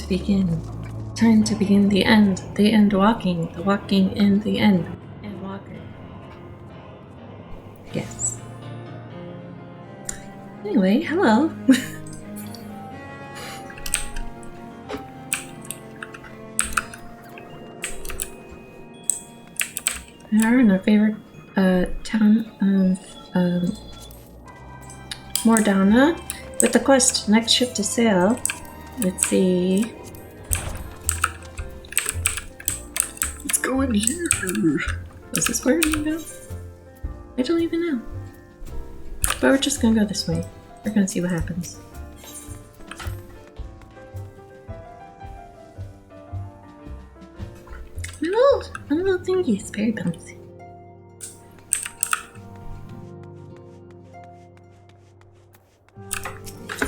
to begin. Time to begin the end. The end walking. The walking in the end. ENdwalker. Yes. Anyway, hello. We are in our favorite town of Mordana with the quest next ship to sail. Let's see. Let's go in here. Is this where we're gonna go? I don't even know. But we're just gonna go this way. We're gonna see what happens. My little thingy is very bouncy.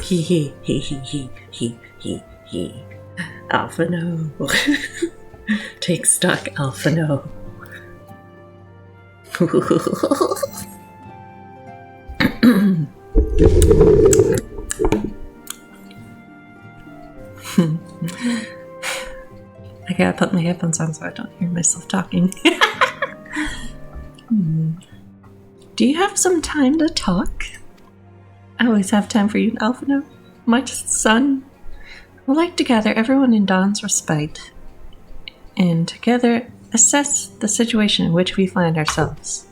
He. Alpha no. Take stock, Alpha no. I gotta put my headphones on so I don't hear myself talking. Do you have some time to talk? I always have time for you, Alphino, my son. I'd like to gather everyone in Dawn's respite and together assess the situation in which we find ourselves.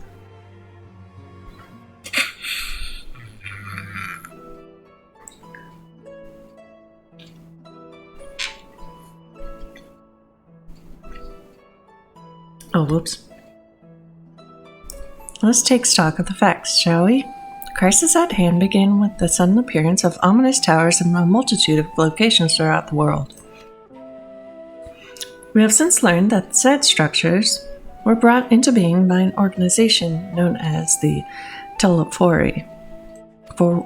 Oh, whoops. Let's take stock of the facts, shall we? The crisis at hand began with the sudden appearance of ominous towers in a multitude of locations throughout the world. We have since learned that said structures were brought into being by an organization known as the Telefori. The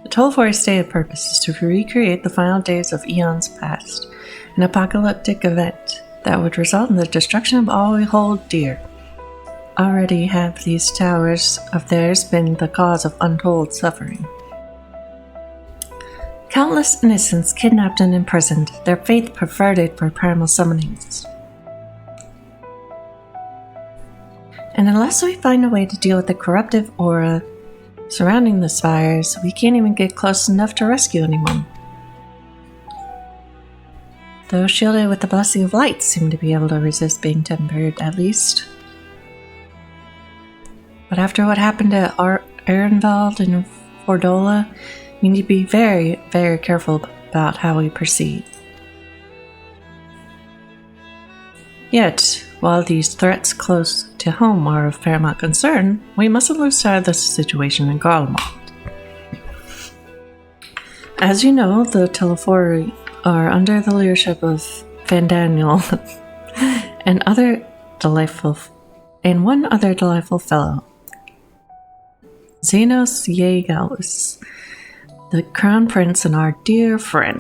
Telefori's stated purpose is to recreate the final days of eons past, an apocalyptic event that would result in the destruction of all we hold dear. Already have these towers of theirs been the cause of untold suffering. Countless innocents kidnapped and imprisoned, their faith perverted for primal summonings. And unless we find a way to deal with the corruptive aura surrounding the spires, we can't even get close enough to rescue anyone. Those shielded with the blessing of light seem to be able to resist being tempered, at least. But after what happened to Ehrenwald and Fordola, we need to be very, very careful about how we proceed. Yet, while these threats close to home are of paramount concern, we mustn't lose sight of the situation in Garlemald. As you know, the Telefori are under the leadership of Van Daniel and one other delightful fellow, Xenos Yegalis, the crown prince and our dear friend.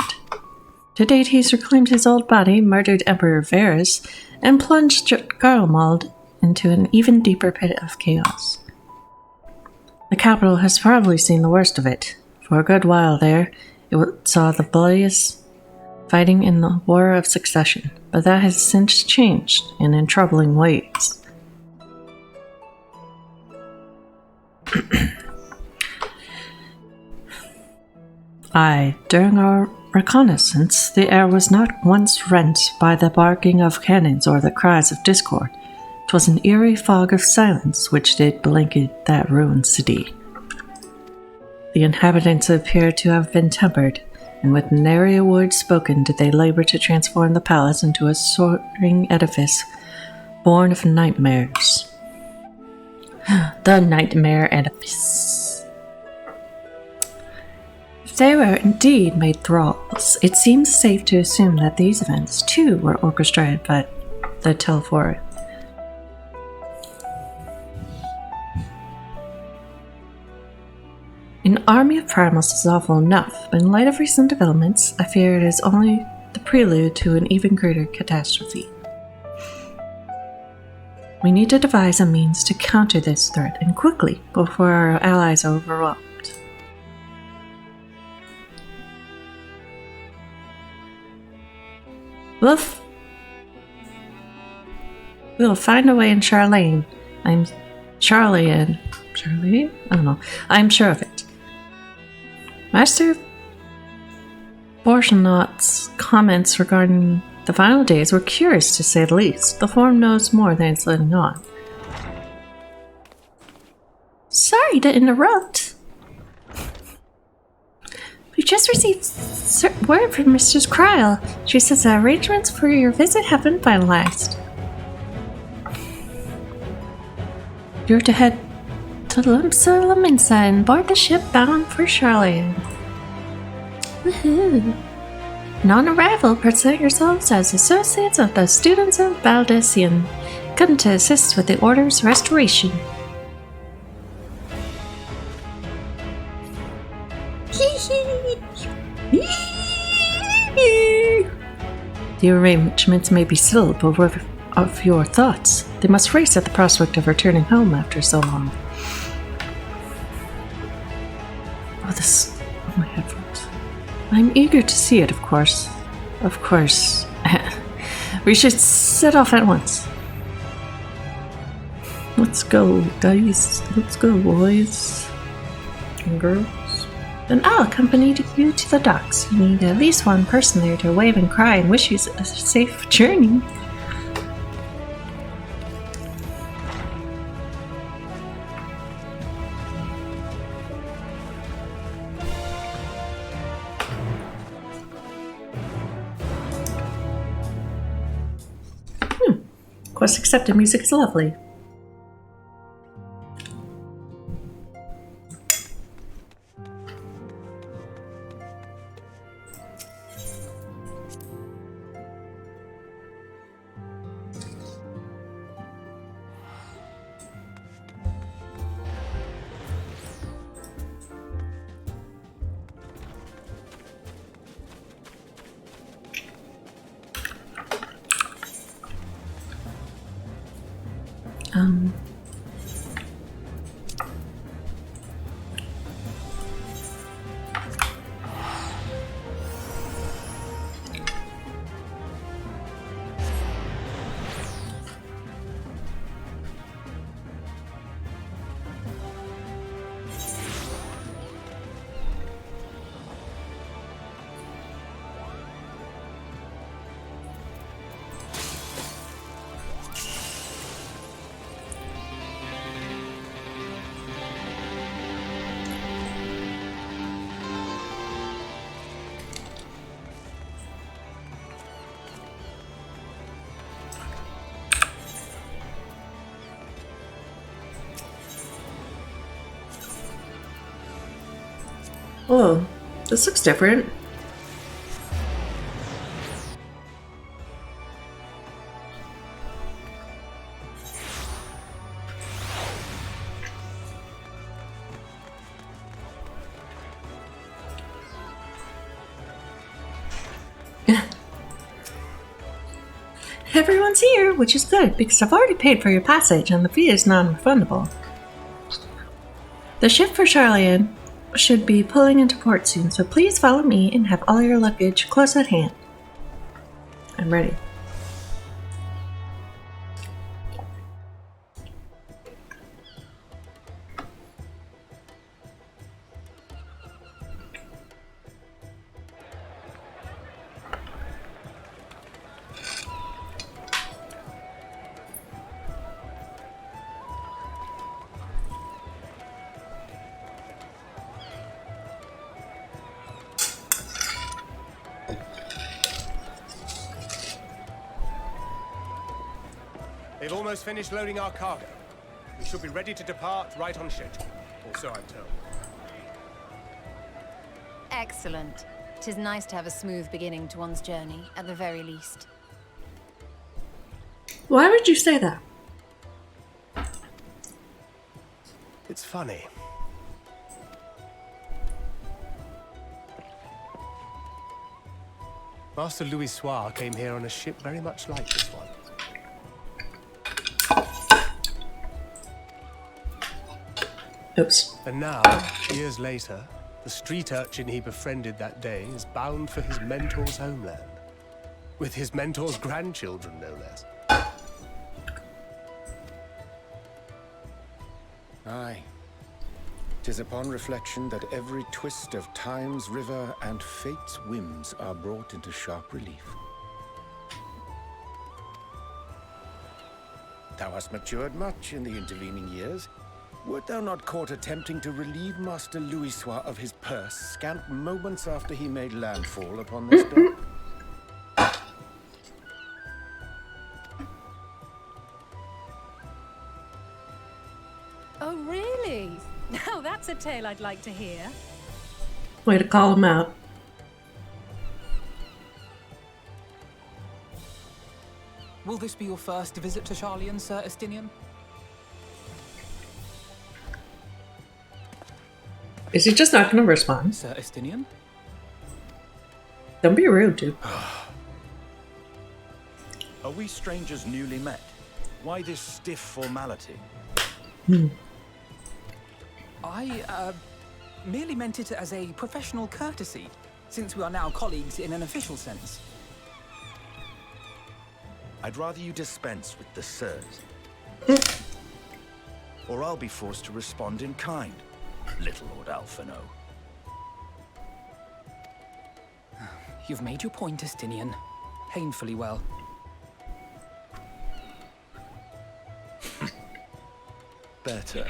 To date, he's reclaimed his old body, murdered Emperor Varys, and plunged Garlemald into an even deeper pit of chaos. The capital has probably seen the worst of it. For a good while there, it saw the bloodiest fighting in the War of Succession, but that has since changed, and in troubling ways. During our reconnaissance, the air was not once rent by the barking of cannons or the cries of discord. 'Twas an eerie fog of silence which did blanket that ruined city. The inhabitants appeared to have been tempered, and with nary a word spoken did they labor to transform the palace into a soaring edifice born of nightmares. The nightmare edifice. If they were indeed made thralls, it seems safe to assume that these events, too, were orchestrated by the Telefori. An army of primals is awful enough, but in light of recent developments, I fear it is only the prelude to an even greater catastrophe. We need to devise a means to counter this threat, and quickly, before our allies are overwhelmed. We'll find a way in Charlene. Charlene? I don't know. I'm sure of it. Master Borschonaut's comments regarding the final days were curious to say the least. The form knows more than it's letting on. Sorry to interrupt. We just received word from Mistress Kryl. She says the arrangements for your visit have been finalized. You're to head to Laminsa and board the ship bound for Charlene. Woohoo! And on arrival, present yourselves as associates of the students of Baldessian, come to assist with the Order's restoration. The arrangements may be still but of your thoughts. They must race at the prospect of returning home after so long. Oh, my headphones. I'm eager to see it, of course. Of course. We should set off at once. Let's go, guys. Let's go, boys and girls. Then I'll accompany you to the docks. You need at least one person there to wave and cry and wish you a safe journey. Quest accepted. Music is lovely. Oh, this looks different. Everyone's here, which is good, because I've already paid for your passage and the fee is non-refundable. The ship for Charlene should be pulling into port soon, so please follow me and have all your luggage close at hand. I'm ready. They've almost finished loading our cargo. We should be ready to depart right on schedule, or so I'm told. Excellent. 'Tis nice to have a smooth beginning to one's journey, at the very least. Why would you say that? It's funny. Master Louis Soir came here on a ship very much like this one. Oops. And now, years later, the street urchin he befriended that day is bound for his mentor's homeland. With his mentor's grandchildren, no less. Aye. 'Tis upon reflection that every twist of time's river and fate's whims are brought into sharp relief. Thou hast matured much in the intervening years. Wert thou not caught attempting to relieve Master Louisoix of his purse scant moments after he made landfall upon this dock? Oh, really? Now that's a tale I'd like to hear. Way to call him out. Will this be your first visit to Charlian, Sir Estinian? Is he just not going to respond? Sir Estinian? Don't be rude, dude. Are we strangers newly met? Why this stiff formality? I merely meant it as a professional courtesy, since we are now colleagues in an official sense. I'd rather you dispense with the sirs. Or I'll be forced to respond in kind, little Lord Alphino. You've made your point, Estinian. Painfully well. Better.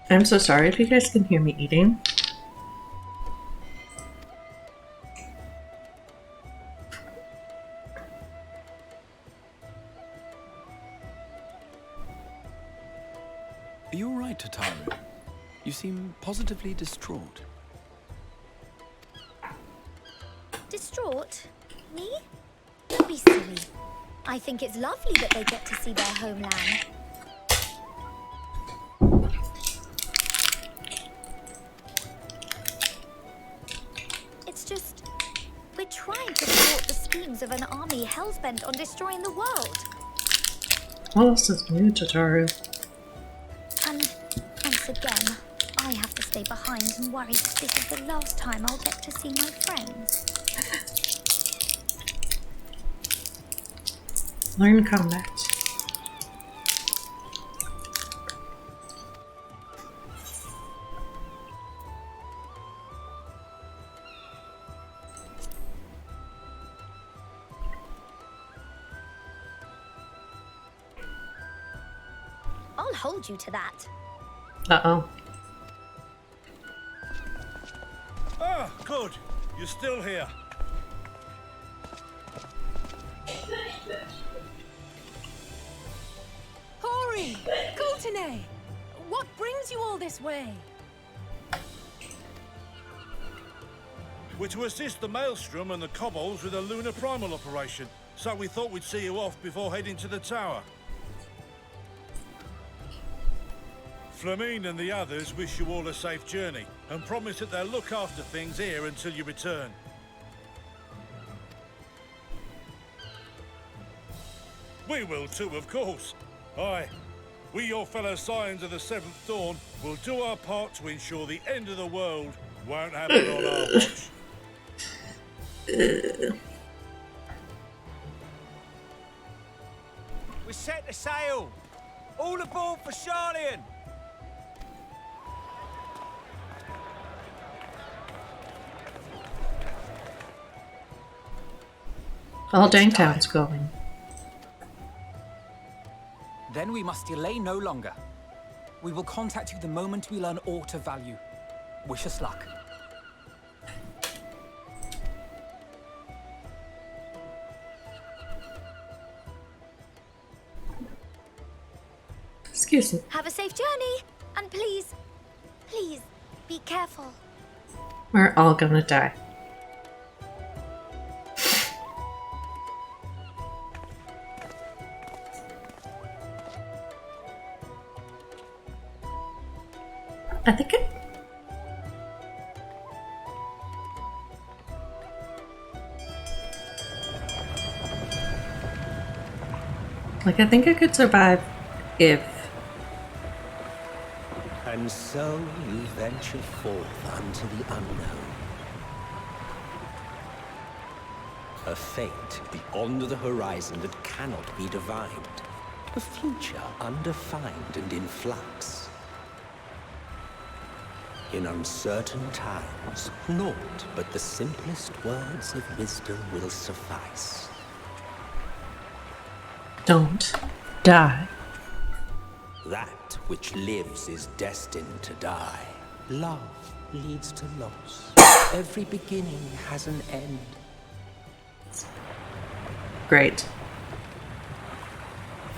I'm so sorry if you guys can hear me eating. Are you all right, Tataru? You seem positively distraught. Distraught? Me? Don't be silly. I think it's lovely that they get to see their homeland. It's just, we're trying to thwart the schemes of an army hellbent on destroying the world. What else is new, Tataru? And once again, I have to stay behind and worry that this is the last time I'll get to see my friends. Learn combat. I'll hold you to that. Uh-oh. Ah, good. You're still here. Hori! Coulternay! What brings you all this way? We're to assist the Maelstrom and the Kobolds with a lunar primal operation, so we thought we'd see you off before heading to the tower. Flamine and the others wish you all a safe journey, and promise that they'll look after things here until you return. We will too, of course. Aye, we your fellow Scions of the Seventh Dawn will do our part to ensure the end of the world won't happen on our watch. We set the sail! All aboard for Charlian! All Dangtown's going. Then we must delay no longer. We will contact you the moment we learn aught of value. Wish us luck. Excuse me. Have a safe journey, and please, please, be careful. We're all gonna die. I think it... Like, I think I could survive if... And so you venture forth unto the unknown. A fate beyond the horizon that cannot be divined. A future undefined and in flux. In uncertain times, naught but the simplest words of wisdom will suffice. Don't die. That which lives is destined to die. Love leads to loss. Every beginning has an end. Great.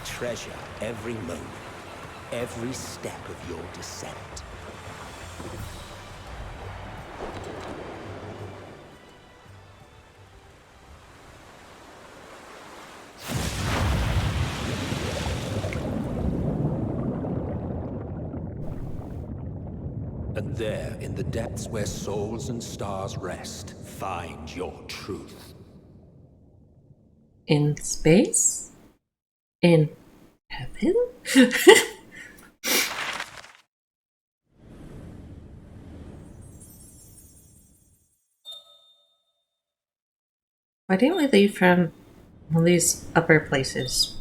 Treasure every moment, every step of your descent. And there, in the depths where souls and stars rest, find your truth. In space? In heaven? Why didn't we leave from one of these upper places?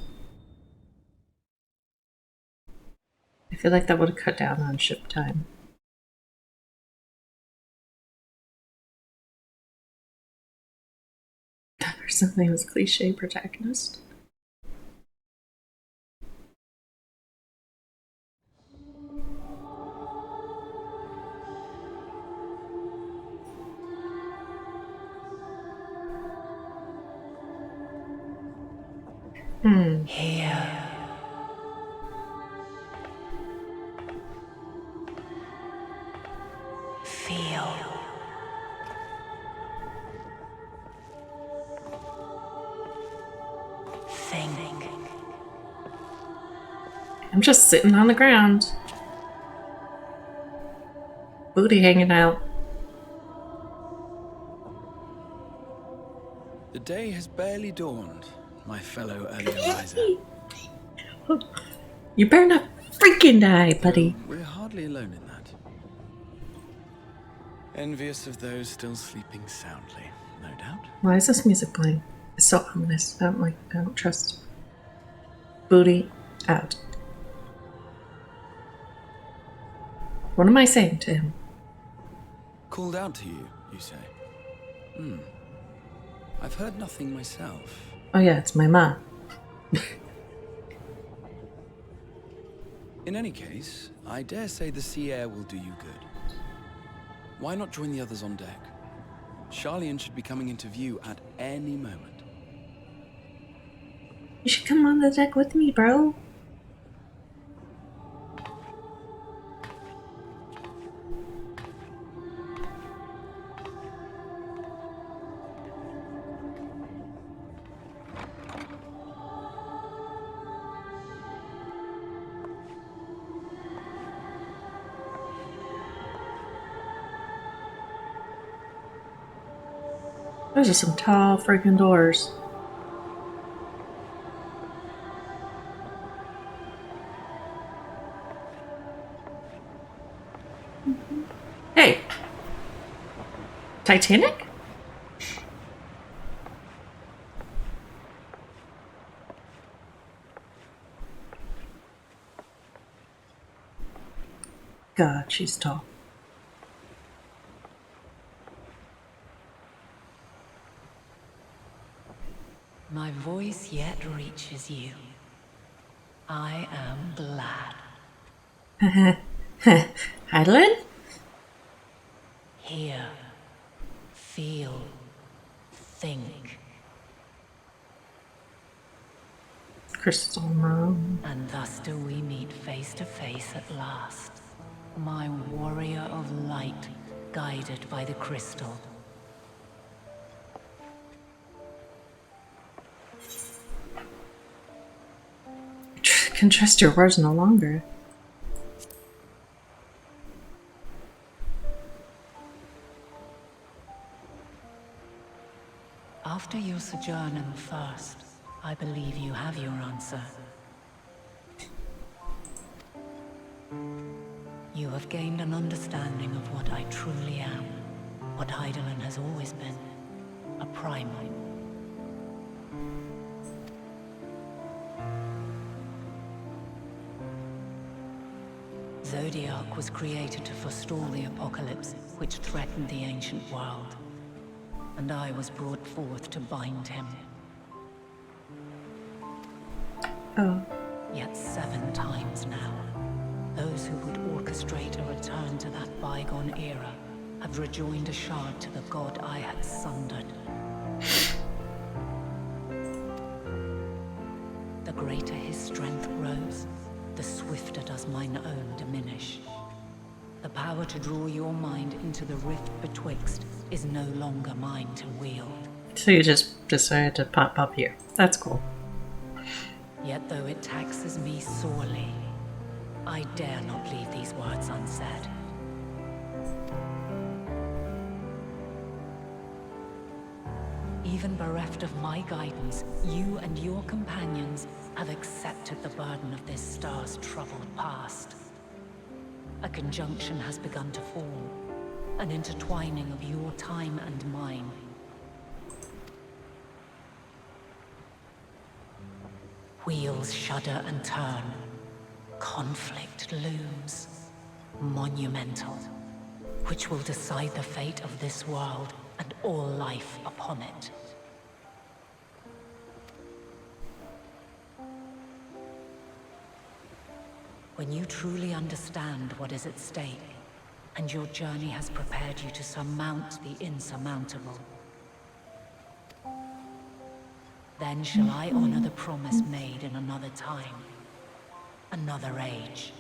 I feel like that would have cut down on ship time. That person name was cliche protagonist. Here. Feel. Think. I'm just sitting on the ground. Booty hanging out. The day has barely dawned, my fellow early riser. You better not freaking die, buddy. We're hardly alone in that. Envious of those still sleeping soundly, no doubt. Why is this music playing? It's so ominous. I don't trust. Booty out. What am I saying to him? Called out to you, you say? I've heard nothing myself. Oh yeah, it's my mom. In any case, I dare say the sea air will do you good. Why not join the others on deck? Charlian should be coming into view at any moment. You should come on the deck with me, bro. Those are some tall freaking doors. Hey! Titanic? God, she's tall. My voice yet reaches you. I am glad. Heidelin? Hear, feel, think. Crystal Mom. And thus do we meet face to face at last. My warrior of light, guided by the crystal. Can trust your words no longer. After your sojourn in the First, I believe you have your answer. You have gained an understanding of what I truly am, what Heidelin has always been, a primal, Zodiac was created to forestall the apocalypse which threatened the ancient world. And I was brought forth to bind him. Oh. Yet 7 times now, those who would orchestrate a return to that bygone era have rejoined a shard to the god I had sundered. The greater his strength grows, the swifter does mine own diminish. The power to draw your mind into the rift betwixt is no longer mine to wield. So you just decided to pop up here. That's cool. Yet though it taxes me sorely, I dare not leave these words unsaid. Even bereft of my guidance, you and your companions have accepted the burden of this star's troubled past. A conjunction has begun to form, an intertwining of your time and mine. Wheels shudder and turn. Conflict looms, monumental, which will decide the fate of this world and all life upon it. When you truly understand what is at stake, and your journey has prepared you to surmount the insurmountable, then shall I honor the promise made in another time, another age.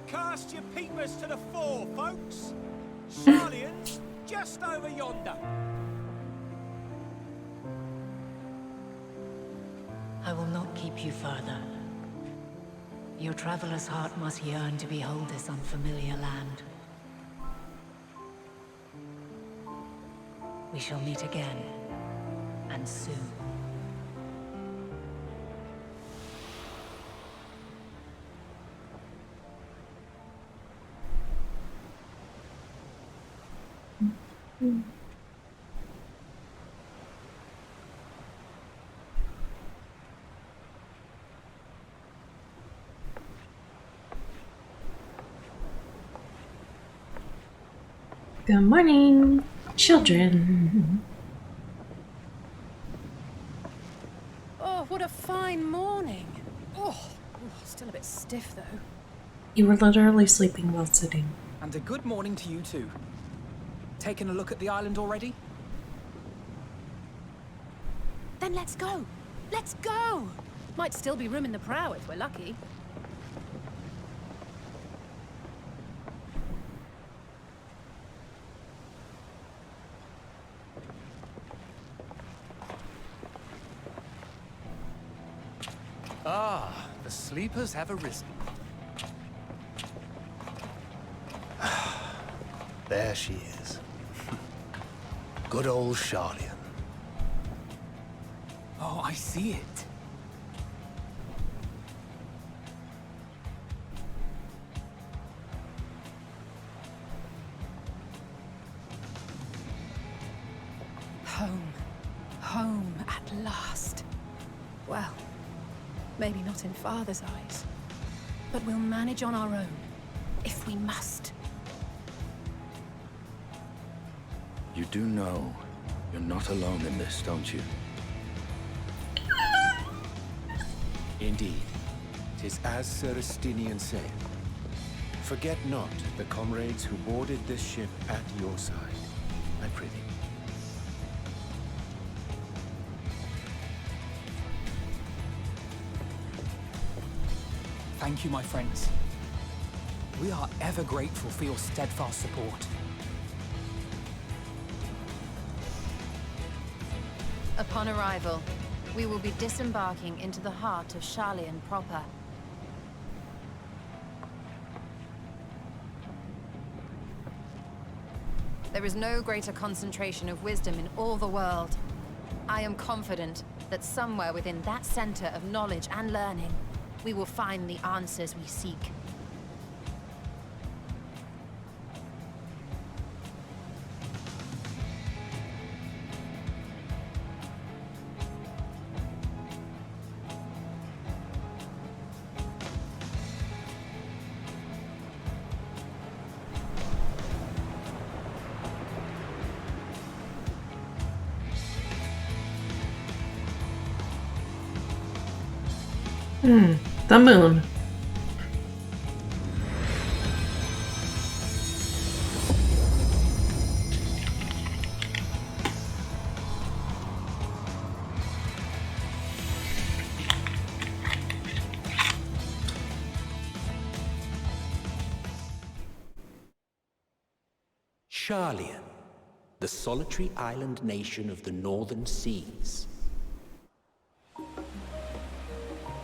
Cast your peepers to the fore, folks. Sharlayan's just over yonder. I will not keep you further. Your traveler's heart must yearn to behold this unfamiliar land. We shall meet again, and soon. Good morning, children. Oh, what a fine morning. Oh, still a bit stiff though. You were literally sleeping while sitting. And a good morning to you too. Taking a look at the island already? Then let's go. Let's go. Might still be room in the prow if we're lucky. Ah, the sleepers have arisen. There she is. Good old Sharlayan. Oh, I see it. Home. Home at last. Well, maybe not in Father's eyes, but we'll manage on our own, if we must. You do know you're not alone in this, don't you? Indeed, 'tis as Sir Estinian said. Forget not the comrades who boarded this ship at your side, I prithee. Thank you, my friends. We are ever grateful for your steadfast support. Upon arrival, we will be disembarking into the heart of Sharlayan proper. There is no greater concentration of wisdom in all the world. I am confident that somewhere within that center of knowledge and learning, we will find the answers we seek. The moon. Sharlian, the solitary island nation of the northern seas.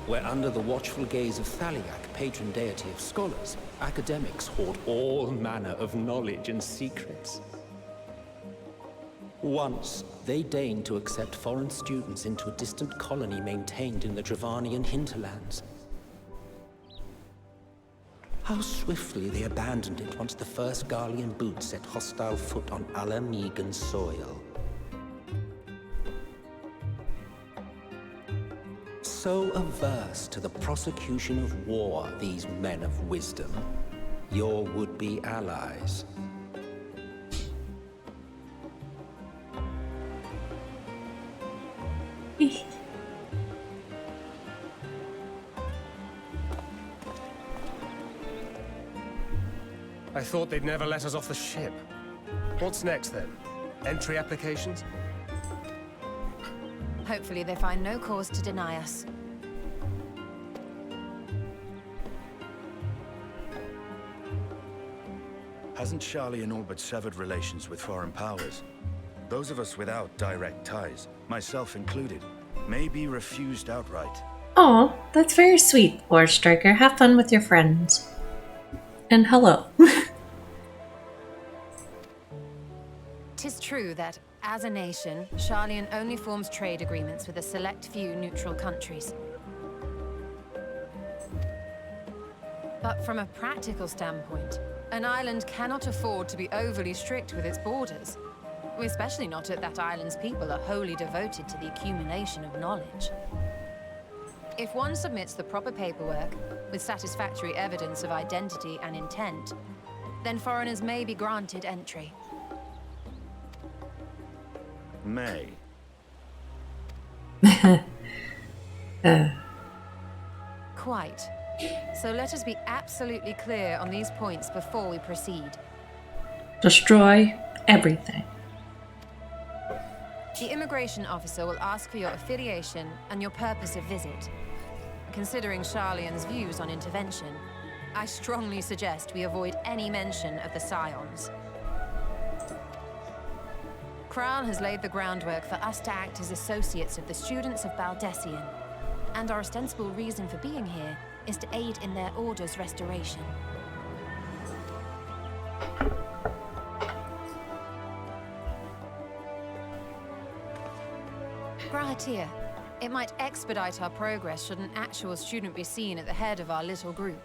Where under the watchful gaze of Thaliak, patron deity of scholars, academics hoard all manner of knowledge and secrets. Once, they deigned to accept foreign students into a distant colony maintained in the Dravanian hinterlands. How swiftly they abandoned it once the first Garlean boot set hostile foot on Alamegan soil. So averse to the prosecution of war, these men of wisdom, your would-be allies. I thought they'd never let us off the ship. What's next then? Entry applications? Hopefully they find no cause to deny us. Hasn't Sharlian all but severed relations with foreign powers? Those of us without direct ties, myself included, may be refused outright. Oh, that's very sweet, Lord Striker. Have fun with your friends. And hello. 'Tis true that, as a nation, Sharlian only forms trade agreements with a select few neutral countries. But from a practical standpoint, an island cannot afford to be overly strict with its borders, especially not if that island's people are wholly devoted to the accumulation of knowledge. If one submits the proper paperwork, with satisfactory evidence of identity and intent, then foreigners may be granted entry. May. Quite. So let us be absolutely clear on these points before we proceed. Destroy everything. The immigration officer will ask for your affiliation and your purpose of visit. Considering Sharlian's views on intervention, I strongly suggest we avoid any mention of the Scions. Crown has laid the groundwork for us to act as associates of the students of Baldessian, and our ostensible reason for being here is to aid in their order's restoration. Grahatir, it might expedite our progress should an actual student be seen at the head of our little group.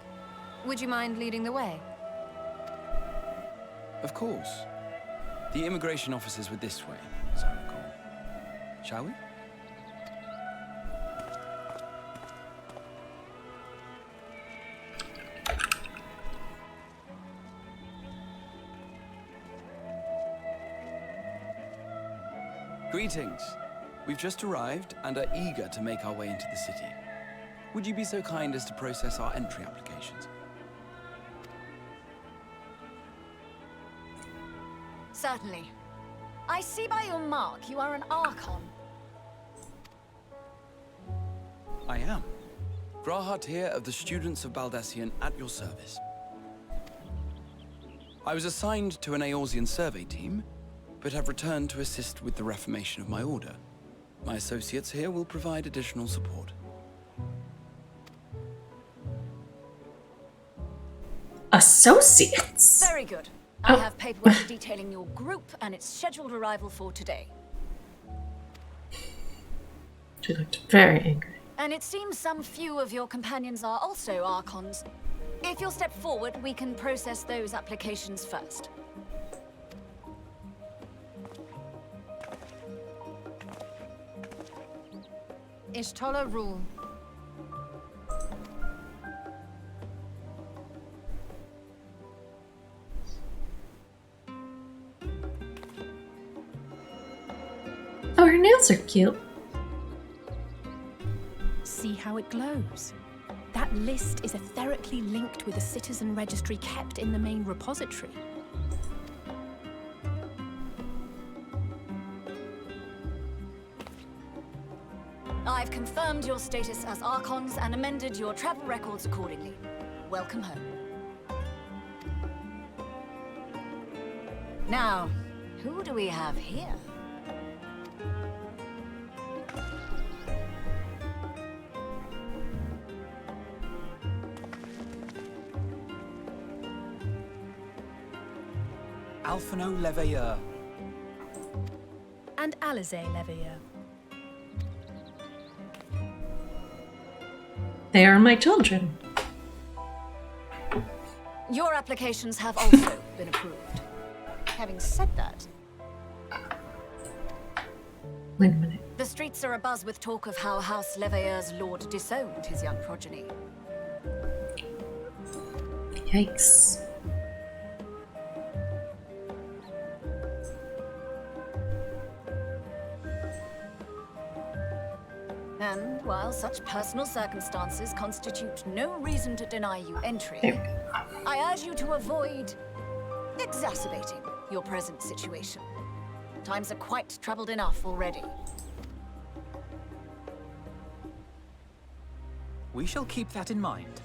Would you mind leading the way? Of course. The immigration officers were this way, as I recall. Shall we? Greetings. We've just arrived and are eager to make our way into the city. Would you be so kind as to process our entry applications? Certainly. I see by your mark you are an Archon. I am. Grahatir of the Students of Baldessian at your service. I was assigned to an Eorzean survey team, but have returned to assist with the reformation of my order. My associates here will provide additional support. Associates? Very good. I have paperwork detailing your group and its scheduled arrival for today. She looked very angry. And it seems some few of your companions are also Archons. If you'll step forward, we can process those applications first. Ishtola rule. Oh, her nails are cute. See how it glows. That list is etherically linked with a citizen registry kept in the main repository. I've confirmed your status as Archons and amended your travel records accordingly. Welcome home. Now, who do we have here? Alphino Leveilleur. And Alizé Leveilleur. They are my children. Your applications have also been approved. Having said that, Wait a minute. the streets are abuzz with talk of how House Leveilleur's lord disowned his young progeny. Yikes. And while such personal circumstances constitute no reason to deny you entry, I urge you to avoid exacerbating your present situation. Times are quite troubled enough already. We shall keep that in mind.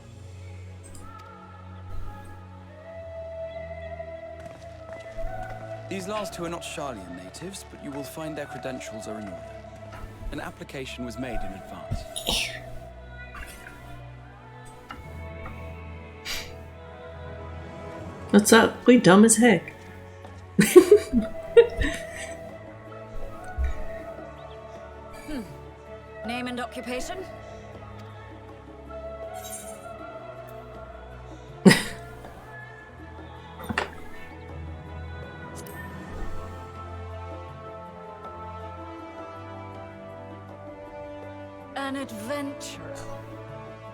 These last two are not Charlian natives, but you will find their credentials are in order. An application was made in advance. What's up? We dumb as heck. Name and occupation? An adventurer.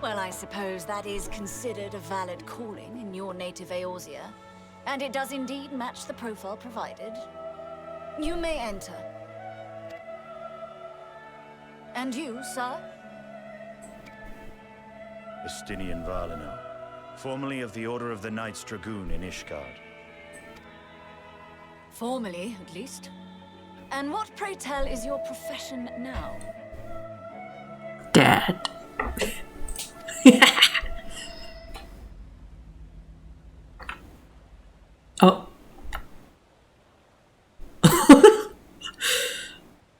Well, I suppose that is considered a valid calling in your native Eorzea, and it does indeed match the profile provided. You may enter. And you, sir? Estinian Valino, formerly of the Order of the Knights Dragoon in Ishgard. Formally, at least. And what, pray tell, is your profession now? Dad. Oh.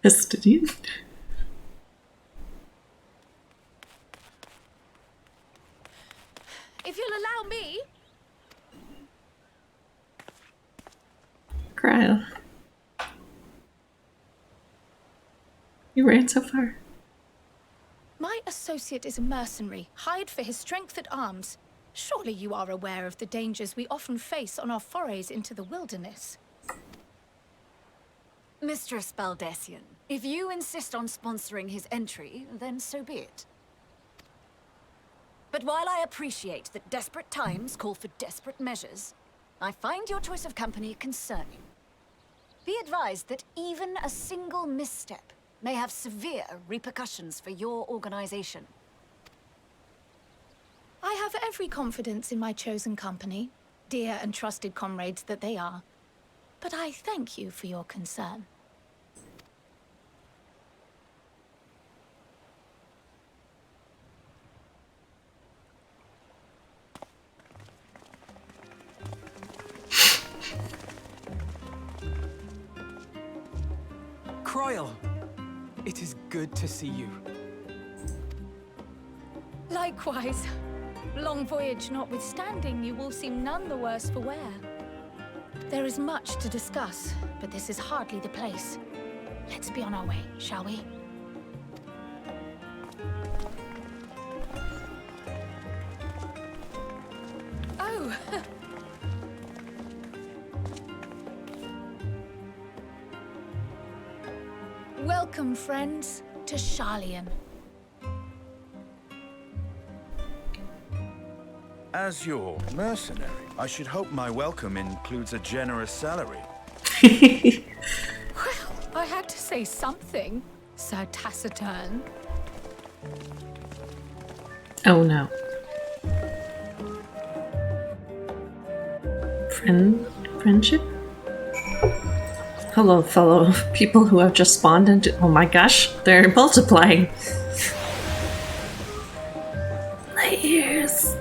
Estinian? If you'll allow me. Cryo. You ran so far. My associate is a mercenary, hired for his strength at arms. Surely you are aware of the dangers we often face on our forays into the wilderness. Mistress Baldessian, if you insist on sponsoring his entry, then so be it. But while I appreciate that desperate times call for desperate measures, I find your choice of company concerning. Be advised that even a single misstep may have severe repercussions for your organization. I have every confidence in my chosen company, dear and trusted comrades that they are. But I thank you for your concern. Croyle, it is good to see you. Likewise. Long voyage notwithstanding, you will seem none the worse for wear. There is much to discuss, but this is hardly the place. Let's be on our way, shall we? Oh! Welcome, friends, to Charlian. As your mercenary, I should hope my welcome includes a generous salary. Well, I had to say something, Sir Taciturn. Oh no. Friendship? Hello, fellow people who have just spawned into. Oh my gosh, they're multiplying. Light years.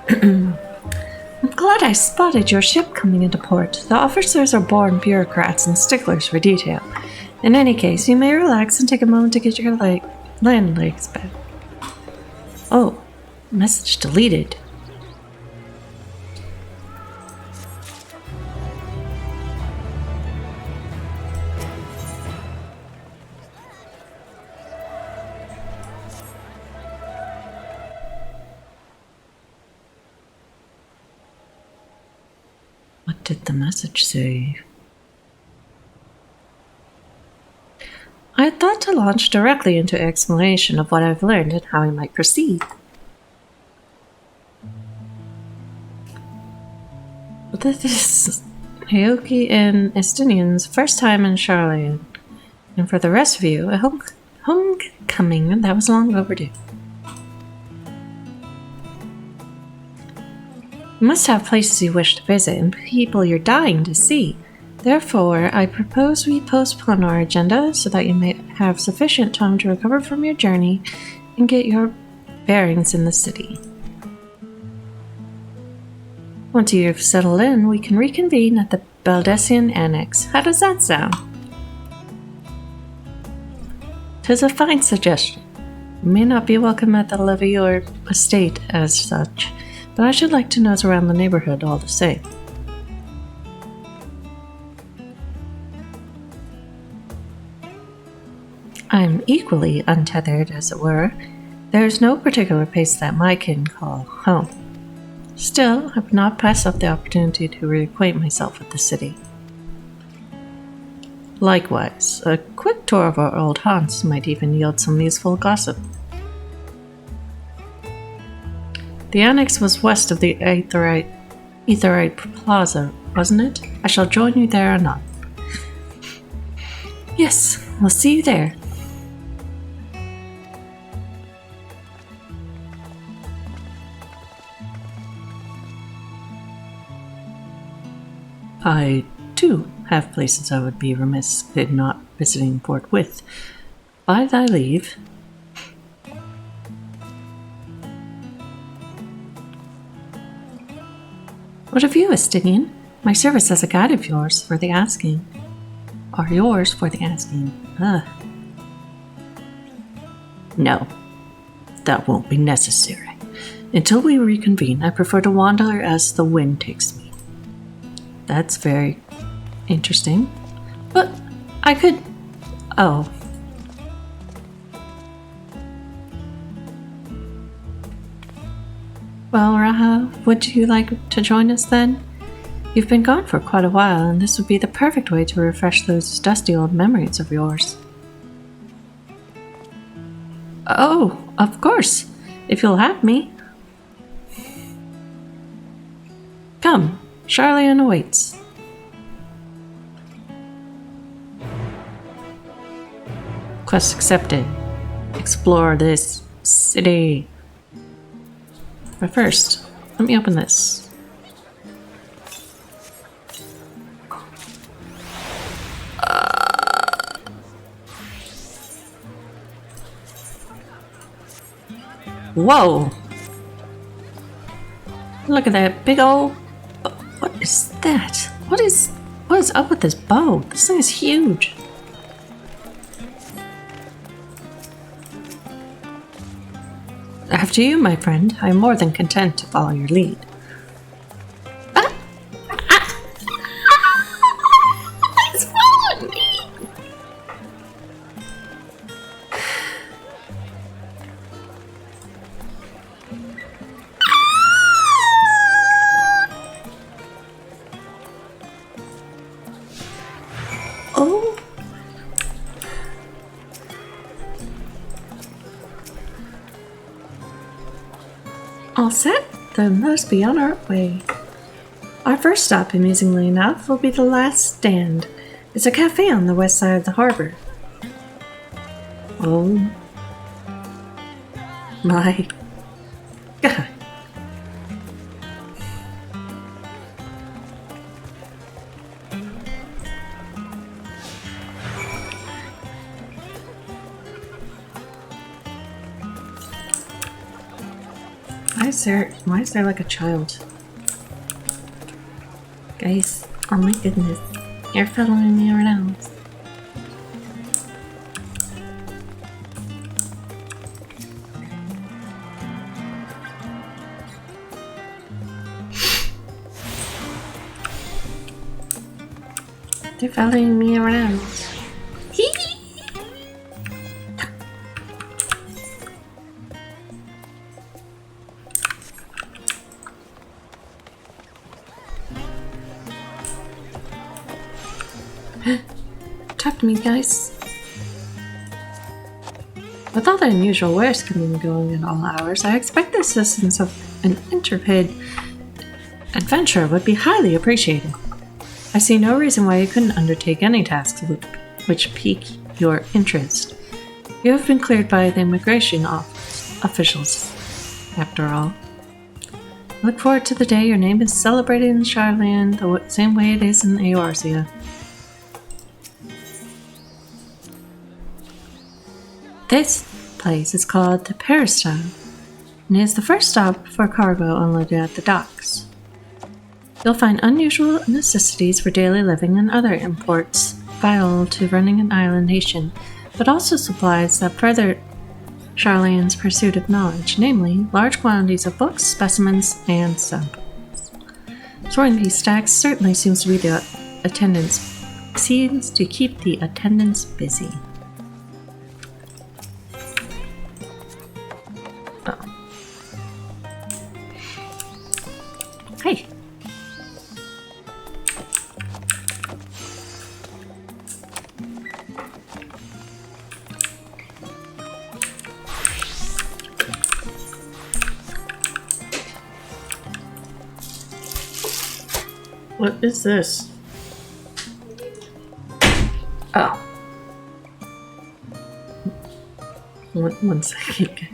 I'm glad I spotted your ship coming into port. The officers are born bureaucrats and sticklers for detail. In any case, you may relax and take a moment to get your land legs back. Oh, message deleted. What did the message say? I had thought to launch directly into explanation of what I've learned and how I might proceed. But this is Aoki and Estinian's first time in Charlian, and for the rest of you, a homecoming that was long overdue. You must have places you wish to visit and people you're dying to see. Therefore, I propose we postpone our agenda so that you may have sufficient time to recover from your journey and get your bearings in the city. Once you've settled in, we can reconvene at the Baldessian Annex. How does that sound? 'Tis a fine suggestion. You may not be welcome at the levee or estate as such, but I should like to nose around the neighborhood all the same. I am equally untethered, as it were. There is no particular place that my kin call home. Still, I would not pass up the opportunity to reacquaint myself with the city. Likewise, a quick tour of our old haunts might even yield some useful gossip. The annex was west of the Aetherite Plaza, wasn't it? I shall join you there anon. Yes, we'll see you there. I, too, have places I would be remiss in not visiting forthwith. By thy leave. What of you, Estinian? My service as a guide of yours for the asking. Are yours for the asking. No, that won't be necessary. Until we reconvene, I prefer to wander as the wind takes me. That's very interesting. But I could... Oh. Well, Raha, would you like to join us then? You've been gone for quite a while, and this would be the perfect way to refresh those dusty old memories of yours. Oh, of course, if you'll have me. Come, Charlian awaits. Quest accepted. Explore this city. But first, let me open this. Whoa! Look at that big old... What is that? What is up with this bow? This thing is huge. After you, my friend. I am more than content to follow your lead. It's following me! Oh! All set? Then let us be on our way. Our first stop, amusingly enough, will be the Last Stand. It's a cafe on the west side of the harbor. Oh. My God. Why is there like a child? Guys, oh my goodness. You're following me around. They're following me around. Talk to me, guys. With all the unusual wares coming and going at all hours, I expect the assistance of an intrepid adventurer would be highly appreciated. I see no reason why you couldn't undertake any tasks which pique your interest. You have been cleared by the immigration officials, after all. I look forward to the day your name is celebrated in Charlian the same way it is in Eorzea. This place is called the Peristyle, and is the first stop for cargo unloaded at the docks. You'll find unusual necessities for daily living and other imports vital to running an island nation, but also supplies that further Charlian's pursuit of knowledge, namely large quantities of books, specimens, and samples. Storing these stacks certainly seems to keep the attendants busy. Oh. Hey. What is this? Oh. One second.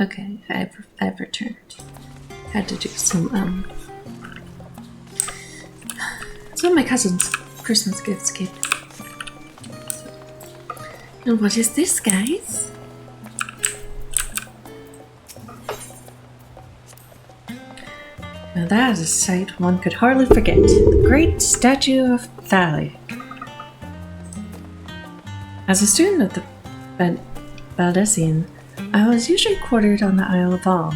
Okay, I've returned. Had to do some So my cousin's Christmas gifts, kid. And what is this, guys? Now that is a sight one could hardly forget. The great statue of Thali. As a student of the Baldessian, I was usually quartered on the Isle of All,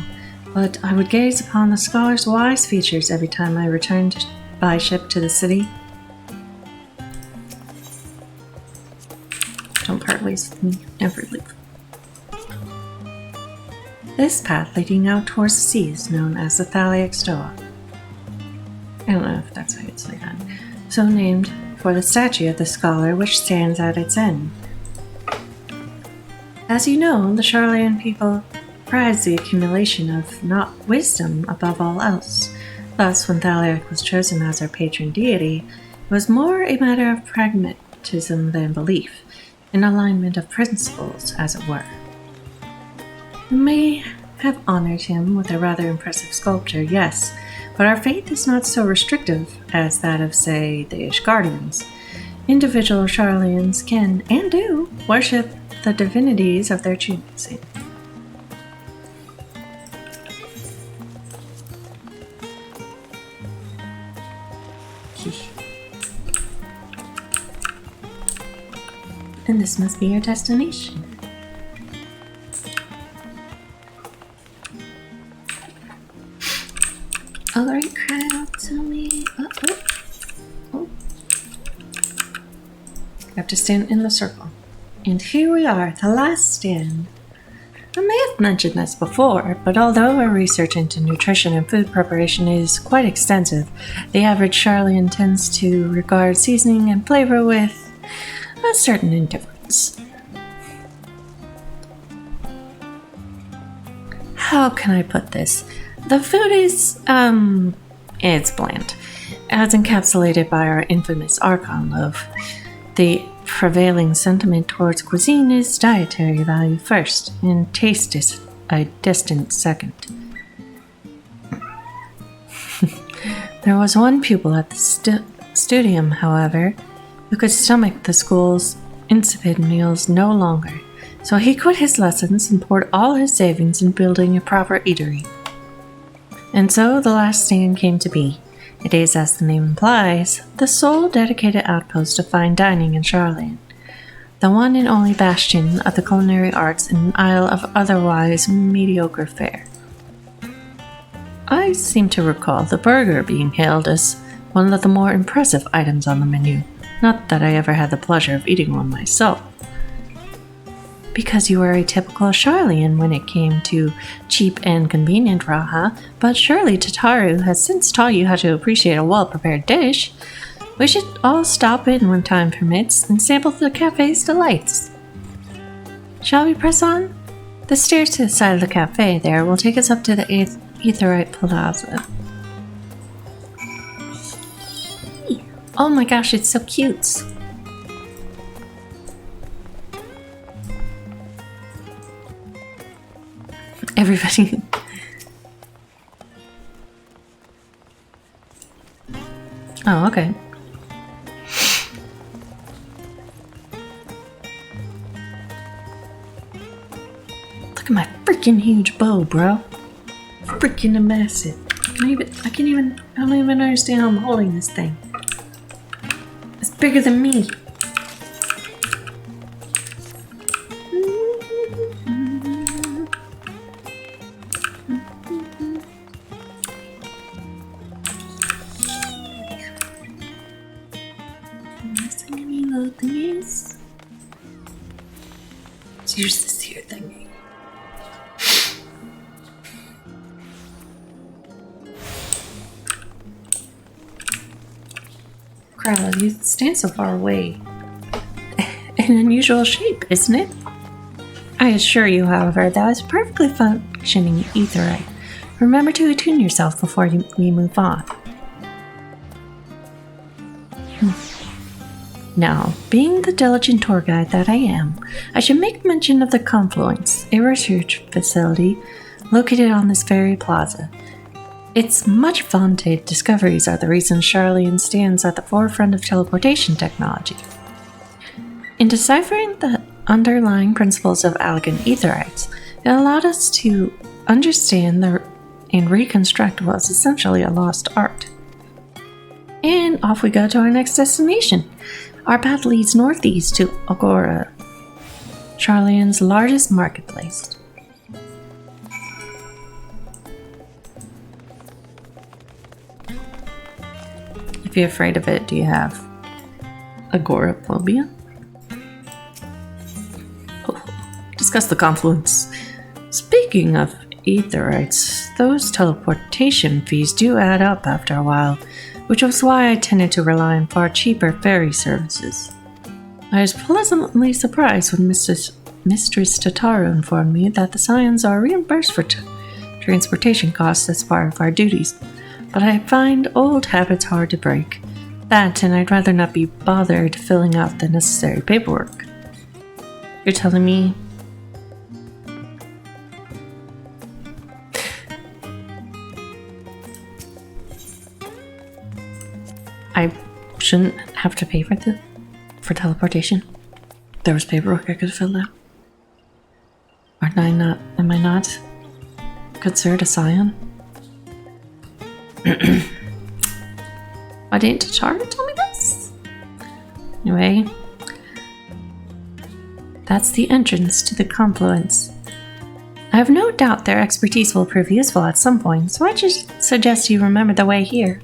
but I would gaze upon the scholar's wise features every time I returned by ship to the city. Don't part ways with me, never leave. This path leading out towards the sea is known as the Thaliac Stoa. I don't know if that's how you'd say that. So named for the statue of the scholar which stands at its end. As you know, the Charlian people prize the accumulation of wisdom above all else. Thus, when Thaliac was chosen as our patron deity, it was more a matter of pragmatism than belief, an alignment of principles, as it were. We may have honored him with a rather impressive sculpture, yes, but our faith is not so restrictive as that of, say, the Ishgardians. Individual Charlians can, and do, worship the divinities of their choosing. And this must be our destination. Alright, crowd, tell me. Oh. You have to stand in the circle. And here we are, the last stand. I may have mentioned this before, but although our research into nutrition and food preparation is quite extensive, the average Charlian tends to regard seasoning and flavor with a certain indifference. How can I put this? The food is, it's bland, as encapsulated by our infamous Archon loaf. The prevailing sentiment towards cuisine is dietary value first, and taste is a distant second. There was one pupil at the studium, however, who could stomach the school's insipid meals no longer, so he quit his lessons and poured all his savings in building a proper eatery. And so the last stand came to be. It is, as the name implies, the sole dedicated outpost of fine dining in Charlian, the one and only bastion of the culinary arts in an isle of otherwise mediocre fare. I seem to recall the burger being hailed as one of the more impressive items on the menu, not that I ever had the pleasure of eating one myself. Because you were a typical Charlian when it came to cheap and convenient raha, but surely Tataru has since taught you how to appreciate a well-prepared dish. We should all stop in when time permits and sample the cafe's delights. Shall we press on? The stairs to the side of the cafe there will take us up to the Aetheryte Plaza. Oh my gosh, it's so cute! Everybody. Oh, okay. Look at my freaking huge bow, bro. Freaking massive. I don't even understand how I'm holding this thing. It's bigger than me. Use this here thingy. Crowd, you stand so far away. An unusual shape, isn't it? I assure you, however, that was perfectly functioning Aetheryte. Remember to attune yourself before we move on. Now, being the diligent tour guide that I am, I should make mention of the Confluence, a research facility located on this very plaza. Its much vaunted discoveries are the reason Charlian stands at the forefront of teleportation technology. In deciphering the underlying principles of Allegan Aetherites, it allowed us to understand and reconstruct what was essentially a lost art. And off we go to our next destination. Our path leads northeast to Agora, Charlian's largest marketplace. If you're afraid of it, do you have agoraphobia? Oh, discuss the confluence. Speaking of Aetherites, those teleportation fees do add up after a while, which was why I tended to rely on far cheaper ferry services. I was pleasantly surprised when Mistress Tataru informed me that the Scions are reimbursed for transportation costs as part of our duties, but I find old habits hard to break. That, and I'd rather not be bothered filling out the necessary paperwork. You're telling me I shouldn't have to pay for teleportation? There was paperwork I could fill out. Am I not considered a Scion? Why didn't Tataru tell me this? Anyway, that's the entrance to the confluence. I have no doubt their expertise will prove useful at some point, so I just suggest you remember the way here.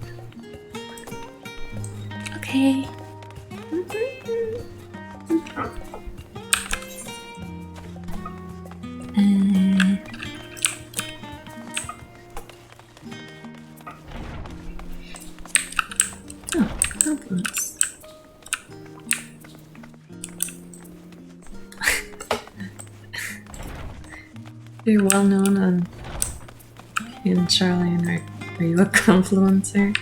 Okay. Oh, confluence. You're well known in Charlian. Are you a confluencer?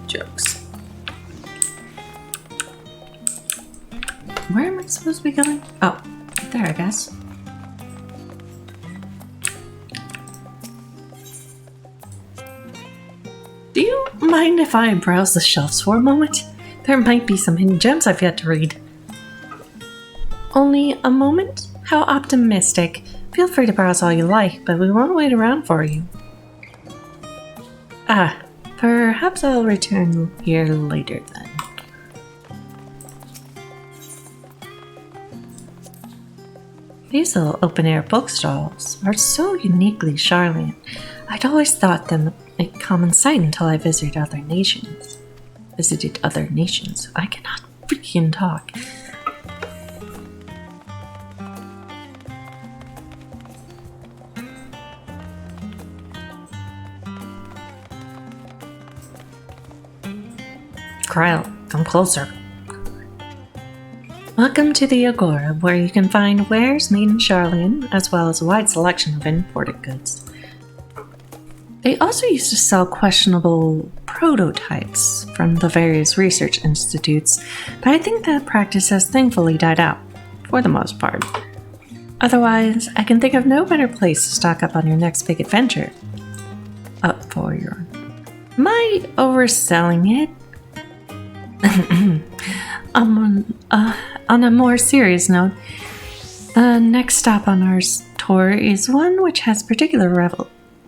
Jokes. Where am I supposed to be going? Oh, there, I guess. Do you mind if I browse the shelves for a moment? There might be some hidden gems I've yet to read. Only a moment? How optimistic. Feel free to browse all you like, but we won't wait around for you. Ah, perhaps I'll return here later then. These little open-air bookstalls are so uniquely Charlian. I'd always thought them a common sight until I visited other nations. I cannot freaking talk. Kryl, come closer. Welcome to the Agora, where you can find wares made in Charlian, as well as a wide selection of imported goods. They also used to sell questionable prototypes from the various research institutes, but I think that practice has thankfully died out, for the most part. Otherwise, I can think of no better place to stock up on your next big adventure. Am I overselling it? On a more serious note, the next stop on our tour is one which has particular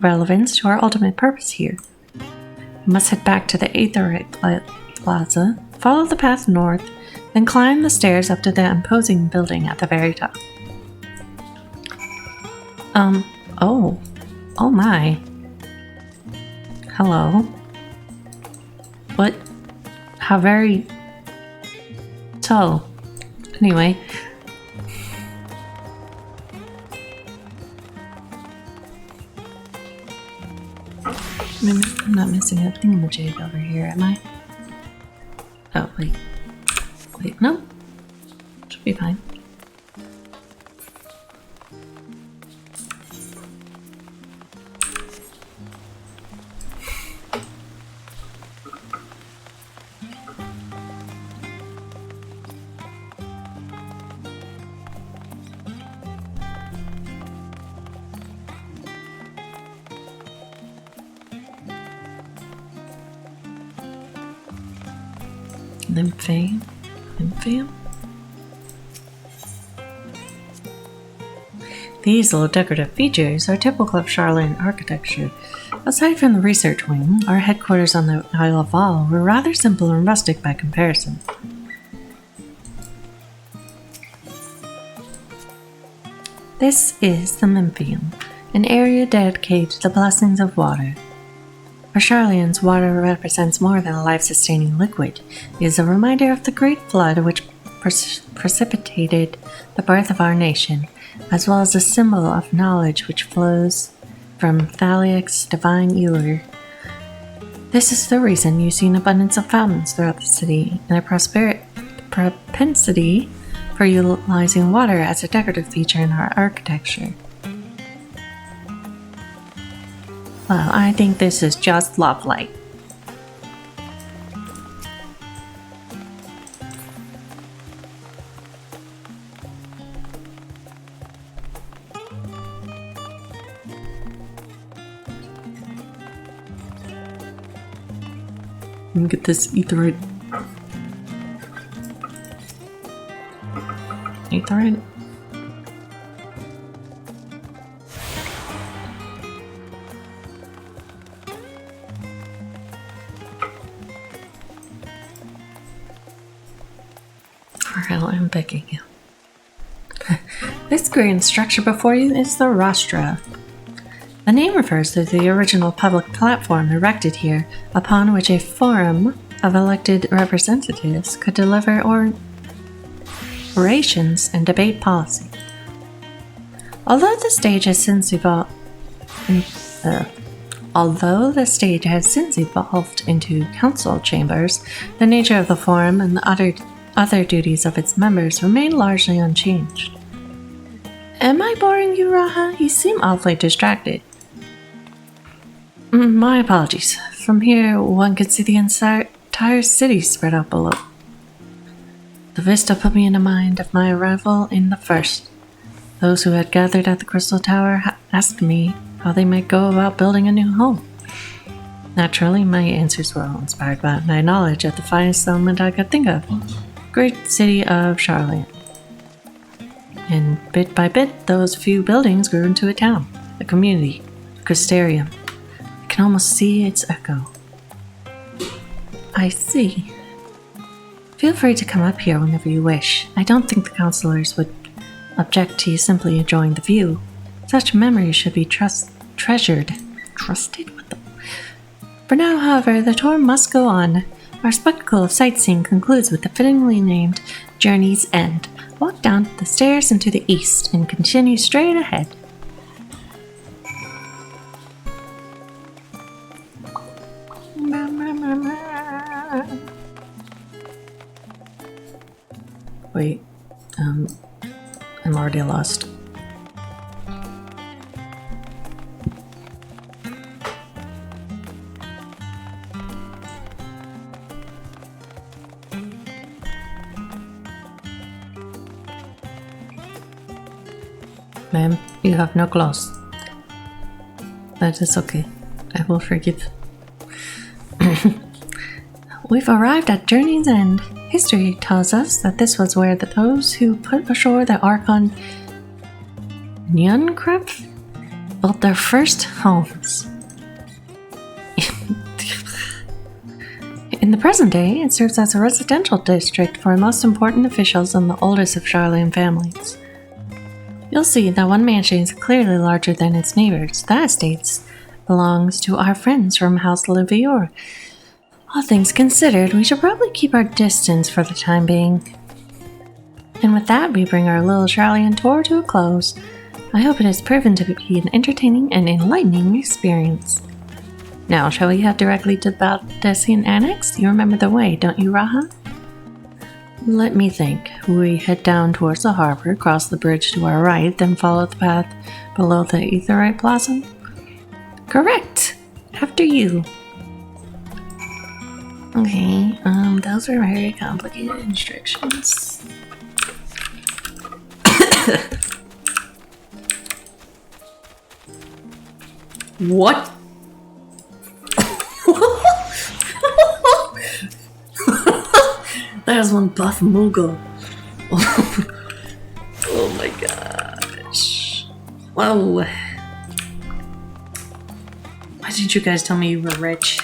relevance to our ultimate purpose here. We must head back to the Aetherite Plaza, follow the path north, then climb the stairs up to the imposing building at the very top. Oh my. Hello. What? How very... So, anyway. I'm not missing a thingamajig over here, am I? Oh, wait. No. Should be fine. Lymphium? These little decorative features are typical of Charlene architecture. Aside from the research wing, our headquarters on the Isle of Val were rather simple and rustic by comparison. This is the Lymphium, an area dedicated to the blessings of water. For Charlians, water represents more than a life-sustaining liquid. It is a reminder of the great flood which precipitated the birth of our nation, as well as a symbol of knowledge which flows from Thaliac's divine ewer. This is the reason you see an abundance of fountains throughout the city and a propensity for utilizing water as a decorative feature in our architecture. Well, I think this is just lovely. Let me get this etherite. Etherite? I'm begging you. This grand structure before you is the rostra. The name refers to the original public platform erected here, upon which a forum of elected representatives could deliver orations and debate policy. Although the stage has since evolved into council chambers, the nature of the forum and the other duties of its members remain largely unchanged. Am I boring you, Raha? You seem awfully distracted. My apologies. From here, one could see the entire city spread out below. The vista put me in mind of my arrival in the first. Those who had gathered at the Crystal Tower asked me how they might go about building a new home. Naturally, my answers were all inspired by my knowledge of the finest settlement I could think of. Great city of Charlotte. And bit by bit, those few buildings grew into a town, a community, a Crystarium. I can almost see its echo. I see. Feel free to come up here whenever you wish. I don't think the counselors would object to you simply enjoying the view. Such memories should be treasured. Trusted? What the? For now, however, the tour must go on. Our spectacle of sightseeing concludes with the fittingly named Journey's End. Walk down the stairs into the east and continue straight ahead. Wait, I'm already lost. Ma'am, you have no clothes. That is okay. I will forgive. We've arrived at Journey's End. History tells us that this was where those who put ashore the Archon Nyankrep built their first homes. In the present day, it serves as a residential district for the most important officials and the oldest of Charlene families. You'll see that one mansion is clearly larger than its neighbors. That estate belongs to our friends from House Livior. All things considered, we should probably keep our distance for the time being. And with that, we bring our little Charlian tour to a close. I hope it has proven to be an entertaining and enlightening experience. Now, shall we head directly to the Baldessian Annex? You remember the way, don't you, Raha? Let me think. We head down towards the harbor, cross the bridge to our right, then follow the path below the Aetheryte Blossom? Correct! After you. Okay, those are very complicated instructions. What? has one buff mogul. Oh my gosh. Whoa. Why didn't you guys tell me you were rich?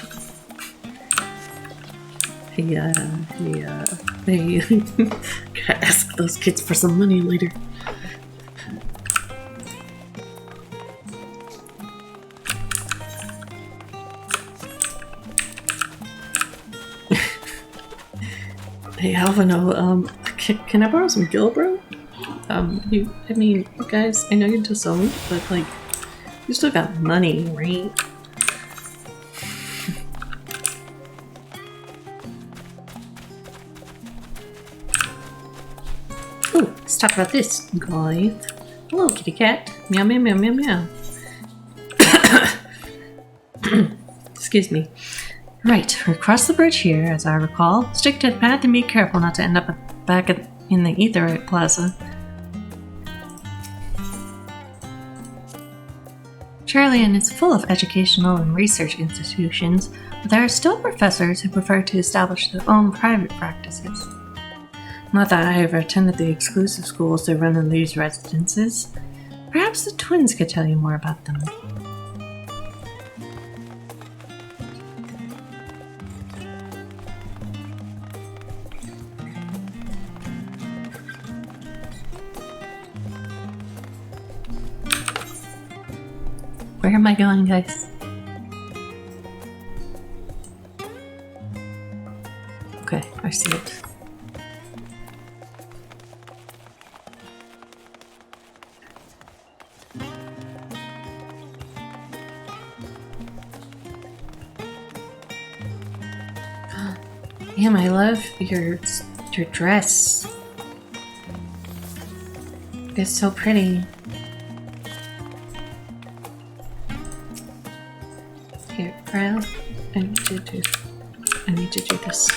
Hey, gotta ask those kids for some money later. Hey, Alvino, can I borrow some gil, bro? You guys, I know you're just so, but like, you still got money, right? Ooh, let's talk about this, guys. Hello, kitty cat. Meow, meow, meow, meow, meow. Excuse me. Right, we cross the bridge here, as I recall. Stick to the path and be careful not to end up back in the Aetherite Plaza. Charlian is full of educational and research institutions, but there are still professors who prefer to establish their own private practices. Not that I ever attended the exclusive schools that run in these residences. Perhaps the twins could tell you more about them. Where am I going, guys? Okay, I see it. Damn, I love your dress. It's so pretty. Here, Kyle, I need to do this.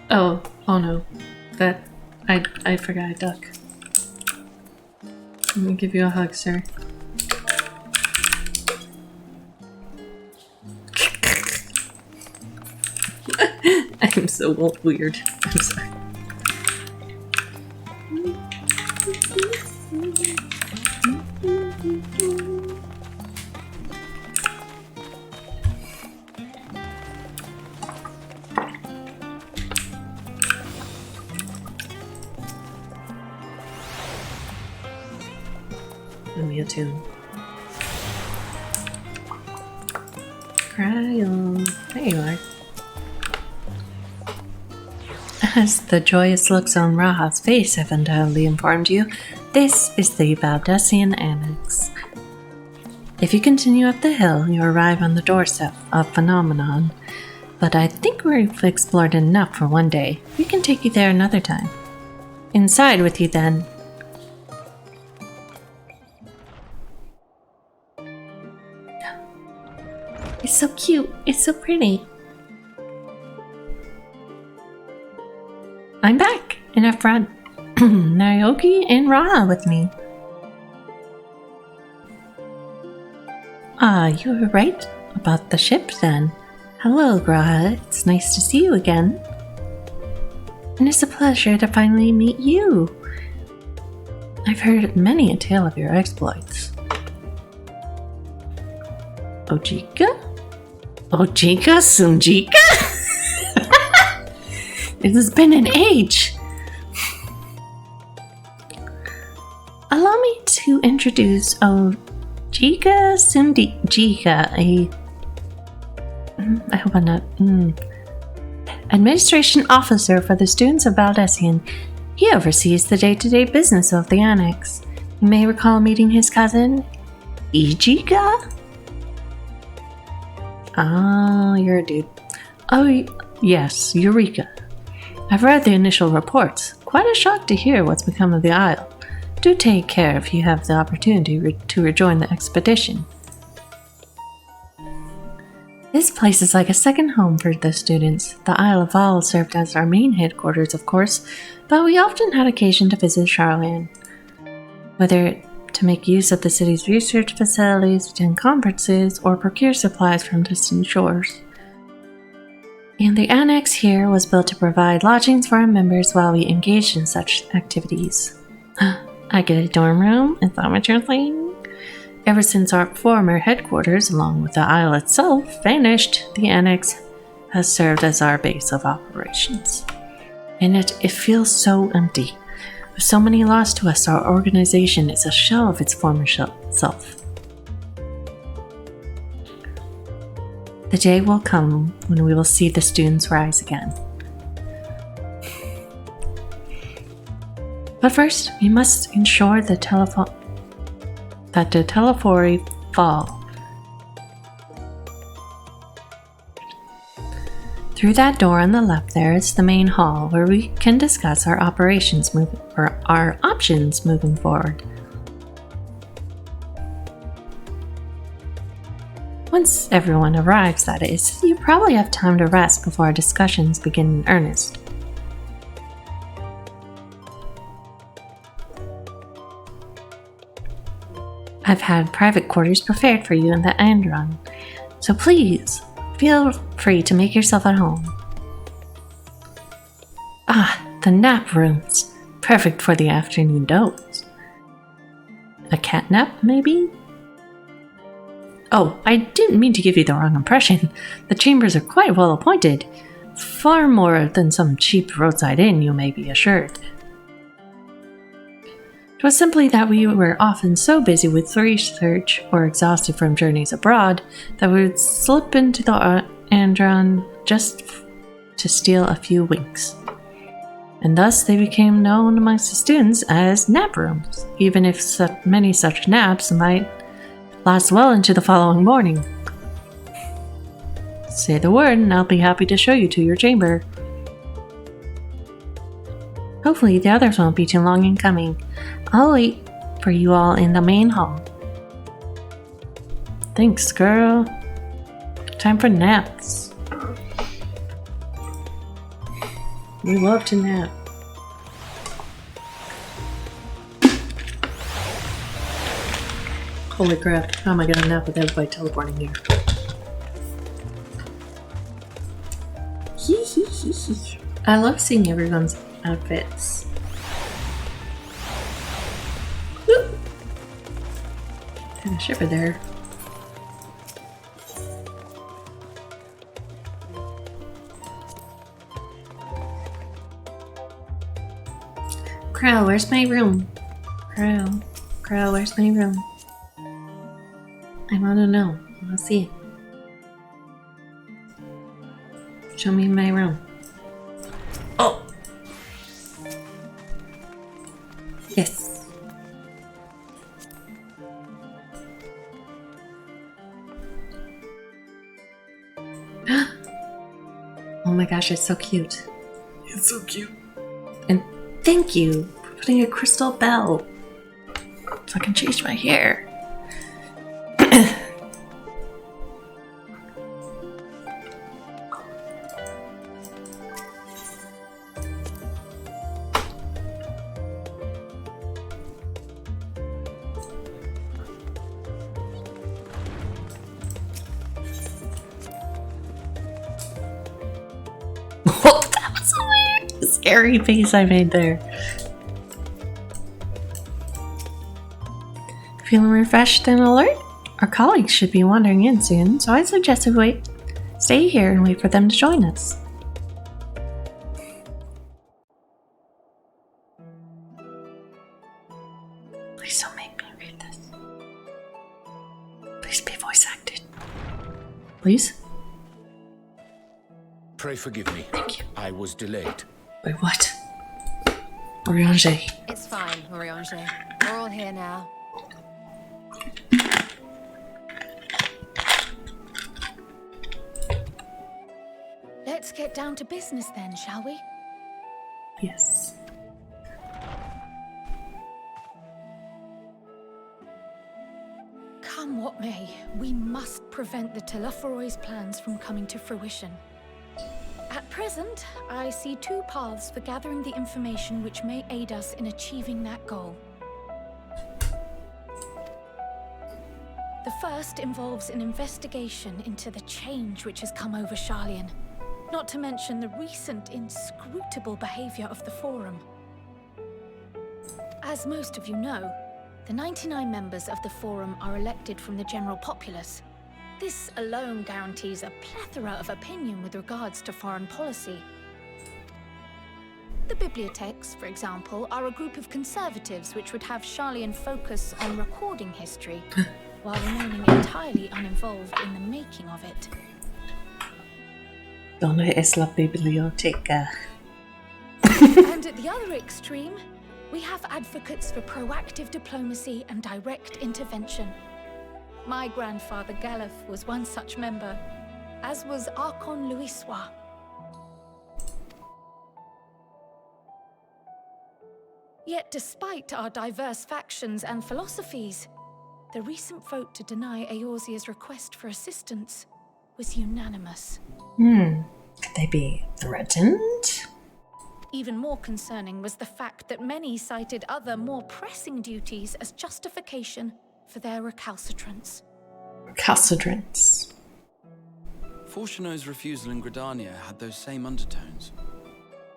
Oh no. That I forgot a duck. Let me give you a hug, sir. I'm so weird. I'm sorry. Me a tune. Cryo. There you are. As the joyous looks on Raha's face have undoubtedly informed you, this is the Valdesian Annex. If you continue up the hill, you arrive on the doorstep of Phenomenon, but I think we've explored enough for one day. We can take you there another time. Inside with you then. It's so cute. It's so pretty. I'm back, and I've brought Naoki and Raha with me. You were right about the ship then. Hello, Raha. It's nice to see you again. And it's a pleasure to finally meet you. I've heard many a tale of your exploits. Ojika? Ojika? Sunjika? It has been an age. Allow me to introduce Ojika Sundika, I hope I'm not... Administration Officer for the students of Valdesian. He oversees the day-to-day business of the Annex. You may recall meeting his cousin, Ijika? Ah, you're a dude. Oh, yes, Eureka. I've read the initial reports. Quite a shock to hear what's become of the Isle. Do take care if you have the opportunity to rejoin the expedition. This place is like a second home for the students. The Isle of Val served as our main headquarters, of course, but we often had occasion to visit Charlian. Whether to make use of the city's research facilities, attend conferences, or procure supplies from distant shores. And the annex here was built to provide lodgings for our members while we engaged in such activities. I get a dorm room? Is that what you're saying? Ever since our former headquarters, along with the Isle itself, vanished, the annex has served as our base of operations. And it feels so empty. With so many lost to us, our organization is a shell of its former self. The day will come when we will see the students rise again. But first, we must ensure that the telephori fall. Through that door on the left there is the main hall where we can discuss our options moving forward. Once everyone arrives, that is, you probably have time to rest before our discussions begin in earnest. I've had private quarters prepared for you in the Andron, so please, feel free to make yourself at home. Ah, the nap rooms. Perfect for the afternoon doze. A cat nap, maybe? Oh, I didn't mean to give you the wrong impression. The chambers are quite well appointed. Far more than some cheap roadside inn, you may be assured. It was simply that we were often so busy with research or exhausted from journeys abroad that we would slip into the Andron just to steal a few winks. And thus they became known amongst the students as nap rooms, even if many such naps might last well into the following morning. Say the word and I'll be happy to show you to your chamber. Hopefully the others won't be too long in coming. I'll wait for you all in the main hall. Thanks, girl. Time for naps. We love to nap. Holy crap, how am I gonna nap with everybody teleporting here? I love seeing everyone's outfits. Kind of shiver there. Crow, where's my room? Crow, where's my room? I wanna know. I wanna see it. Show me my room. Oh! Yes. Oh my gosh, it's so cute. It's so cute. And thank you for putting a crystal bell so I can change my hair. Oh, that was so weird. Scary face I made there. Feeling refreshed and alert? Our colleagues should be wandering in soon, so I suggest we stay here and wait for them to join us. Please don't make me read this. Please be voice acted. Please? Pray forgive me. Thank you. I was delayed. Wait, what? Oriange. It's fine, Oriange. We're all here now. Let's get down to business then, shall we? Yes. Come what may, we must prevent the Telephoroi's plans from coming to fruition. At present, I see two paths for gathering the information which may aid us in achieving that goal. The first involves an investigation into the change which has come over Sharlayan, not to mention the recent inscrutable behavior of the Forum. As most of you know, the 99 members of the Forum are elected from the general populace. This alone guarantees a plethora of opinion with regards to foreign policy. The bibliotheques, for example, are a group of conservatives which would have Sharlayan focus on recording history, while remaining entirely uninvolved in the making of it. ¿Dónde es la biblioteca? And at the other extreme, we have advocates for proactive diplomacy and direct intervention. My grandfather Galef was one such member, as was Archon Louisois. Yet despite our diverse factions and philosophies, the recent vote to deny Eorzea's request for assistance was unanimous. Could they be threatened? Even more concerning was the fact that many cited other, more pressing duties as justification for their recalcitrance. Recalcitrance. Fortuno's refusal in Gridania had those same undertones.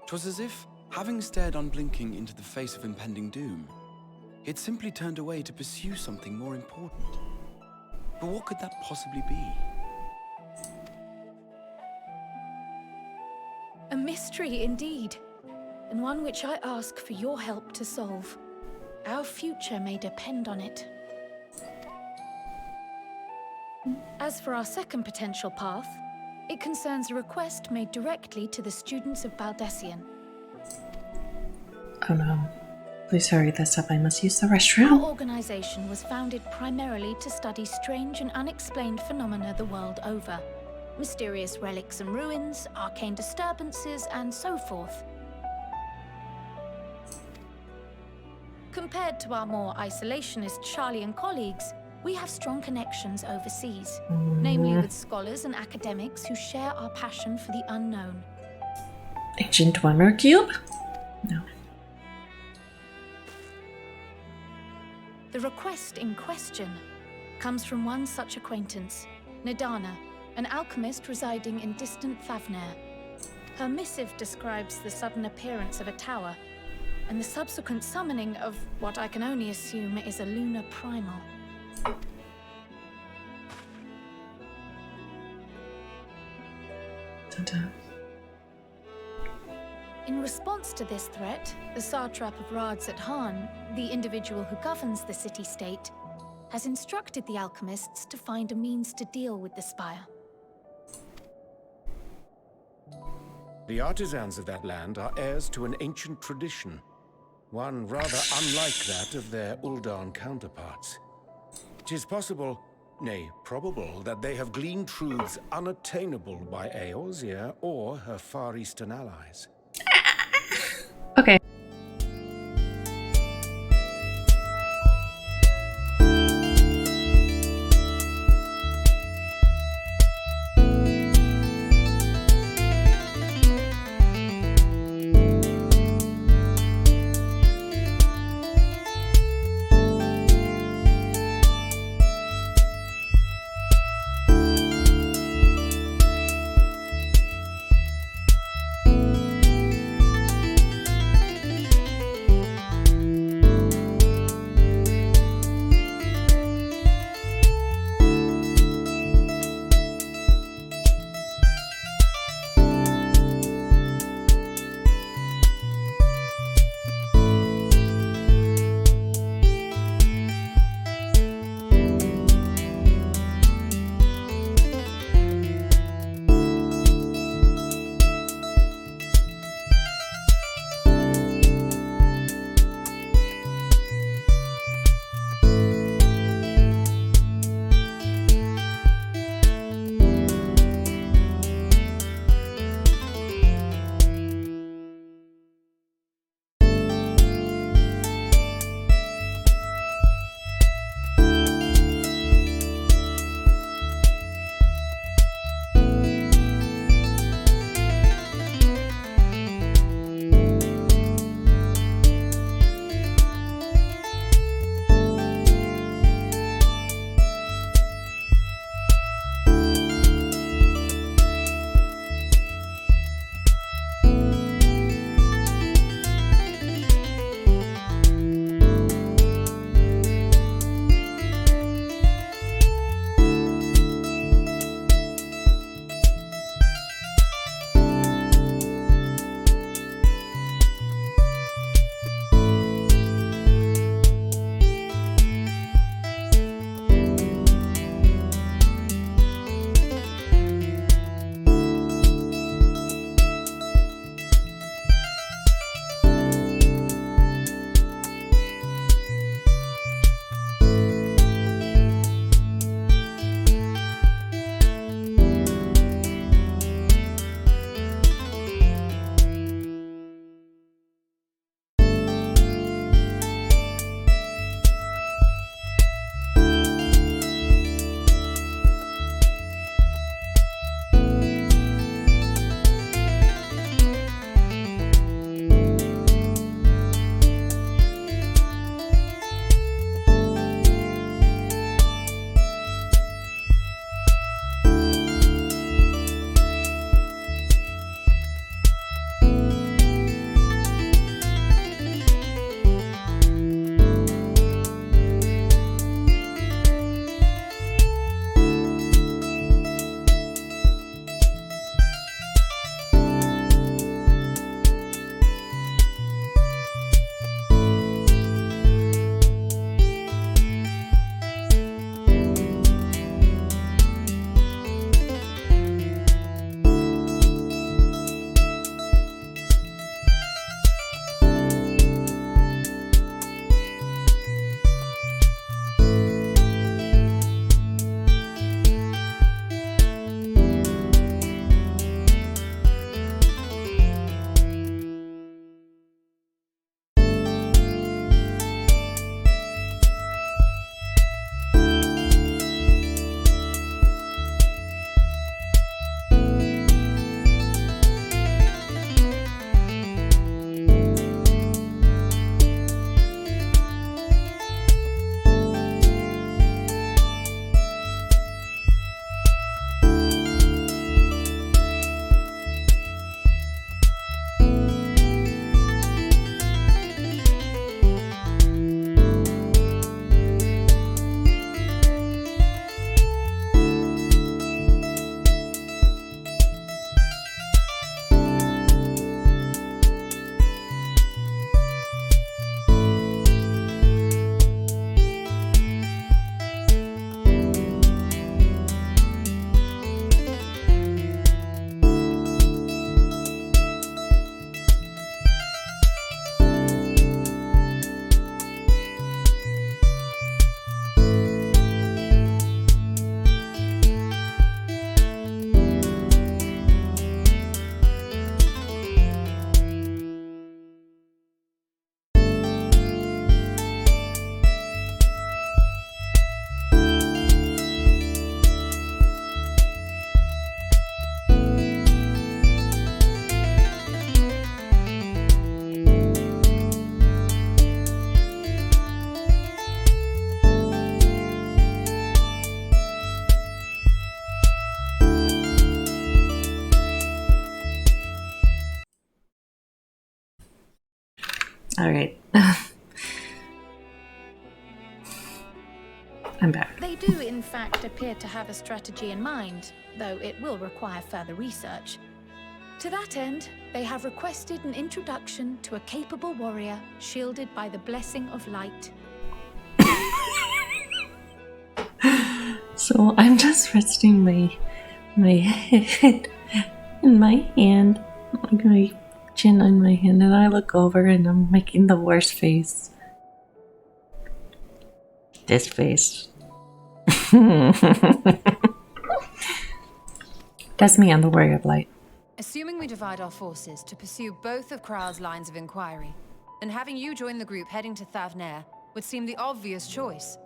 'Twas as if, having stared unblinking into the face of impending doom, he'd simply turned away to pursue something more important. But what could that possibly be? A mystery indeed, and one which I ask for your help to solve. Our future may depend on it. As for our second potential path, it concerns a request made directly to the students of Baldessian. Oh no. Please hurry this up, I must use the Our restroom. organization was founded primarily to study strange and unexplained phenomena the world over. Mysterious relics and ruins, arcane disturbances, and so forth. Compared to our more isolationist Sharlayan colleagues, we have strong connections overseas, namely with scholars and academics who share our passion for the unknown. Ancient Dwemer Cube? No. The request in question comes from one such acquaintance, Nadana, an alchemist residing in distant Thavnair. Her missive describes the sudden appearance of a tower and the subsequent summoning of what I can only assume is a lunar primal. Dun-dun. In response to this threat, the satrap of Radzat Han, the individual who governs the city-state, has instructed the alchemists to find a means to deal with the spire. The artisans of that land are heirs to an ancient tradition, one rather unlike that of their Uldan counterparts. It is possible, nay, probable, that they have gleaned truths unattainable by Eorzea or her Far Eastern allies. Okay. Alright. I'm back. They do, in fact, appear to have a strategy in mind, though it will require further research. To that end, they have requested an introduction to a capable warrior shielded by the blessing of light. So I'm just resting my head in my hand, like my chin on my hand, and I look over and I'm making the worst face. This face. That's me on the warrior of light. Assuming we divide our forces to pursue both of Kral's lines of inquiry, and having you join the group heading to Thavnair would seem the obvious choice.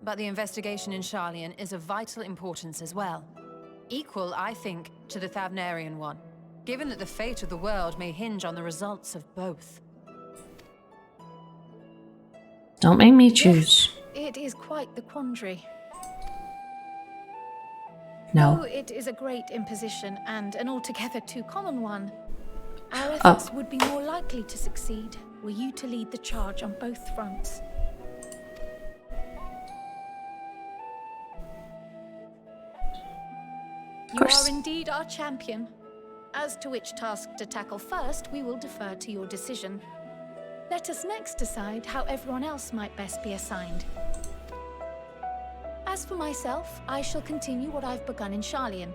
But the investigation in Sharlayan is of vital importance as well. Equal, I think, to the Thavnairian one, given that the fate of the world may hinge on the results of both. Don't make me choose. It is quite the quandary. No. Though it is a great imposition and an altogether too common one, our efforts would be more likely to succeed were you to lead the charge on both fronts. You are indeed our champion. As to which task to tackle first, we will defer to your decision. Let us next decide how everyone else might best be assigned. As for myself, I shall continue what I've begun in Sharlayan.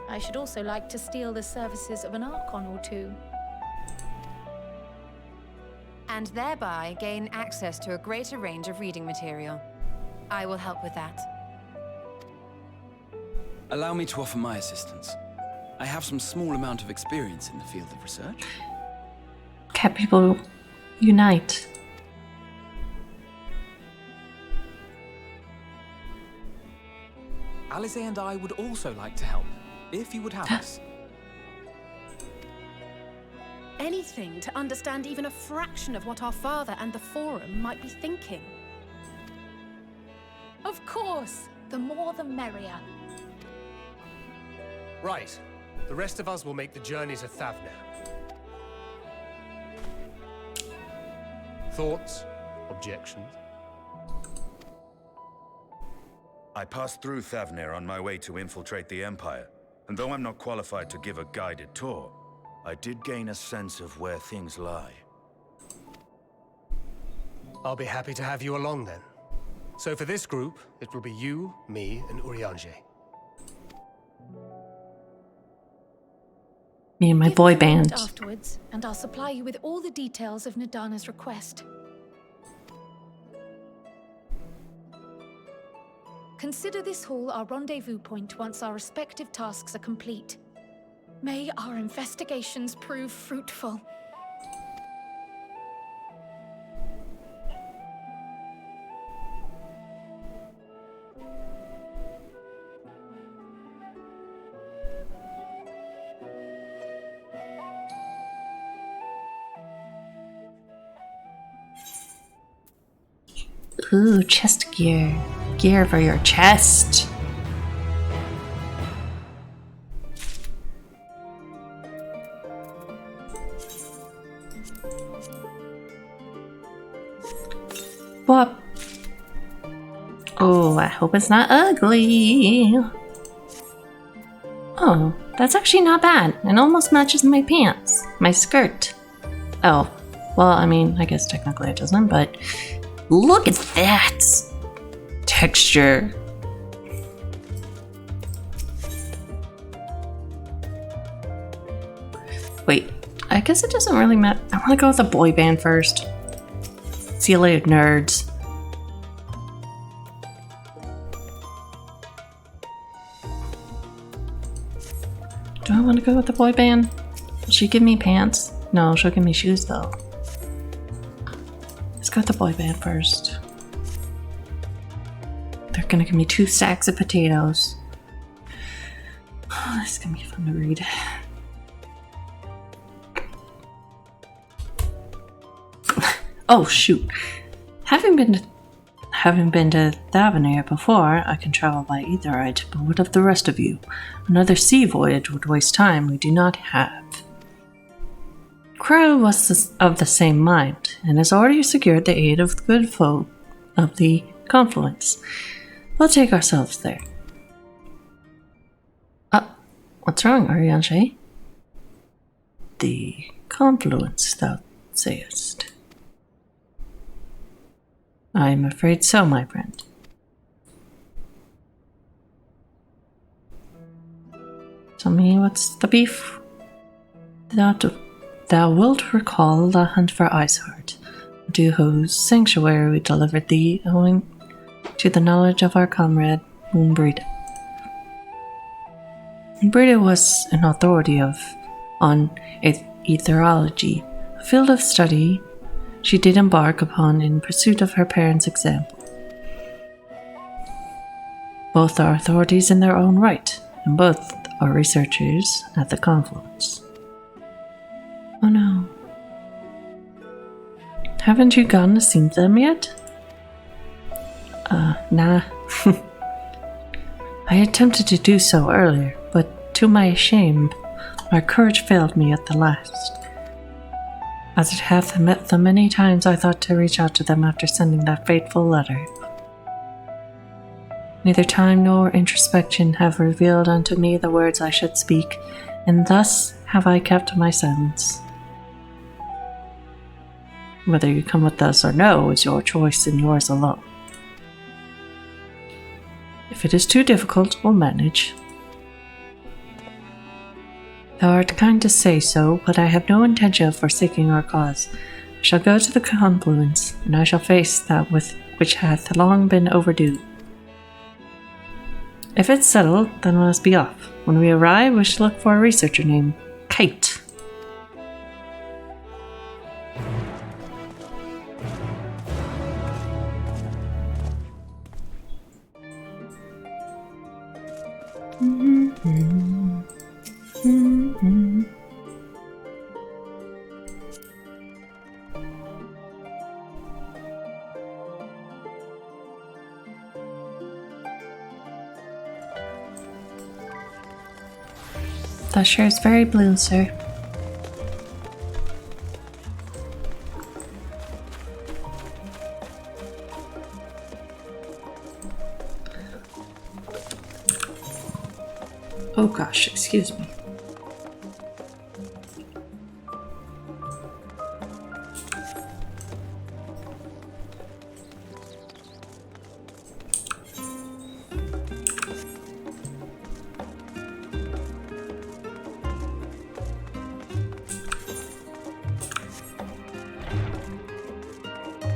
I should also like to steal the services of an Archon or two. And thereby gain access to a greater range of reading material. I will help with that. Allow me to offer my assistance. I have some small amount of experience in the field of research. Cat people unite. Alice and I would also like to help, if you would have us. Anything to understand even a fraction of what our father and the Forum might be thinking. Of course, the more the merrier. Right. The rest of us will make the journey to Thavnair. Thoughts? Objections? I passed through Thavnair on my way to infiltrate the Empire, and though I'm not qualified to give a guided tour, I did gain a sense of where things lie. I'll be happy to have you along then. So for this group, it will be you, me, and Urianger. Me and my boy band. Afterwards, and I'll supply you with all the details of Nadana's request. Consider this hall our rendezvous point once our respective tasks are complete. May our investigations prove fruitful. Ooh, chest gear. Gear for your chest. What? Oh, I hope it's not ugly. Oh, that's actually not bad. It almost matches my pants. My skirt. Oh, well, I mean, I guess technically it doesn't, but look at that! Texture. Wait, I guess it doesn't really matter. I want to go with a boy band first. See you later, nerds. Do I want to go with the boy band? Will she give me pants? No, she'll give me shoes though. Let's go with the boy band first. They're gonna give me 2 stacks of potatoes. Oh, this is gonna be fun to read. Oh shoot! Having been to Thavnair before, I can travel by Aetheryte, but what of the rest of you? Another sea voyage would waste time we do not have. Krell was of the same mind, and has already secured the aid of the good folk of the Confluence. We'll take ourselves there. What's wrong, Arianche? The Confluence, thou sayest. I am afraid so, my friend. Tell me, what's the beef? Thou wilt recall the hunt for Iceheart, to whose sanctuary we delivered thee, owing to the knowledge of our comrade Moonbrida. Moonbrida was an authority on etherology, a field of study she did embark upon in pursuit of her parents' example. Both are authorities in their own right, and both are researchers at the Confluence. Oh no. Haven't you gone to see them yet? Nah. I attempted to do so earlier, but to my shame, my courage failed me at the last. As it hath met the many times I thought to reach out to them after sending that fateful letter. Neither time nor introspection have revealed unto me the words I should speak, and thus have I kept my silence. Whether you come with us or no is your choice and yours alone. If it is too difficult, we'll manage. Thou art kind to say so, but I have no intention of forsaking our cause. I shall go to the Confluence, and I shall face that which hath long been overdue. If it's settled, then let us be off. When we arrive, we shall look for a researcher named Kate. That sure is very blue, sir. Oh gosh, excuse me.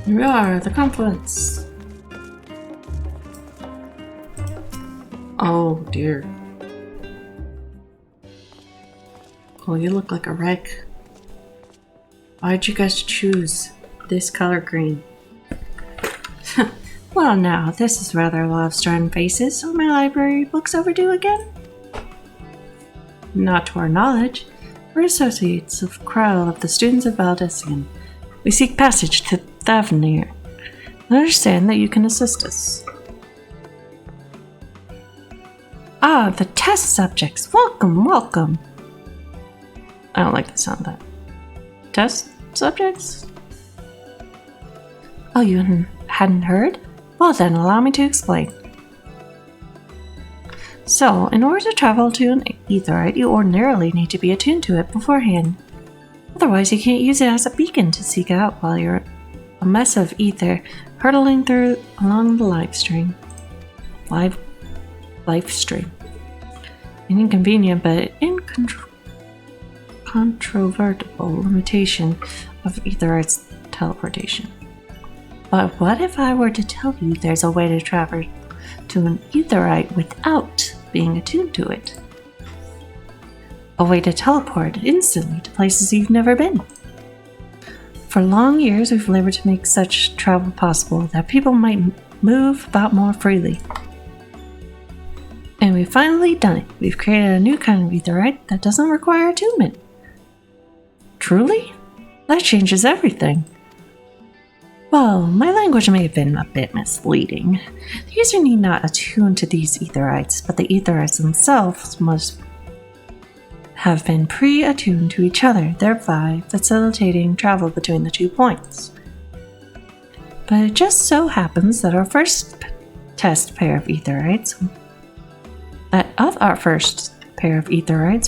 Here we are, the Confluence. Oh dear. Oh, you look like a wreck. Why'd you guys choose this color green? Well now, this is rather a lot of stern faces. Are my library books overdue again? Not to our knowledge. We're associates of Krell of the students of Valdesian. We seek passage to Thavnir. I understand that you can assist us. Ah, the test subjects. Welcome, welcome. I don't like the sound of that. Test subjects? Oh, you hadn't heard? Well then, allow me to explain. So, in order to travel to an aetheryte, you ordinarily need to be attuned to it beforehand. Otherwise, you can't use it as a beacon to seek out while you're a mess of ether hurtling through along the live stream. An inconvenient but incontrovertible limitation of aetherite's teleportation. But what if I were to tell you there's a way to travel to an aetherite without being attuned to it? A way to teleport instantly to places you've never been. For long years, we've labored to make such travel possible that people might move about more freely. And we've finally done it. We've created a new kind of aetherite that doesn't require attunement. Truly? That changes everything. Well, my language may have been a bit misleading. The user need not attune to these aetherites, but the aetherites themselves must have been pre-attuned to each other, thereby facilitating travel between the 2 points. But it just so happens that our first test pair of aetherites,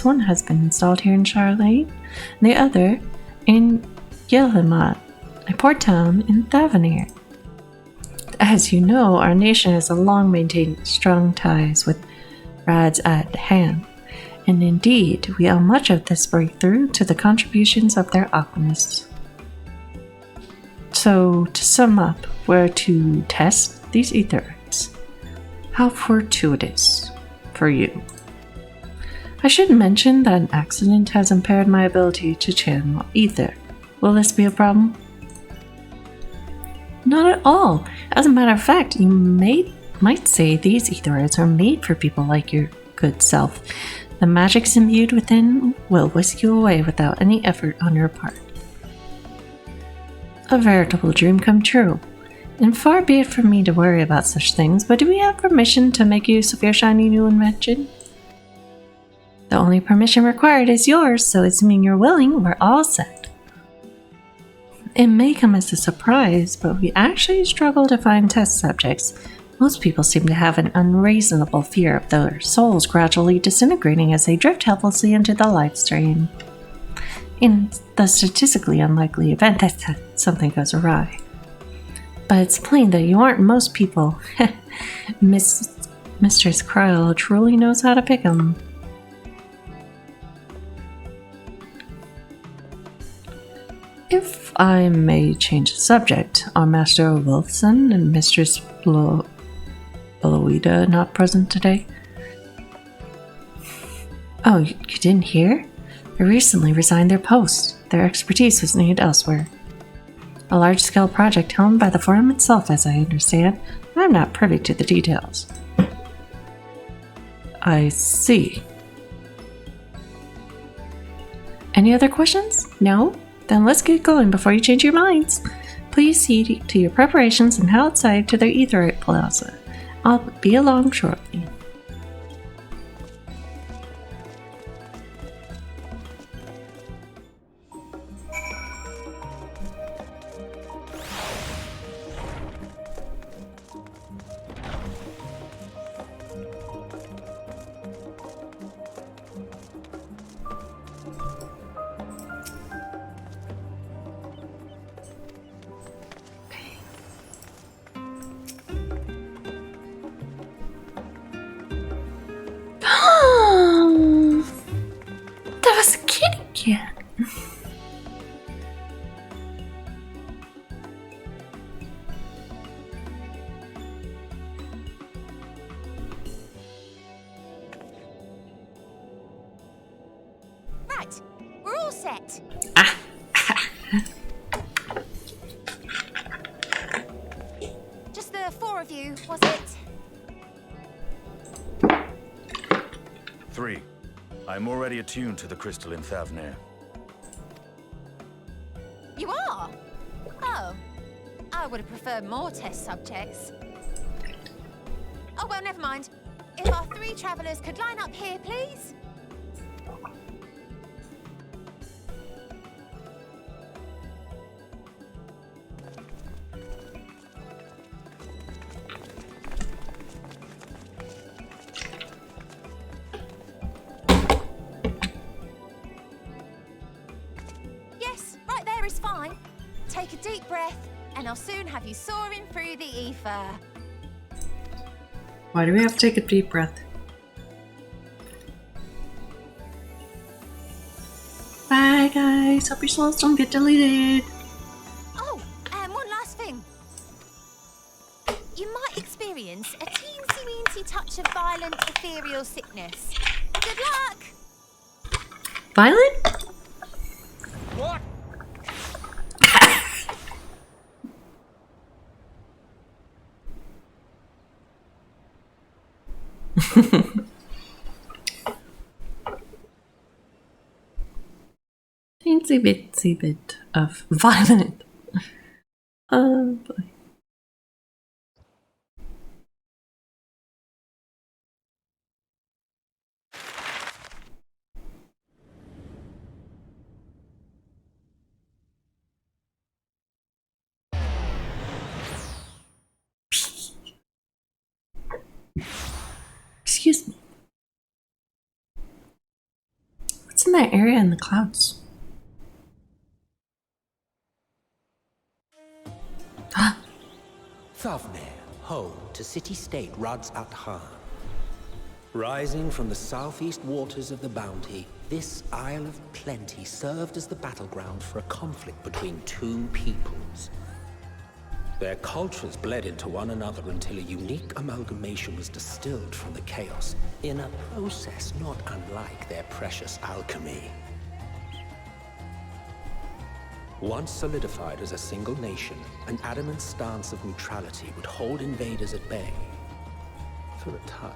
one has been installed here in Charlene, and the other in Guillemot, a port town in Thavenir. As you know, our nation has long maintained strong ties with Rads at hand, and indeed, we owe much of this breakthrough to the contributions of their alchemists. So, to sum up, we're to test these aetherites. How fortuitous for you. I should mention that an accident has impaired my ability to channel ether. Will this be a problem? Not at all. As a matter of fact, you might say these aetherites are made for people like your good self. The magics imbued within will whisk you away without any effort on your part. A veritable dream come true. And far be it from me to worry about such things, but do we have permission to make use of your shiny new invention? The only permission required is yours, so assuming you're willing, we're all set. It may come as a surprise, but we actually struggle to find test subjects. Most people seem to have an unreasonable fear of their souls gradually disintegrating as they drift helplessly into the light stream. In the statistically unlikely event that something goes awry. But it's plain that you aren't most people. Mistress Kryl truly knows how to pick 'em. If I may change the subject, are Master Wilson and Mistress Beloida not present today? Oh, you didn't hear? They recently resigned their posts. Their expertise was needed elsewhere. A large-scale project helmed by the firm itself, as I understand. I'm not privy to the details. I see. Any other questions? No? Then let's get going before you change your minds. Please see to your preparations and head outside to their aetherite plaza. I'll be along shortly. That was a kitty cat. Right, we're all set. Just the 4 of you, was it? 3. I'm already attuned to the crystal in Thavnir. You are? Oh. I would have preferred more test subjects. Oh, well, never mind. If our 3 travelers could line up here, please. Yes, right there is fine. Take a deep breath, and I'll soon have you soaring through the ether. Why do we have to take a deep breath? Bye guys, hope your souls don't get deleted. Oh, and one last thing. You might experience a teensy-weensy touch of violent ethereal sickness. Good luck! Violent? What? Teensy bitsy bit of violent. Oh boy. Excuse me. What's in that area in the clouds? Thavnir, home to city-state Rads at Han. Rising from the southeast waters of the Bounty, this Isle of Plenty served as the battleground for a conflict between two peoples. Their cultures bled into one another until a unique amalgamation was distilled from the chaos, in a process not unlike their precious alchemy. Once solidified as a single nation, an adamant stance of neutrality would hold invaders at bay for a time.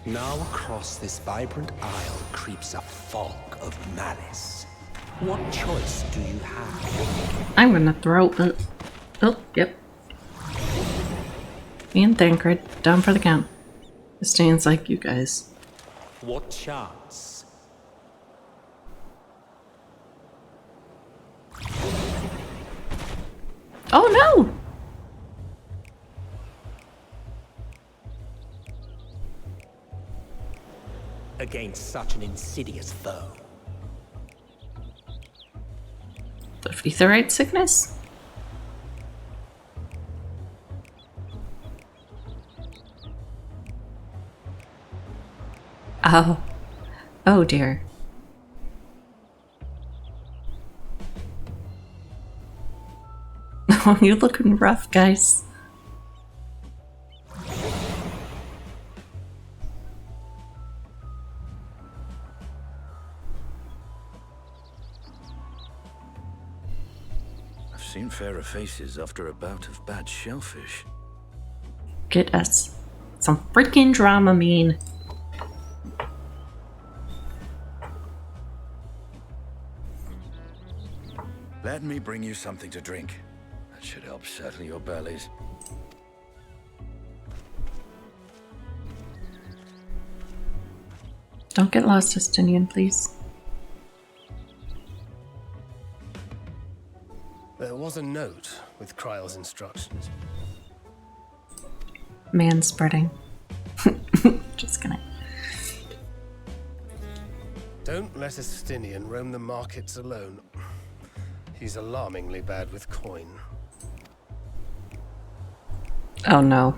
Now across this vibrant isle creeps a fog of malice. What choice do you have? I'm gonna throw. Oh, yep. Me and Thancred down for the count. It stands like you guys. What chance? Oh no! Against such an insidious foe. The Aetherite sickness? Oh. Oh dear. Oh, you're looking rough, guys. I've seen fairer faces after a bout of bad shellfish. Get us some freaking Dramamine. Let me bring you something to drink. That should help settle your bellies. Don't get lost, Justinian, please. There was a note with Kryle's instructions. Man spreading. Just kidding. Don't let Estinian roam the markets alone. He's alarmingly bad with coin. Oh no.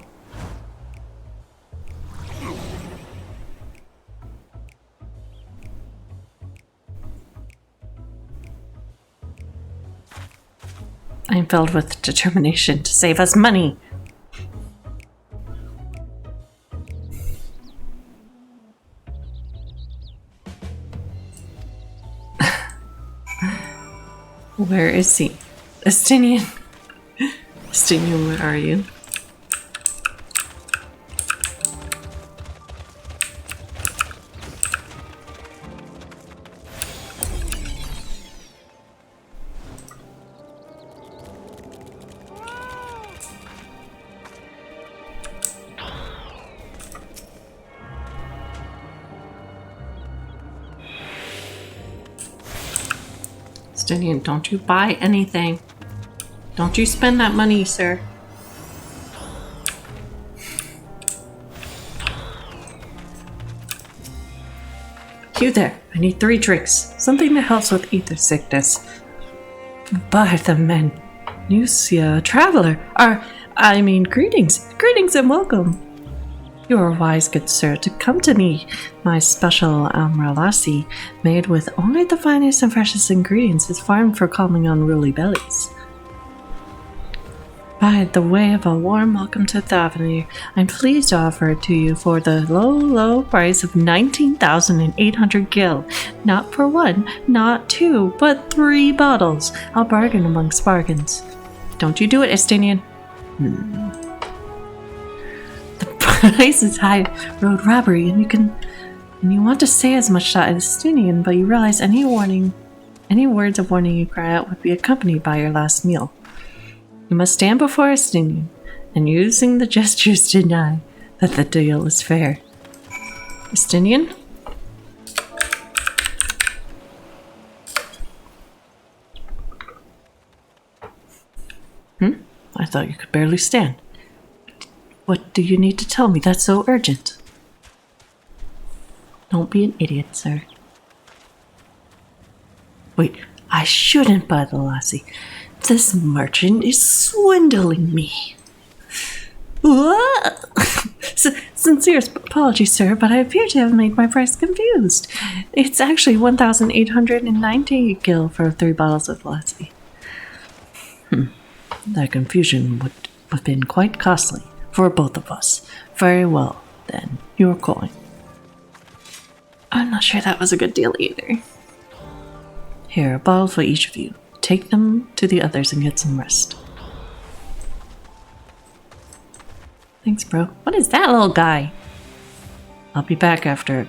I am filled with determination to save us money. Where is he? Estinian. Estinian, where are you? Estinian, don't you buy anything. Don't you spend that money, sir. You there, I need 3 drinks. Something that helps with ether sickness. By the men, you see a traveler. Greetings. Greetings and welcome. You are wise, good sir, to come to me. My special Amralasi, made with only the finest and freshest ingredients, is farmed for calming unruly bellies. By the way of a warm welcome to Thavnir, I'm pleased to offer it to you for the low price of 19,800 gil. Not for 1, not 2, but 3 bottles. I'll bargain amongst bargains. Don't you do it, Estinian. The price is high road robbery, and you want to say as much to Estinian, but you realize any words of warning you cry out would be accompanied by your last meal. You must stand before Estinian, and using the gestures deny that the deal is fair. Estinian? I thought you could barely stand. What do you need to tell me that's so urgent? Don't be an idiot, sir. Wait, I shouldn't buy the lassie. This merchant is swindling me. What? Sincere apologies, sir, but I appear to have made my price confused. It's actually 1,890 gil for 3 bottles of lassie. That confusion would have been quite costly for both of us. Very well, then, your coin. I'm not sure that was a good deal either. Here, a bottle for each of you. Take them to the others and get some rest. Thanks, bro. What is that little guy? I'll be back after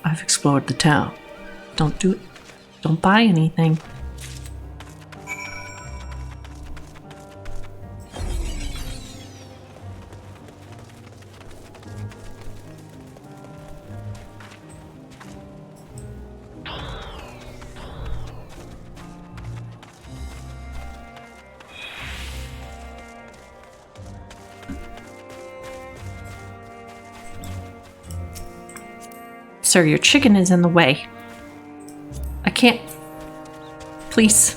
I've explored the town. Don't do it. Don't buy anything. Sir, your chicken is in the way. I can't. Please.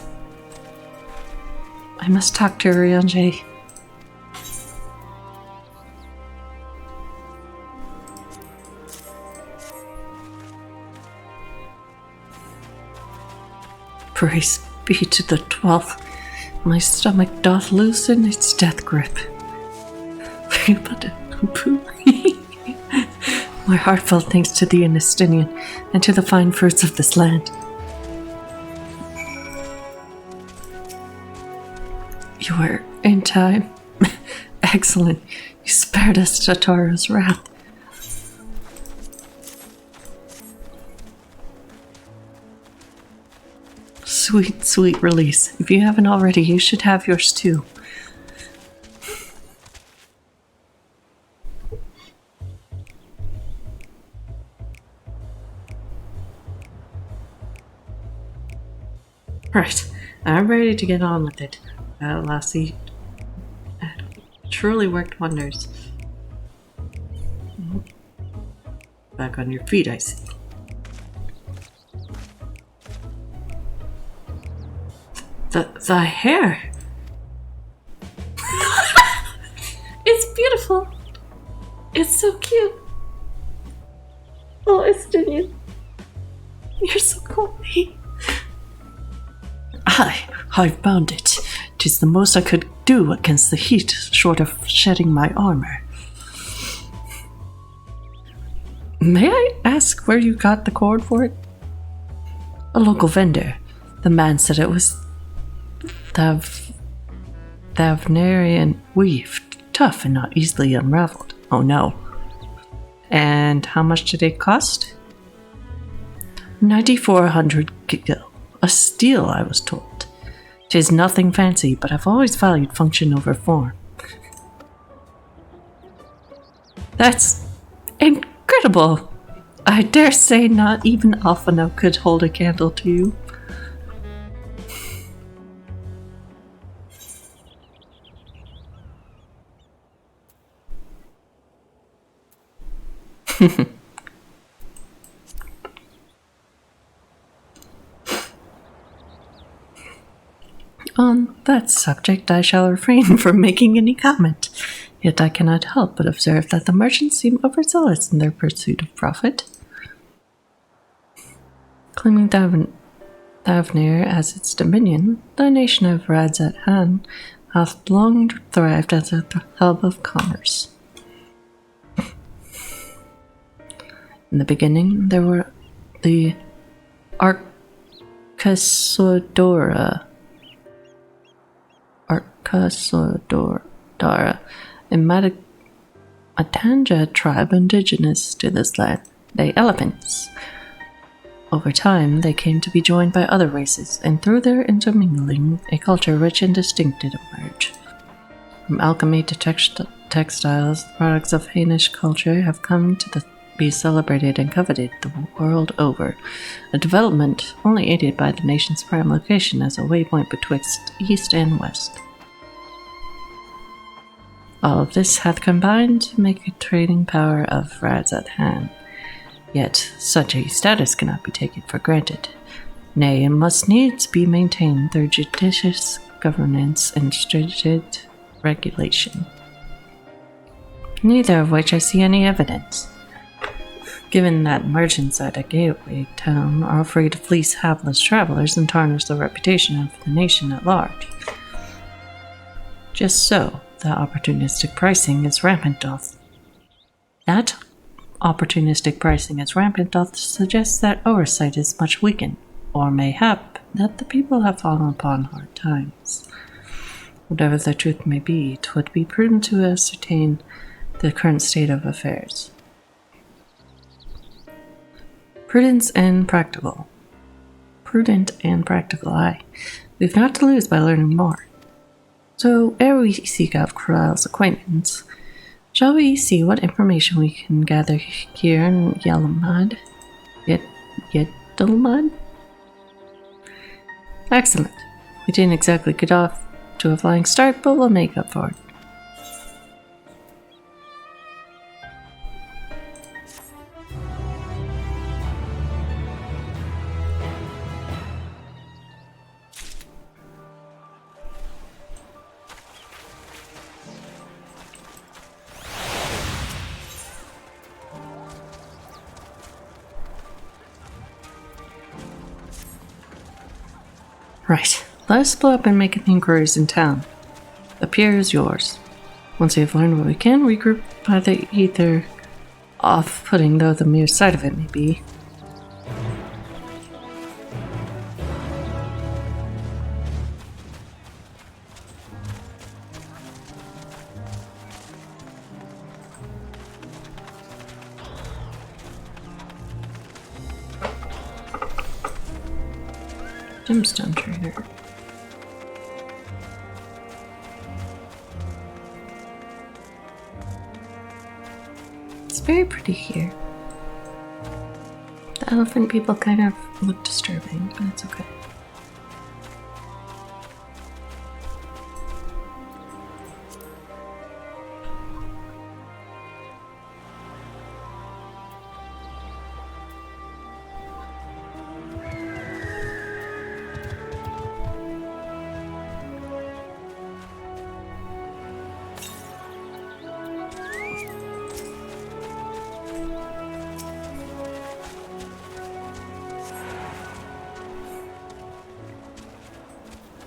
I must talk to Ryanje. Praise be to the 12th. My stomach doth loosen its death grip. But my heartfelt thanks to thee, Anistinian, and to the fine fruits of this land. You were in time. Excellent. You spared us Tataro's wrath. Sweet, sweet release. If you haven't already, you should have yours too. Right, I'm ready to get on with it. That lassie truly worked wonders. Back on your feet, I see. The hair! It's beautiful! It's so cute! Oh, Estinian, you're so cool. I've found it. 'Tis the most I could do against the heat, short of shedding my armor. May I ask where you got the cord for it? A local vendor. The man said it was Thavnarian weave, tough and not easily unraveled. Oh no. And how much did it cost? 9,400 gil. A steal, I was told. 'Tis nothing fancy, but I've always valued function over form. That's incredible! I dare say not even Alphano could hold a candle to you. On that subject, I shall refrain from making any comment. Yet I cannot help but observe that the merchants seem overzealous in their pursuit of profit. Claiming Thavnir as its dominion, the nation of Radzat Han hath long thrived as a hub of commerce. In the beginning, there were the Arcasodora, a Matanja tribe indigenous to this land, the elephants. Over time, they came to be joined by other races, and through their intermingling, a culture rich and distinct did emerge. From alchemy to textiles, the products of Hainish culture have come to be celebrated and coveted the world over, a development only aided by the nation's prime location as a waypoint betwixt east and west. All of this hath combined to make a trading power of Rads at hand. Yet such a status cannot be taken for granted. Nay, it must needs be maintained through judicious governance and stringent regulation. Neither of which I see any evidence. Given that merchants at a gateway town are afraid to fleece hapless travelers and tarnish the reputation of the nation at large. Just so, that opportunistic pricing is rampant doth suggest that oversight is much weakened, or mayhap that the people have fallen upon hard times. Whatever the truth may be, 'twould be prudent to ascertain the current state of affairs. Prudent and practical, aye. We've not to lose by learning more. So, ere we seek out Corral's acquaintance, shall we see what information we can gather here in Yellowmud? Yellowmud? Excellent. We didn't exactly get off to a flying start, but we'll make up for it. Right, let us blow up and make inquiries in town. The pier is yours. Once we have learned what we can, regroup by the ether, off-putting though the mere sight of it may be. Gemstone trader. It's very pretty here. The elephant people kind of look disturbing, but it's okay.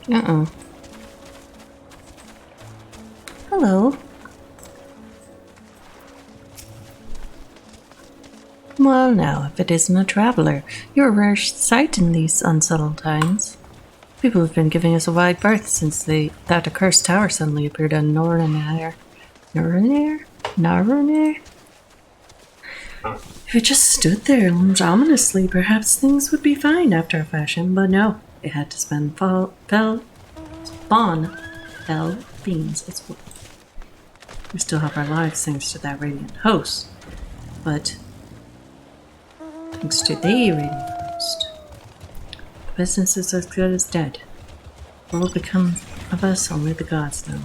Uh-oh. Hello. Well now, if it isn't a traveler, you're a rare sight in these unsettled times. People have been giving us a wide berth since that accursed tower suddenly appeared on Noranair. If it just stood there and loomed ominously, perhaps things would be fine after a fashion, but no. It had to spawn fell beans. We still have our lives thanks to that radiant host, but thanks to the radiant host, the business is as good as dead. What will become of us, only the gods know.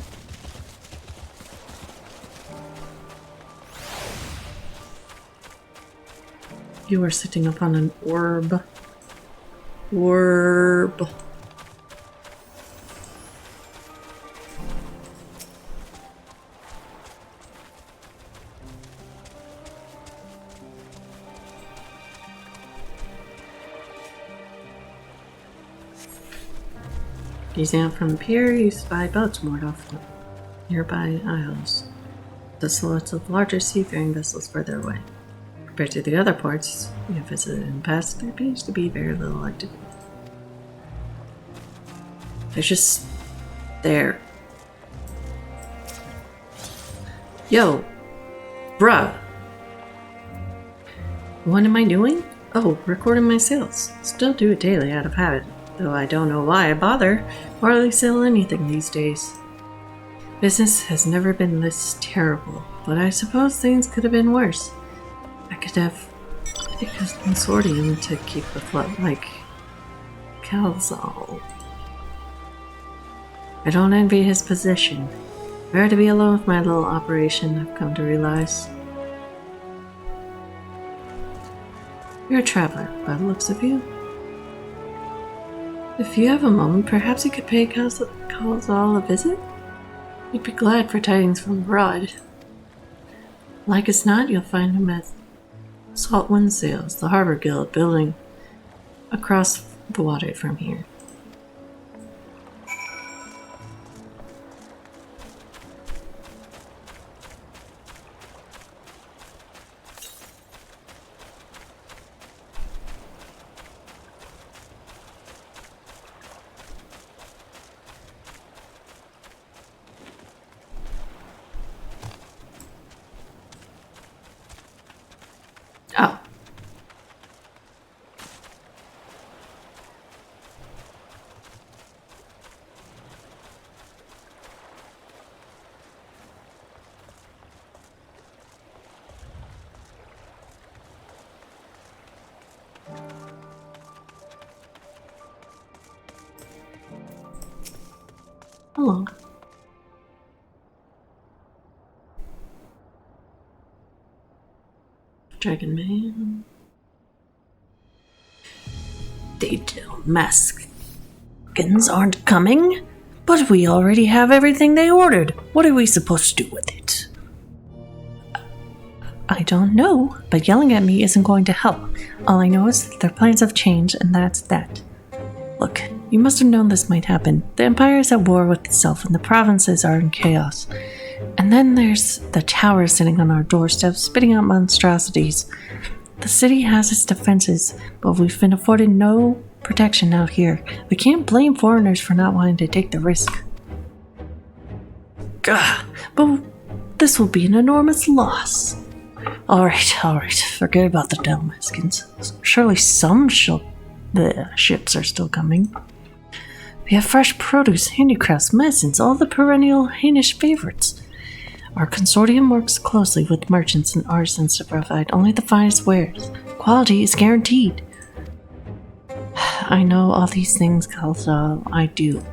You are sitting upon an orb. Gazing out from the pier, you spy boats moored off the nearby isles. The silhouettes of larger seafaring vessels further away. Compared to the other ports we have visited in the past, there appears to be very little activity. They're just there. Yo, bruh. What am I doing? Oh, recording my sales. Still do it daily out of habit, though I don't know why I bother. Hardly sell anything these days. Business has never been this terrible, but I suppose things could have been worse. I could have a consortium to keep afloat, like Calzal. I don't envy his position. Rare to be alone with my little operation, I've come to realize. You're a traveler, by the looks of you. If you have a moment, perhaps you could pay Calzal a visit? He'd be glad for tidings from abroad. Like as not, you'll find him at Saltwind Sails, the Harbor Guild building across the water from here. Oh. Hello. Dragon Man. The Dalmascans aren't coming, but we already have everything they ordered. What are we supposed to do with it? I don't know, but yelling at me isn't going to help. All I know is that their plans have changed, and that's that. Look, you must have known this might happen. The Empire is at war with itself, and the provinces are in chaos. And then there's the tower sitting on our doorstep, spitting out monstrosities. The city has its defenses, but we've been afforded no protection out here. We can't blame foreigners for not wanting to take the risk. Gah, but this will be an enormous loss. Alright, forget about the Dalmascans. Surely some the ships are still coming. We have fresh produce, handicrafts, medicines, all the perennial Hainish favorites. Our consortium works closely with merchants and artisans to provide only the finest wares. Quality is guaranteed. I know all these things, Calzal, I do.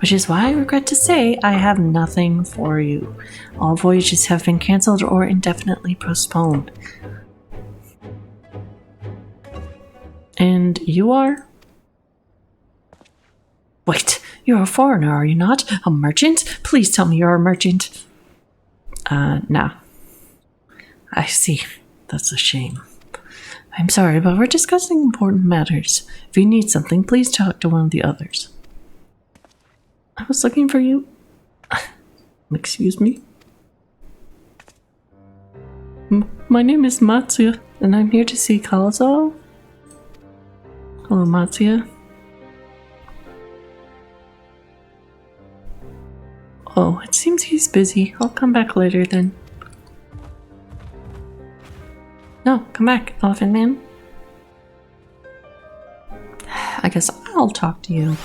Which is why I regret to say I have nothing for you. All voyages have been cancelled or indefinitely postponed. And you are? Wait, you're a foreigner, are you not? A merchant? Please tell me you're a merchant. No. I see. That's a shame. I'm sorry, but we're discussing important matters. If you need something, please talk to one of the others. I was looking for you. Excuse me? My name is Matsuya, and I'm here to see Calzal. Hello, Matsuya. Oh, it seems he's busy. I'll come back later then. No, come back, Elephant Man. I guess I'll talk to you.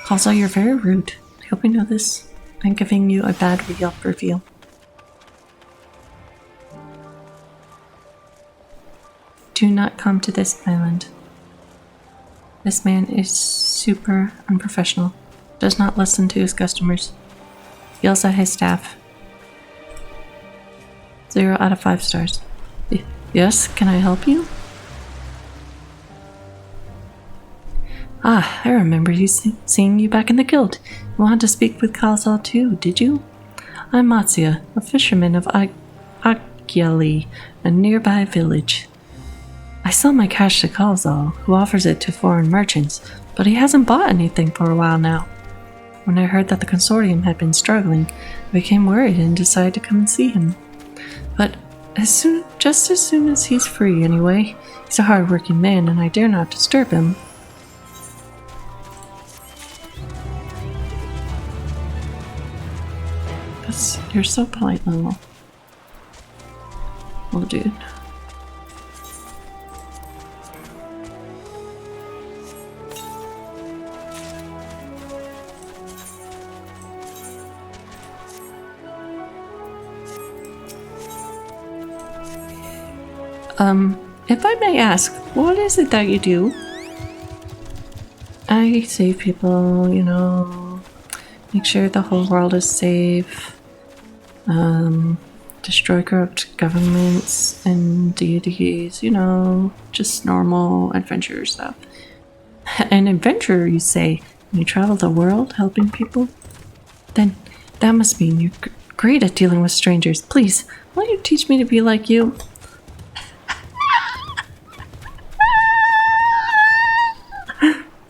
Calzal, you're very rude. I hope you know this. I'm giving you a bad Yelp review. Do not come to this island. This man is super unprofessional. Does not listen to his customers. Yells at his staff. 0 out of 5 stars. Yes, can I help you? Ah, I remember seeing you back in the guild. You wanted to speak with Calzal too, did you? I'm Matsuya, a fisherman of Agyali, a nearby village. I sell my cash to Calzal, who offers it to foreign merchants, but he hasn't bought anything for a while now. When I heard that the consortium had been struggling, I became worried and decided to come and see him. But just as soon as he's free anyway. He's a hard-working man and I dare not disturb him. You're so polite, little dude. If I may ask, what is it that you do? I save people, you know, Make sure the whole world is safe. Destroy corrupt governments and deities, you know, just normal adventure stuff. An adventurer, you say? You travel the world helping people? Then that must mean you're great at dealing with strangers. Please, won't you teach me to be like you?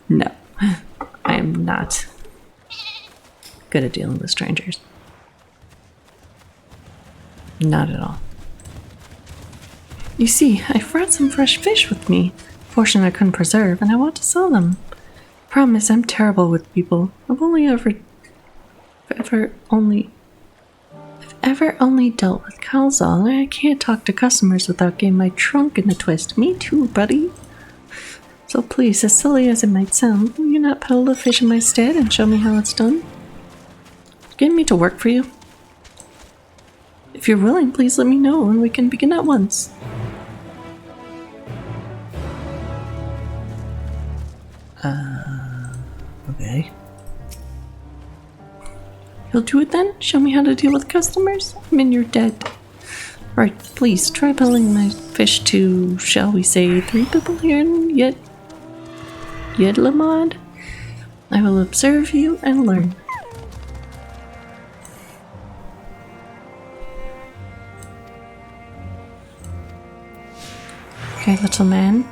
No, I am not good at dealing with strangers. Not at all. You see, I brought some fresh fish with me. Portion I couldn't preserve, and I want to sell them. Problem is, I'm terrible with people. I've ever only dealt with Calzal, and I can't talk to customers without getting my trunk in a twist. Me too, buddy. So please, as silly as it might sound, will you not peddle the fish in my stead and show me how it's done? Get me to work for you. If you're willing, please let me know and we can begin at once. Okay. You'll do it then? Show me how to deal with customers? I'm in your debt. Right, please try peddling my fish to, shall we say, 3 people here in Yedlamad. I will observe you and learn. Okay, little man.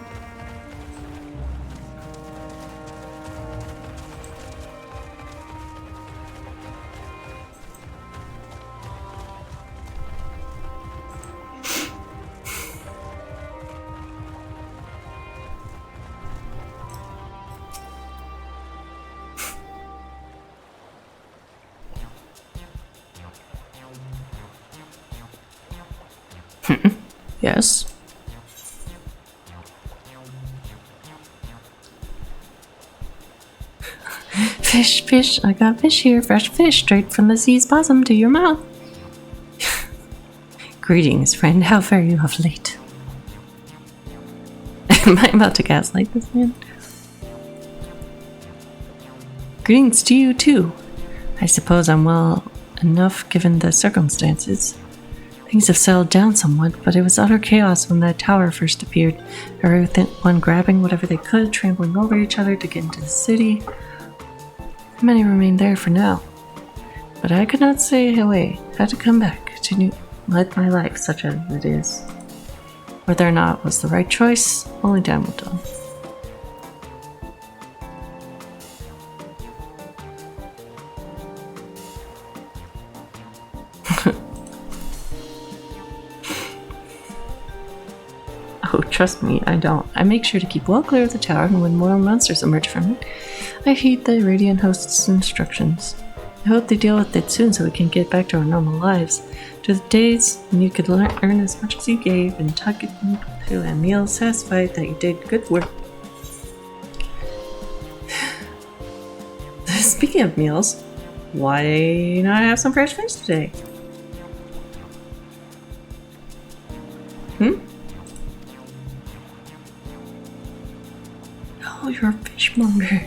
Yes. Fish, I got fish here. Fresh fish, straight from the sea's bosom to your mouth. Greetings, friend. How fare you of late? Am I about to gaslight this man? Greetings to you, too. I suppose I'm well enough given the circumstances. Things have settled down somewhat, but it was utter chaos when that tower first appeared. Everyone grabbing whatever they could, trampling over each other to get into the city. Many remained there for now, but I could not stay away. Had to come back to live my life such as it is. Whether or not it was the right choice, only time will tell. Oh, trust me, I don't. I make sure to keep well clear of the tower, and when more monsters emerge from it, I heed the Radiant Host's instructions. I hope they deal with it soon so we can get back to our normal lives. To the days when you could earn as much as you gave and tuck it into a meal satisfied that you did good work. Speaking of meals, why not have some fresh fish today? Oh, you're a fishmonger.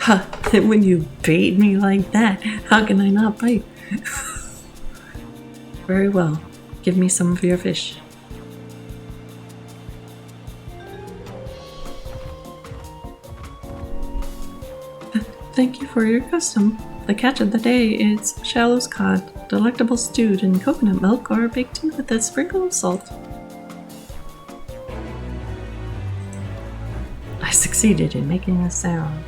Ha! When you bait me like that, how can I not bite? Very well. Give me some of your fish. Thank you for your custom. The catch of the day is shallows cod, delectable stewed in coconut milk or baked in with a sprinkle of salt. I succeeded in making a sound.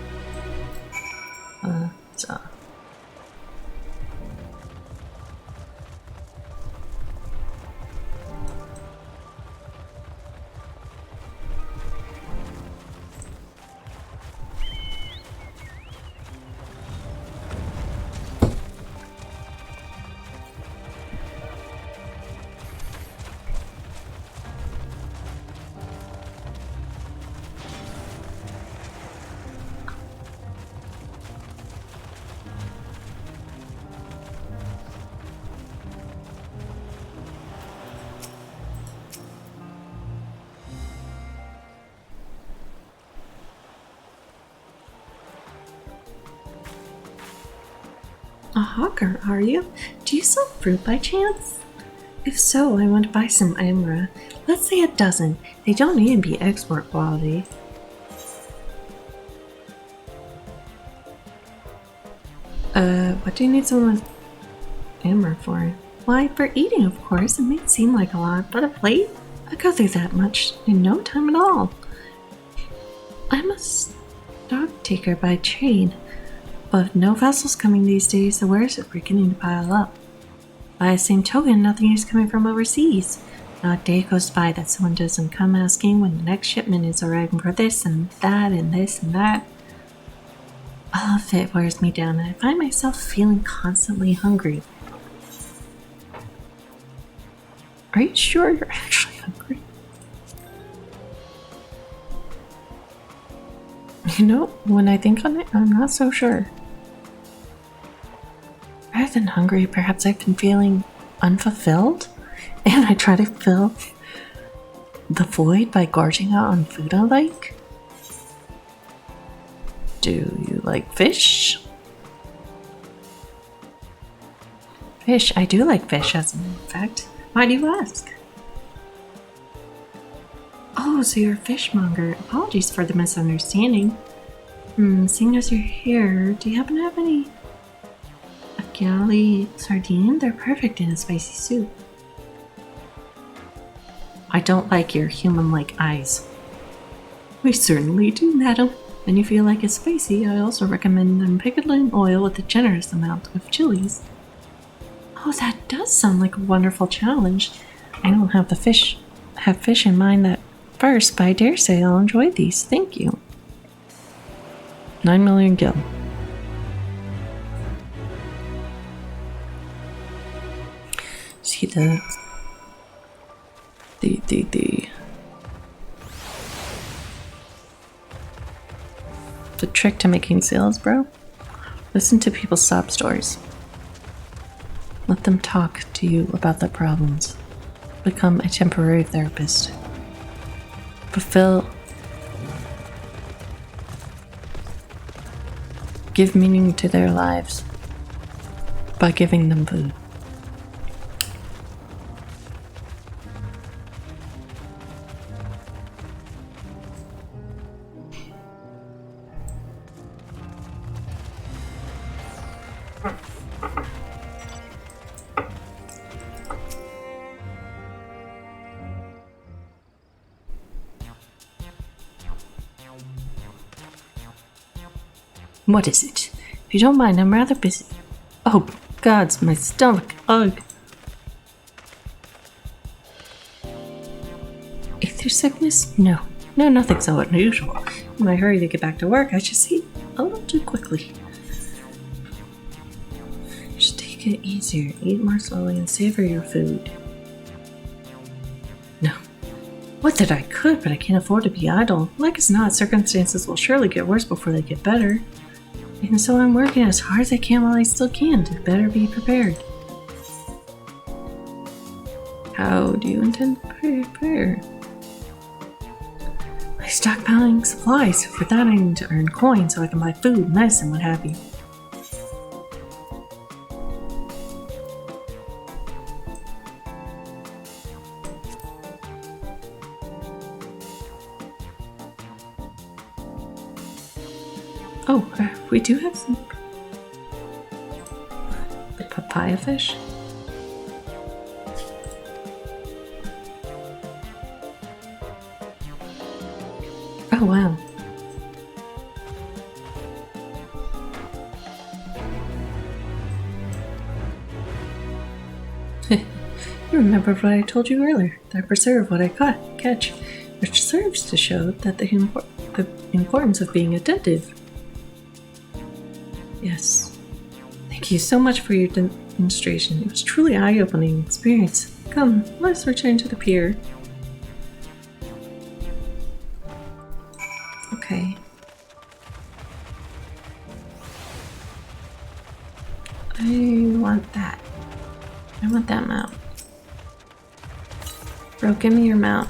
A hawker, are you? Do you sell fruit by chance? If so, I want to buy some amra. Let's say a dozen. They don't need to be export quality. What do you need someone amra for? Why, for eating, of course. It may seem like a lot, but a plate? I go through that much in no time at all. I'm a stock taker by trade, but with no vessels coming these days, the wares are beginning to pile up. By the same token, nothing is coming from overseas. Not a day goes by that someone doesn't come asking when the next shipment is arriving for this and that and this and that. All of it wears me down, and I find myself feeling constantly hungry. Are you sure you're actually hungry? You know, when I think on it, I'm not so sure. Rather than hungry, perhaps I've been feeling unfulfilled, and I try to fill the void by gorging out on food I like. Do you like fish? Fish, I do like fish, as a matter of fact. Why do you ask? Oh, so you're a fishmonger. Apologies for the misunderstanding. Seeing as you're here, do you happen to have any galley sardine? They're perfect in a spicy soup. I don't like your human-like eyes. We certainly do, madam. And if you like it spicy, I also recommend them pickled in oil with a generous amount of chilies. Oh, that does sound like a wonderful challenge. I don't have fish in mind at first, but I dare say I'll enjoy these. Thank you. 9 million gil. See the trick to making sales, bro? Listen to people's sob stories. Let them talk to you about their problems. Become a temporary therapist. Give meaning to their lives by giving them food. What is it? If you don't mind, I'm rather busy. Oh, gods, my stomach. Ugh. Aether sickness? No, nothing so unusual. In my hurry to get back to work, I just eat a little too quickly. Just take it easier. Eat more slowly and savor your food. No. Would that I could, but I can't afford to be idle. Like as not, circumstances will surely get worse before they get better. And so I'm working as hard as I can while I still can to better be prepared. How do you intend to prepare? By stockpiling supplies. For that I need to earn coins so I can buy food, medicine, what have you. Oh, we do have some. The papaya fish? Oh, wow. You remember what I told you earlier, that I preserve what I catch, which serves to show that the importance of being attentive. Yes. Thank you so much for your demonstration. It was truly an eye-opening experience. Come, let's return to the pier. Okay. I want that. I want that mount. Bro, give me your mount.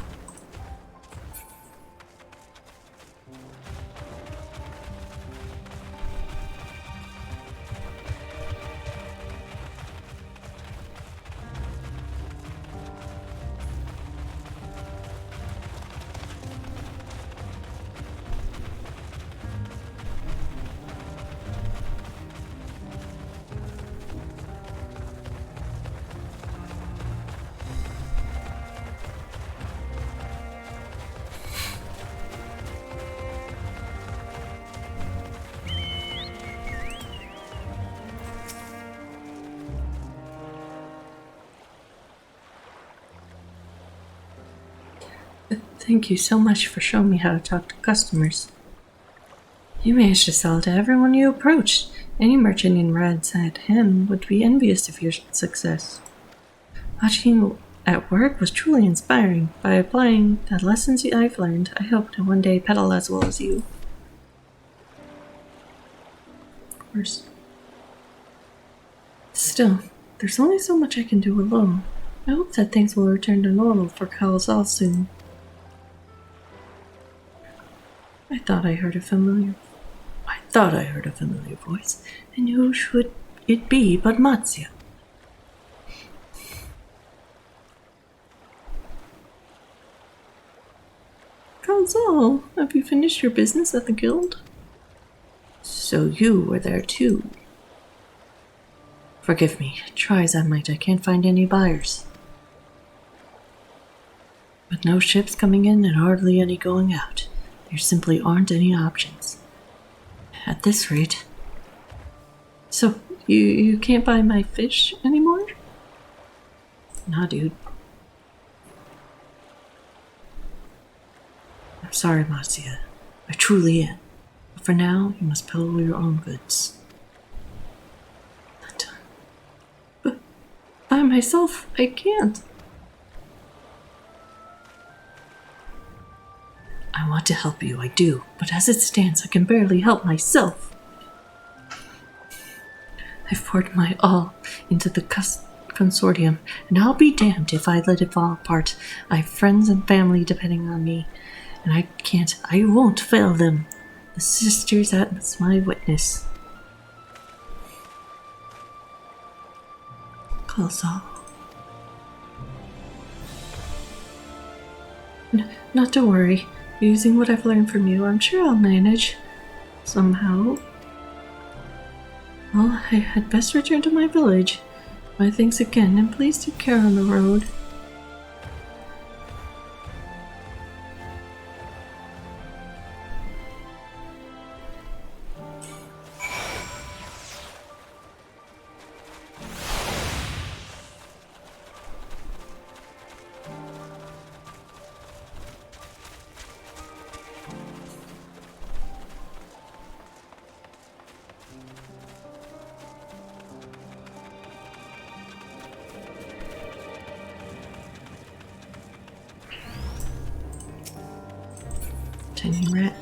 Thank you so much for showing me how to talk to customers. You managed to sell to everyone you approached. Any merchant in Rad's Hen would be envious of your success. Watching you at work was truly inspiring. By applying the lessons I've learned, I hope to one day peddle as well as you. Of course. Still, there's only so much I can do alone. I hope that things will return to normal for Kalazal soon. I thought I heard a familiar voice, and who should it be but Matzia? Kalazal, have you finished your business at the guild? So you were there too. Forgive me, try as I might, I can't find any buyers. With no ships coming in and hardly any going out, there simply aren't any options. At this rate. So, you can't buy my fish anymore? Nah, dude. I'm sorry, Matzia. I truly am. But for now, you must peddle your own goods. But by myself, I can't. I want to help you, I do, but as it stands, I can barely help myself. I've poured my all into the consortium, and I'll be damned if I let it fall apart. I have friends and family depending on me, and I won't fail them. The sisters, that's my witness. Kalazal. Not to worry. Using what I've learned from you, I'm sure I'll manage. Somehow. Well, I had best return to my village. My thanks again, and please take care on the road.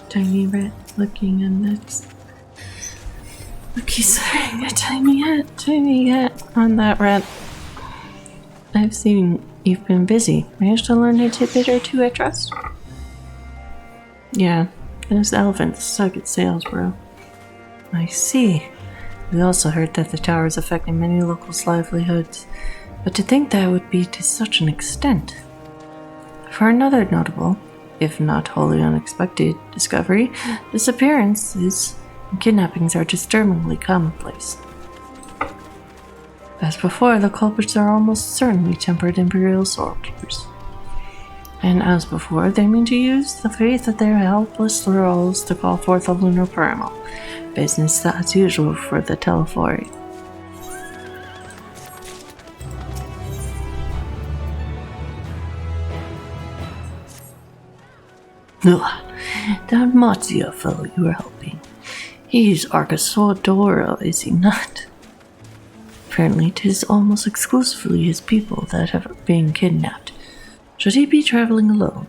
Tiny rat, looking at nuts. Look, he's wearing a tiny hat on that rat. I've seen you've been busy. Managed to learn a tidbit or two, I trust? Yeah, those elephants suck at sales, bro. I see. We also heard that the tower is affecting many locals' livelihoods, but to think that would be to such an extent. For another notable, if not wholly unexpected, discovery, disappearances and kidnappings are disturbingly commonplace. As before, the culprits are almost certainly tempered Imperial soldiers. And as before, they mean to use the faith of their helpless thralls to call forth a lunar primal. Business as usual for the Telefori. That Matzia fellow you were helping. He's Arcasodora, is he not? Apparently, 'tis almost exclusively his people that have been kidnapped. Should he be traveling alone?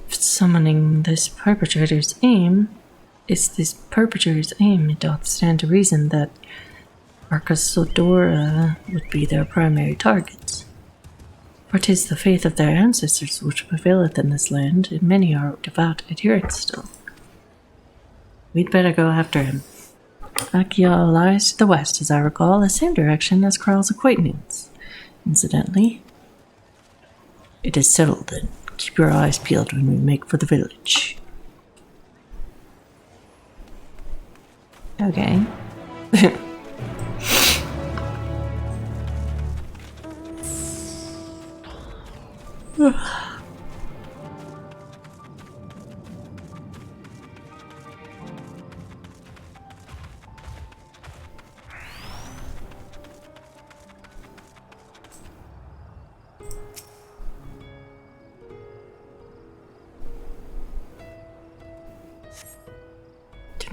If summoning this perpetrator's aim, it doth stand to reason that Arcasodora would be their primary targets. For 'tis the faith of their ancestors which prevaileth in this land, and many are devout adherents still. We'd better go after him. Akia lies to the west, as I recall, the same direction as Kral's acquaintance. Incidentally, it is settled then. Keep your eyes peeled when we make for the village. Okay.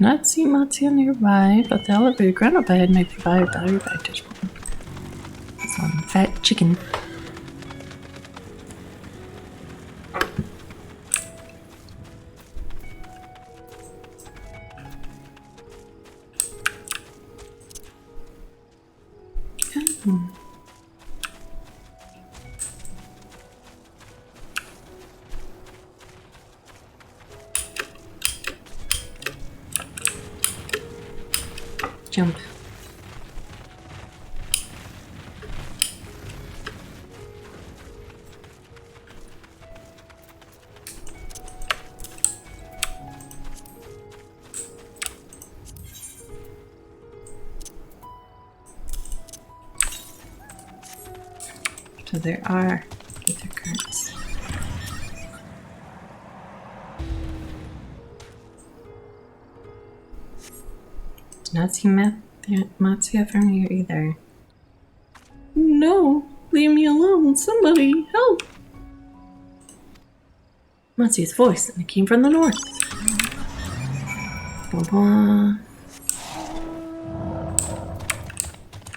Cannot see Matsuya nearby, but the elevated ground bed may provide battery vantage point. Some fat chicken. Jump. So there are ether currents. Do not see Matsuya from here either. No! Leave me alone! Somebody! Help! Matsuya's voice, and it came from the north. Blah blah.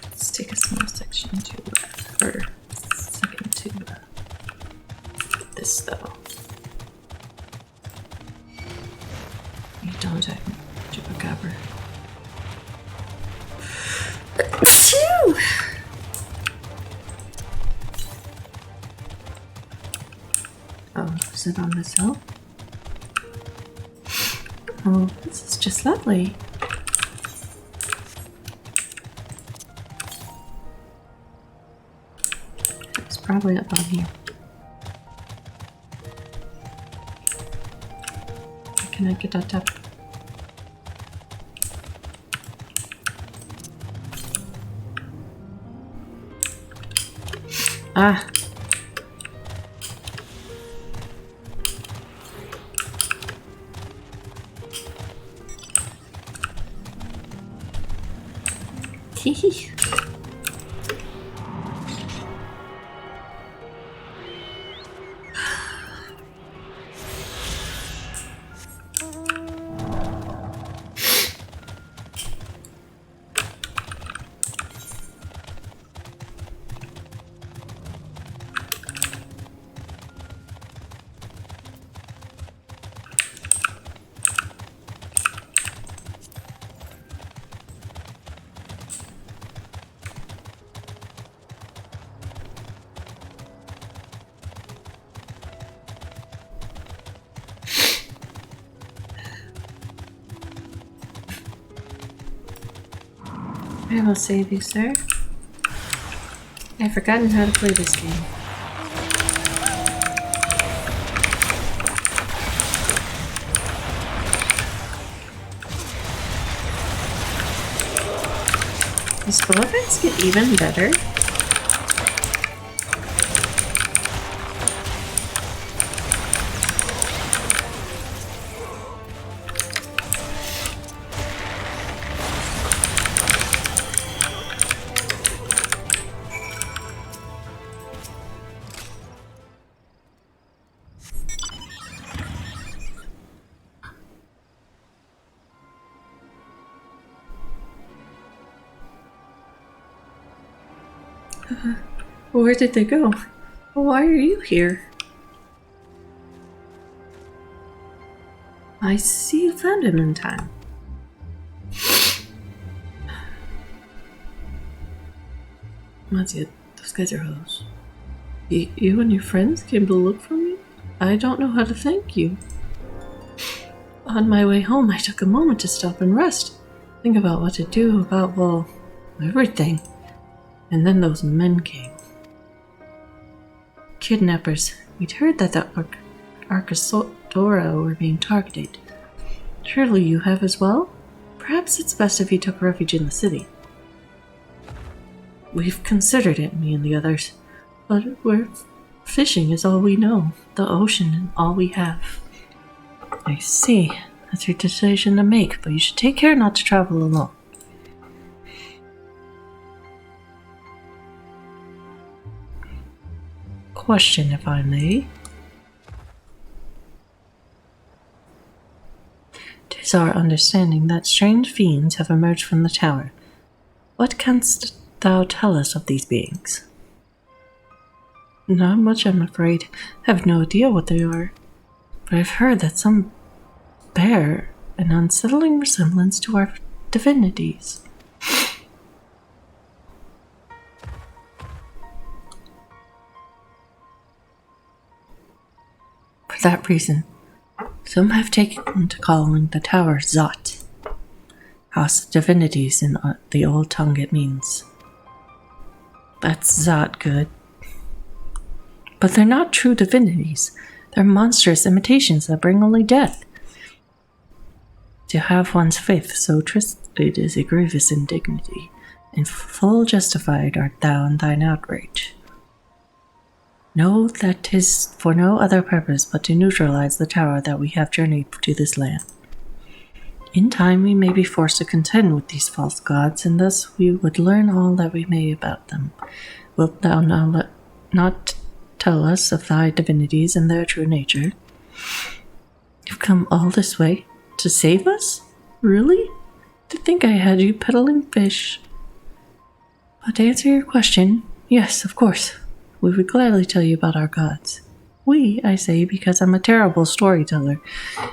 Let's take a small section to or second to this though. You don't have Chupacabra. Oh, is it on this hill? Oh, this is just lovely. It's probably up on here. Can I get that up? Ah. Hehe. I will save you, sir. I've forgotten how to play this game. These spell effects get even better. Where did they go? Why are you here? I see you found him in time. Matsuya, those guys are hoes. You and your friends came to look for me? I don't know how to thank you. On my way home, I took a moment to stop and rest. Think about what to do about, well, everything. And then those men came. Kidnappers. We'd heard that the Arcasora were being targeted. Surely you have as well? Perhaps it's best if you took refuge in the city. We've considered it, me and the others. But fishing is all we know. The ocean is all we have. I see. That's your decision to make, but you should take care not to travel alone. Question, if I may. is our understanding that strange fiends have emerged from the tower. What canst thou tell us of these beings? Not much, I'm afraid. I have no idea what they are. But I've heard that some bear an unsettling resemblance to our divinities. For that reason, some have taken to calling the tower Zot, House of Divinities in the old tongue it means. That's Zot good. But they're not true divinities. They're monstrous imitations that bring only death. To have one's faith so twisted is a grievous indignity, and full justified art thou in thine outrage. Know that 'tis for no other purpose but to neutralize the tower that we have journeyed to this land. In time we may be forced to contend with these false gods, and thus we would learn all that we may about them. Wilt thou now not tell us of thy divinities and their true nature? You've come all this way to save us? Really? To think I had you peddling fish. But to answer your question, yes, of course. We would gladly tell you about our gods. We, I say, because I'm a terrible storyteller,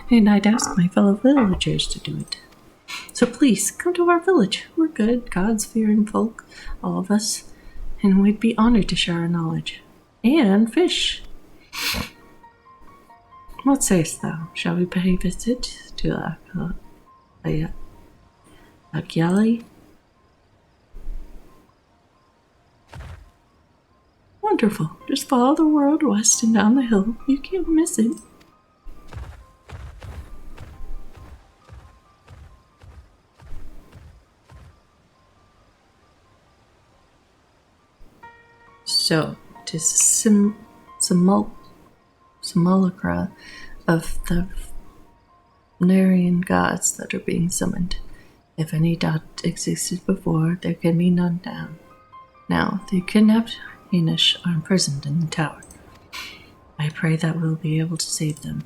and I'd ask my fellow villagers to do it. So please, come to our village. We're good, gods-fearing folk, all of us, and we'd be honored to share our knowledge. And fish. What sayest thou? Shall we pay a visit to Akyali? Wonderful. Just follow the road west and down the hill. You can't miss it. So, it is a simulacra of the Narian gods that are being summoned. If any doubt existed before, there can be none now. They kidnapped Hanish are imprisoned in the tower. I pray that we'll be able to save them.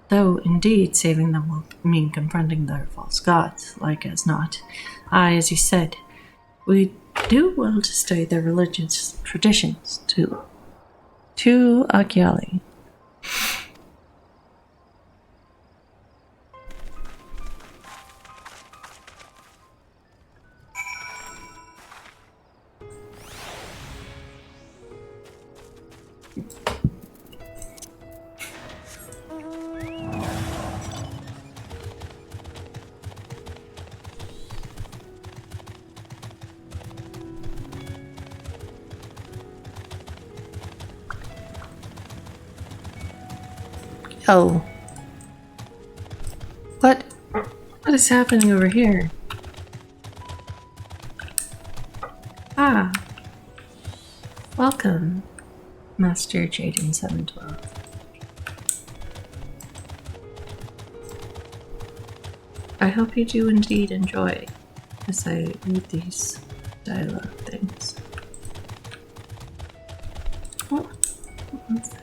Though, indeed, saving them will mean confronting their false gods, like as not. As you said, we do well to study their religious traditions, to Akyali. Oh. What is happening over here? Ah. Welcome, Master Jaden 712. I hope you do indeed enjoy as I read these dialogue things. Oh, what's that?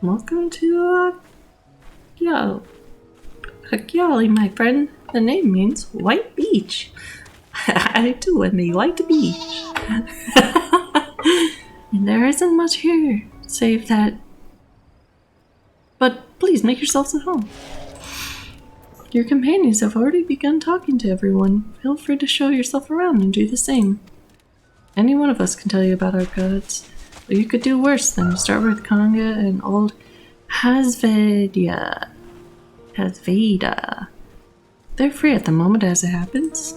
Welcome to Akyali, my friend. The name means white beach. I too am a white beach. And there isn't much here, save that. But please make yourselves at home. Your companions have already begun talking to everyone. Feel free to show yourself around and do the same. Any one of us can tell you about our gods. But you could do worse than start with Kanga and old Hasveda. They're free at the moment as it happens.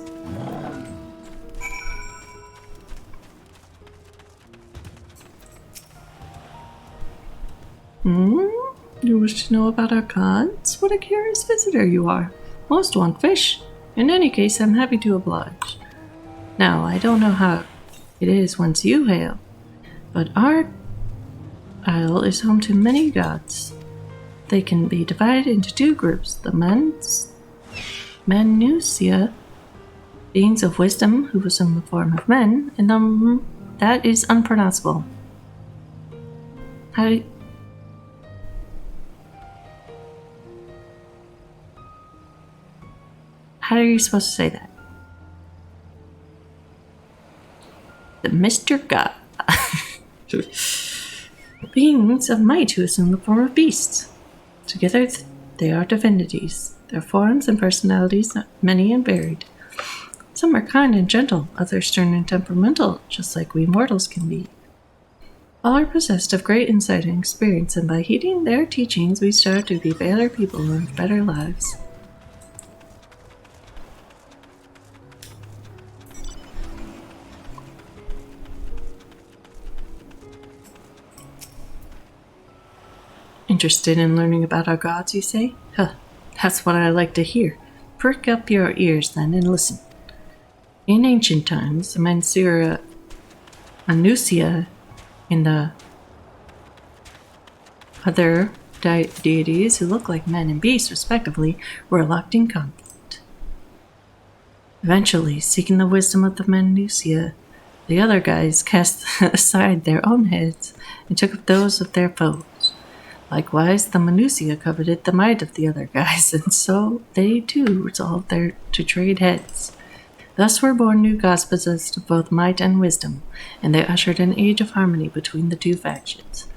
You wish to know about our gods? What a curious visitor you are. Most want fish. In any case, I'm happy to oblige. Now, I don't know how it is whence you hail, but our isle is home to many gods. They can be divided into two groups, the men's Manusia, beings of wisdom who assume the form of men, and that is unpronounceable. How are you supposed to say that? The Mr. God. Beings of might who assume the form of beasts. Together they are divinities. Their forms and personalities are many and varied. Some are kind and gentle, others stern and temperamental, just like we mortals can be. All are possessed of great insight and experience, and by heeding their teachings, we strive to be better people and live better lives. Interested in learning about our gods, you say? Huh, that's what I like to hear. Prick up your ears then and listen. In ancient times, the Manusia and the other deities who look like men and beasts, respectively, were locked in conflict. Eventually, seeking the wisdom of the Manusia, the other guys cast aside their own heads and took up those of their foes. Likewise, the Manusia coveted the might of the other guys, and so they too resolved to trade heads. Thus were born new gods possessed of both might and wisdom, and they ushered an age of harmony between the two factions.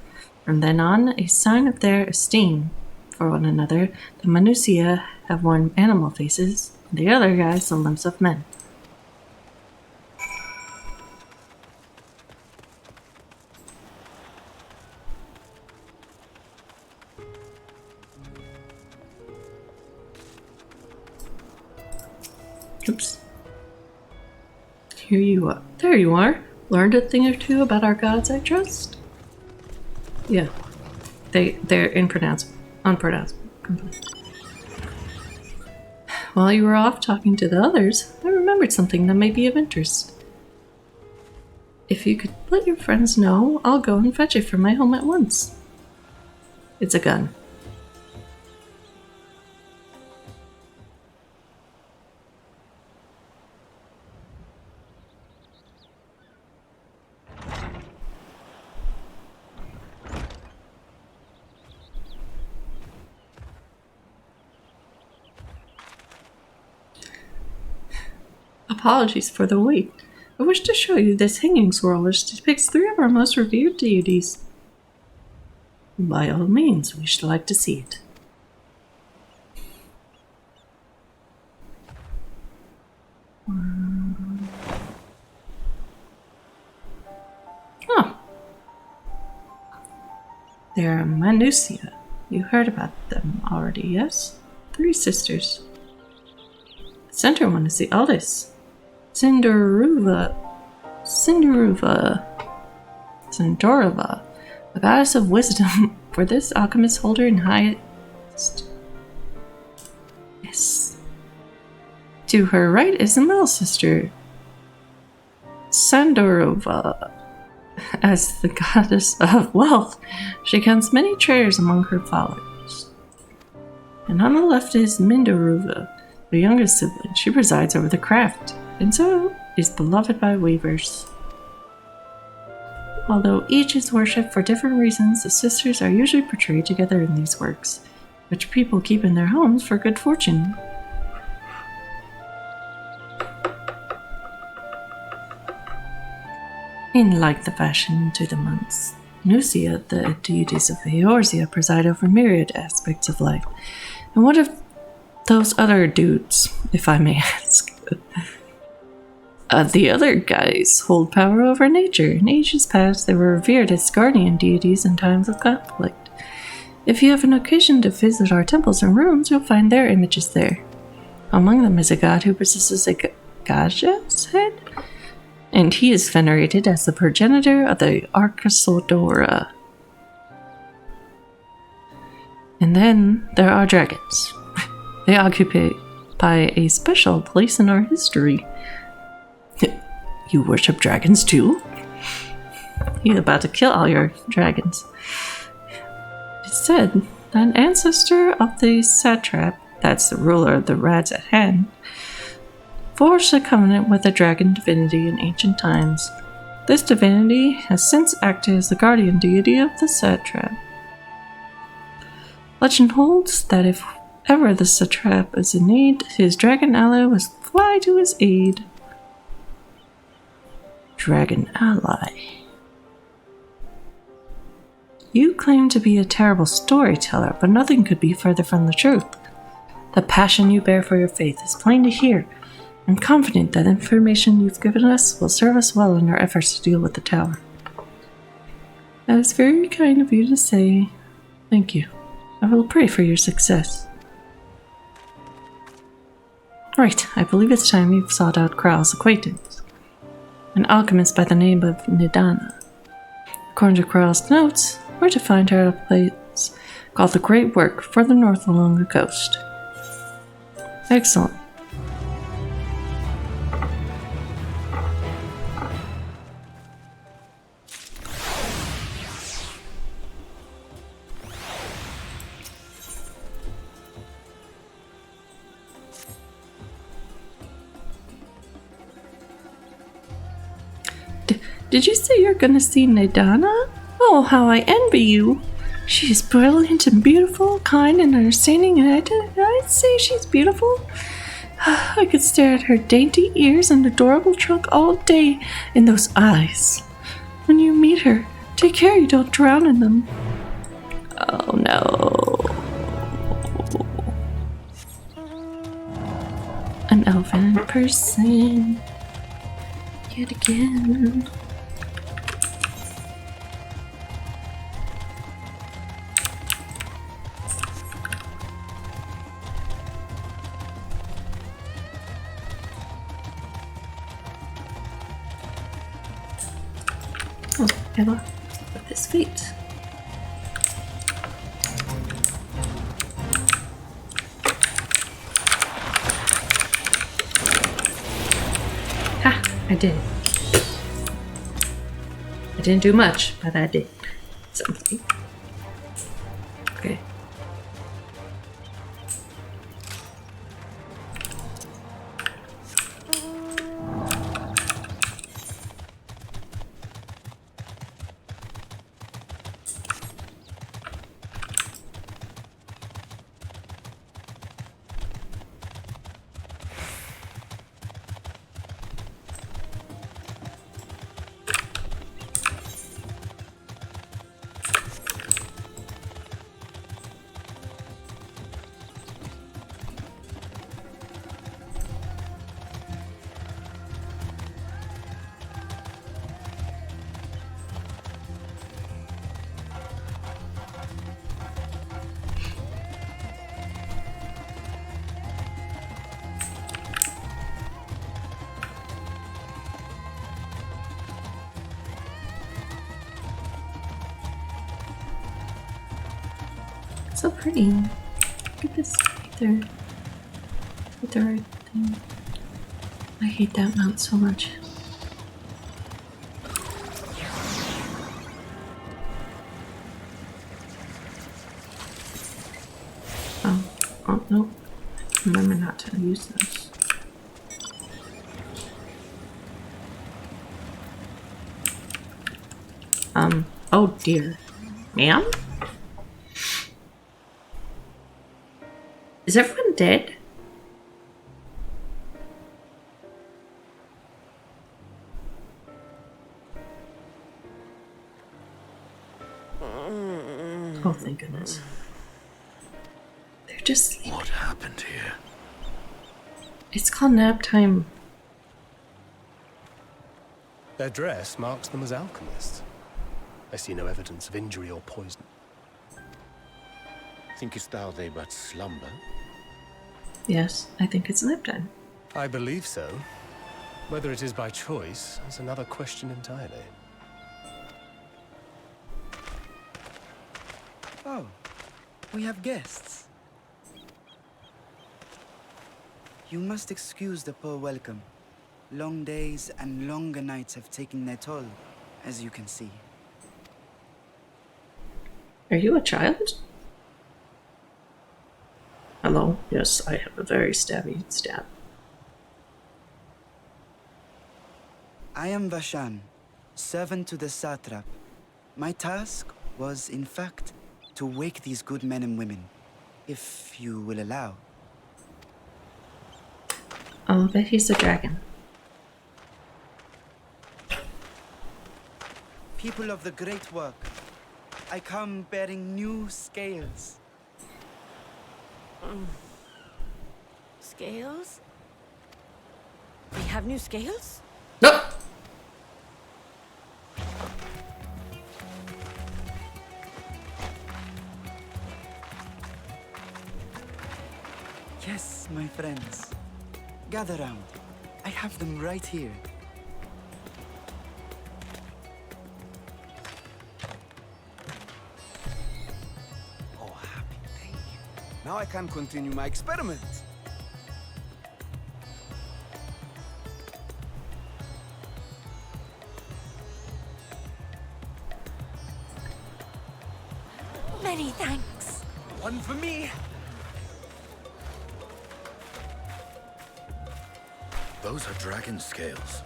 From then on, a sign of their esteem for one another, the Manusia have worn animal faces, and the other guys the limbs of men. Oops. Here you are. There you are. Learned a thing or two about our gods, I trust? Yeah. They're unpronounceable. While you were off talking to the others, I remembered something that may be of interest. If you could let your friends know, I'll go and fetch it from my home at once. It's a gun. Apologies for the wait. I wish to show you this hanging scroll which depicts 3 of our most revered deities. By all means, we should like to see it. Oh. They're Manusia. You heard about them already, yes? 3 sisters. The center one is the eldest. Sindorova, a goddess of wisdom, for this alchemist hold her in highest. Yes. To her right is the middle sister, Sandorova. As the goddess of wealth, she counts many treasures among her followers. And on the left is Mindorova, the youngest sibling. She presides over the craft, and so is beloved by weavers. Although each is worshipped for different reasons, the sisters are usually portrayed together in these works, which people keep in their homes for good fortune. In like the fashion to the months, Nusia, the deities of Eorzea, preside over myriad aspects of life. And what of those other dudes, if I may ask? The other guys hold power over nature. In ages past, they were revered as guardian deities in times of conflict. If you have an occasion to visit our temples and rooms, you'll find their images there. Among them is a god who possesses a Gaja's head, and he is venerated as the progenitor of the Arcasodora. And then there are dragons. They occupy a special place in our history. You worship dragons too? You're about to kill all your dragons. It said that an ancestor of the satrap that's the ruler of the Rads at hand, forged a covenant with a dragon divinity in ancient times. This divinity has since acted as the guardian deity of the satrap. Legend holds that if ever the satrap is in need, his dragon ally must fly to his aid. Dragon ally. You claim to be a terrible storyteller, but nothing could be further from the truth. The passion you bear for your faith is plain to hear. I'm confident that the information you've given us will serve us well in our efforts to deal with the tower. That is very kind of you to say. Thank you. I will pray for your success. Right, I believe it's time you've sought out Kral's acquaintance, an alchemist by the name of Nidana. According to Kral's notes, we're to find her at a place called the Great Work further north along the coast. Excellent. Did you say you're gonna see Nidana? Oh, how I envy you. She is brilliant and beautiful, kind and understanding, and I'd say she's beautiful. I could stare at her dainty ears and adorable trunk all day in those eyes. When you meet her, take care you don't drown in them. Oh no. An elven person. Yet again. Oh, Ella, with his feet. Ha! I did. I didn't do much, but I did something. Okay. So pretty. Look at this right there. With the right thing. I hate that mount so much. Oh no. Remember not to use those. Oh dear. Ma'am? Is everyone dead? Oh, thank goodness. They're just sleeping. What happened here? It's called nap time. Their dress marks them as alchemists. I see no evidence of injury or poison. Thinkest thou they but slumber? Yes, I think it's nap time. I believe so. Whether it is by choice is another question entirely. Oh, we have guests. You must excuse the poor welcome. Long days and longer nights have taken their toll, as you can see. Are you a child? Hello? Yes, I have a very stabby stab. I am Vashan, servant to the satrap. My task was, in fact, to wake these good men and women, if you will allow. I'll bet he's a dragon. People of the great work, I come bearing new scales. Scales? We have new scales? No! Yes, my friends. Gather round. I have them right here. Oh, happy day. Now I can continue my experiment. Many thanks. One for me. Those are dragon scales.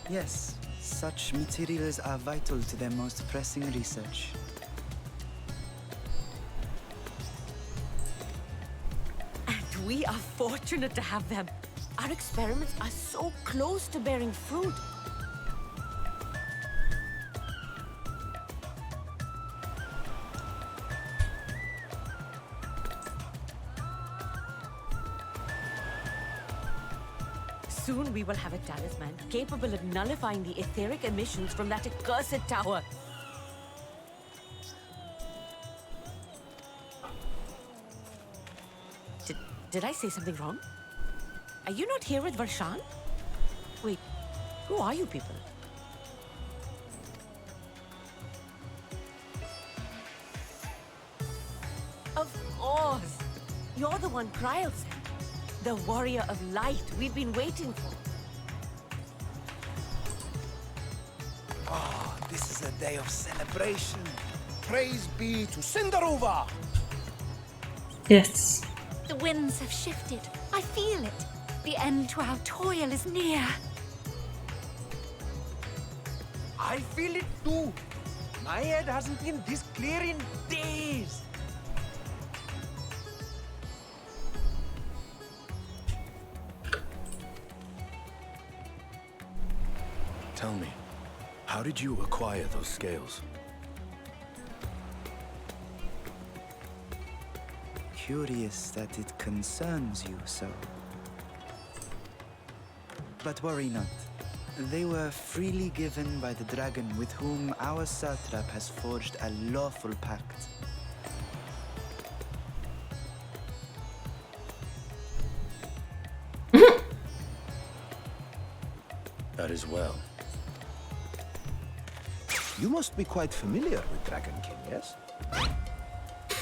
Yes, such materials are vital to their most pressing research. And we are fortunate to have them. Our experiments are so close to bearing fruit. Soon we will have a talisman capable of nullifying the etheric emissions from that accursed tower. Did I say something wrong? Are you not here with Varshan? Wait, who are you people? Of course! You're the one Kryl sent. The warrior of light we've been waiting for. Ah, this is a day of celebration. Praise be to Cinderova! Yes. The winds have shifted. I feel it. The end to our toil is near. I feel it too. My head hasn't been this clear in days. Tell me, how did you acquire those scales? Curious that it concerns you so. But worry not. They were freely given by the dragon with whom our satrap has forged a lawful pact. That is well. You must be quite familiar with Dragon King, yes?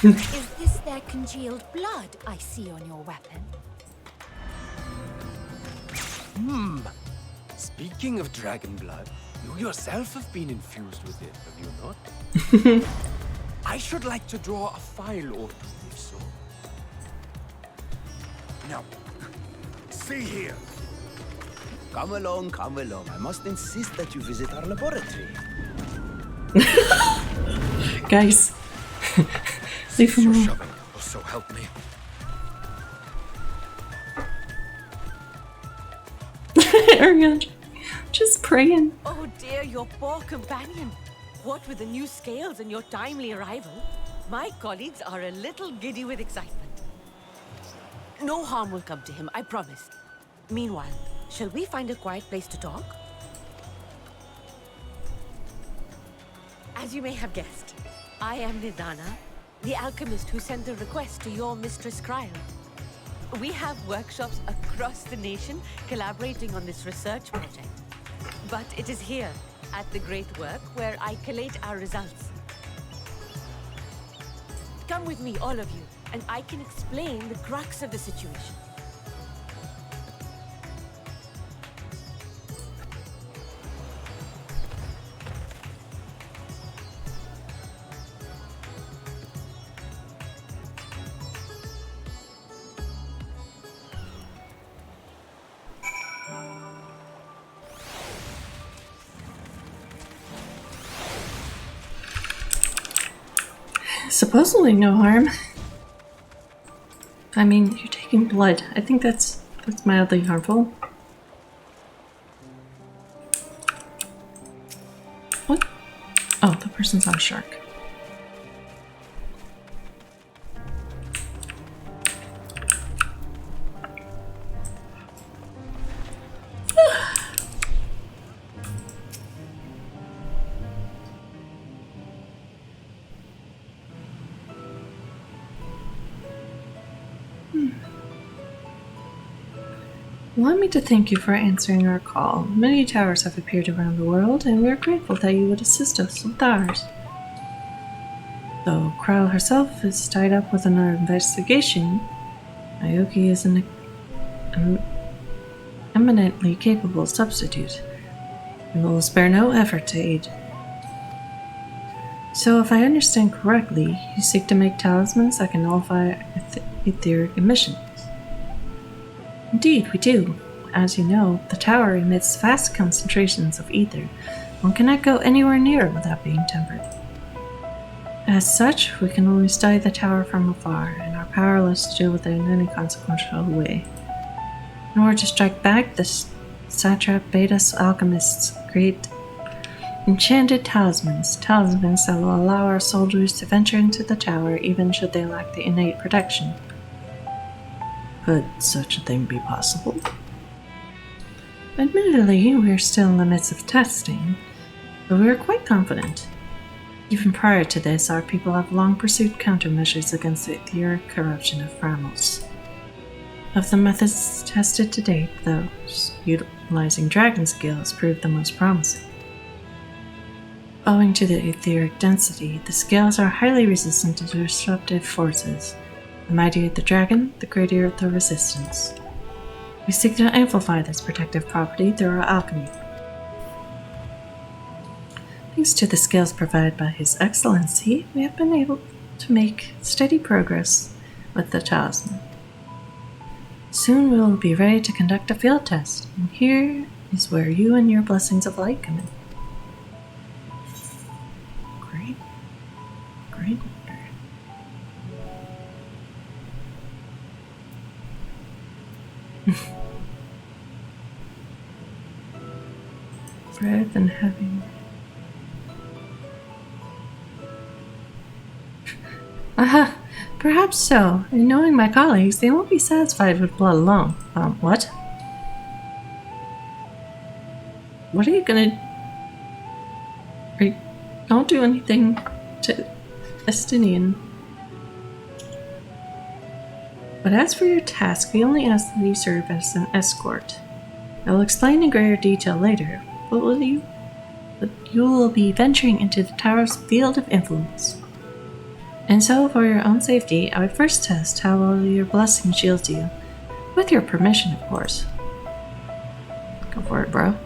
Is this their congealed blood I see on your weapon? Speaking of dragon blood, you yourself have been infused with it, have you not? I should like to draw a file or two, if so. Now, see here. Come along, come along. I must insist that you visit our laboratory. Guys, leave him alone. Shoving, or so help me. Ariel, just praying. Oh dear, your poor companion. What with the new scales and your timely arrival, my colleagues are a little giddy with excitement. No harm will come to him, I promise. Meanwhile, shall we find a quiet place to talk? As you may have guessed, I am Nidana, the alchemist who sent the request to your Mistress Kryl. We have workshops across the nation collaborating on this research project. But it is here, at the Great Work, where I collate our results. Come with me, all of you, and I can explain the crux of the situation. Supposedly no harm. I mean, you're taking blood. I think that's mildly harmful. What? Oh, the person's on a shark. Allow me to thank you for answering our call. Many towers have appeared around the world, and we are grateful that you would assist us with ours. Though Kryle herself is tied up with another investigation, Aoki is an eminently capable substitute, and will spare no effort to aid. So, if I understand correctly, you seek to make talismans that can nullify etheric emissions. Indeed, we do. As you know, the tower emits vast concentrations of ether. One cannot go anywhere near it without being tempered. As such, we can only study the tower from afar, and are powerless to deal with it in any consequential way. In order to strike back, the satrap bade us alchemists create enchanted talismans that will allow our soldiers to venture into the tower even should they lack the innate protection. Could such a thing be possible? Admittedly, we are still in the midst of testing, but we are quite confident. Even prior to this, our people have long pursued countermeasures against the etheric corruption of Framos. Of the methods tested to date, those utilizing dragon scales proved the most promising. Owing to the etheric density, the scales are highly resistant to disruptive forces. The mightier the dragon, the greater the resistance. We seek to amplify this protective property through our alchemy. Thanks to the scales provided by His Excellency, we have been able to make steady progress with the talisman. Soon we will be ready to conduct a field test, and here is where you and your blessings of light come in. Great. Rather than having... Aha! Perhaps so. And knowing my colleagues, they won't be satisfied with blood alone. What? What are you gonna... Don't do anything to Estinian. But as for your task, we only ask that you serve as an escort. I will explain in greater detail later, but you will be venturing into the tower's field of influence. And so, for your own safety, I would first test how well your blessing shields you. With your permission, of course. Go for it, bro.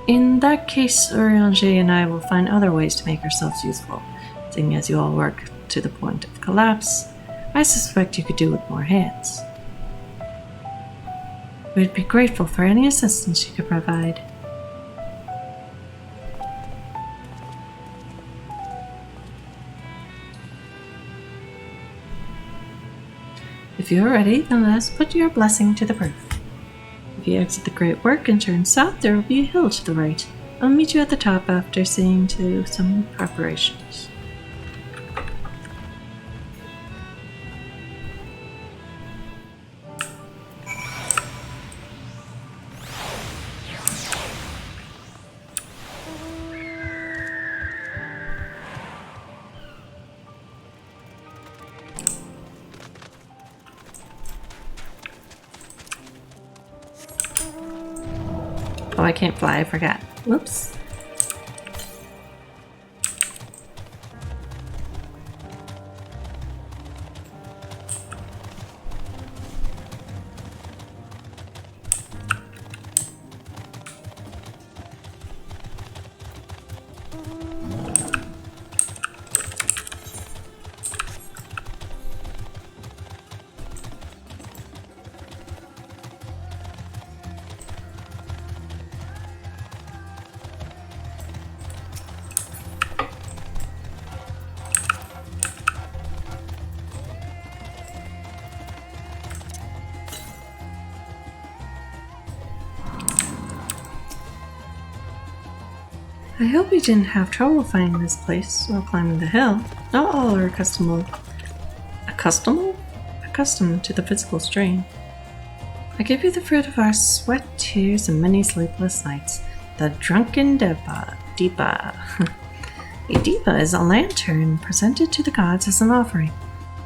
In that case, Urianger and I will find other ways to make ourselves useful. Seeing as you all work to the point of collapse, I suspect you could do with more hands. We'd be grateful for any assistance you could provide. If you are ready, then let us put your blessing to the proof. If you exit the Great Work and turn south, there will be a hill to the right. I'll meet you at the top after seeing to some preparations. Oh, I can't fly, I forgot. Whoops. I hope you didn't have trouble finding this place while climbing the hill. Not all are accustomed to the physical strain. I give you the fruit of our sweat, tears, and many sleepless nights. The drunken Deepa. A Deepa is a lantern presented to the gods as an offering.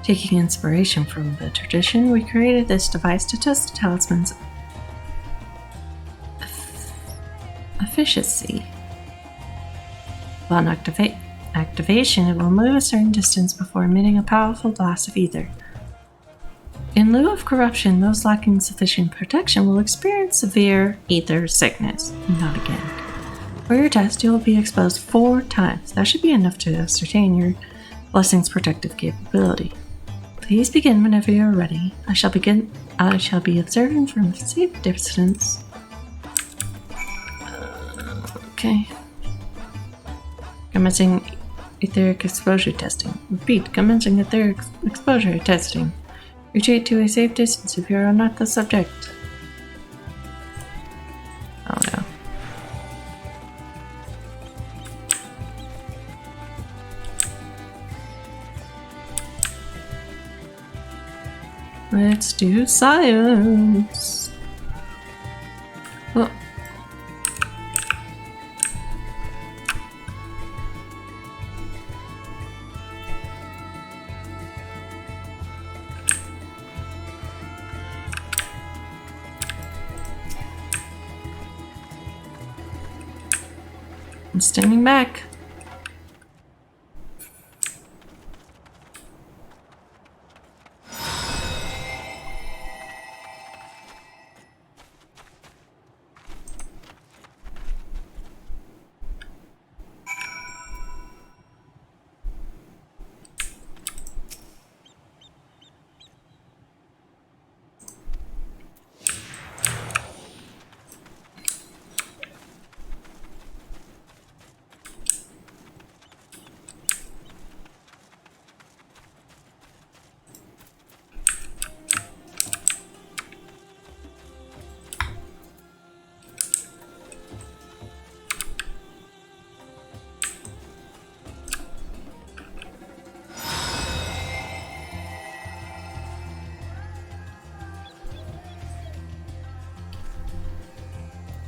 Taking inspiration from the tradition, we created this device to test the talisman's efficacy. Upon activation, it will move a certain distance before emitting a powerful blast of ether. In lieu of corruption, those lacking sufficient protection will experience severe ether sickness. Not again. For your test, you will be exposed 4 times. That should be enough to ascertain your blessing's protective capability. Please begin whenever you are ready. I shall be observing from a safe distance. Okay. Commencing etheric exposure testing. Repeat, commencing etheric exposure testing. Retreat to a safe distance if you are not the subject. Oh no. Let's do science. Oh. I'm standing back.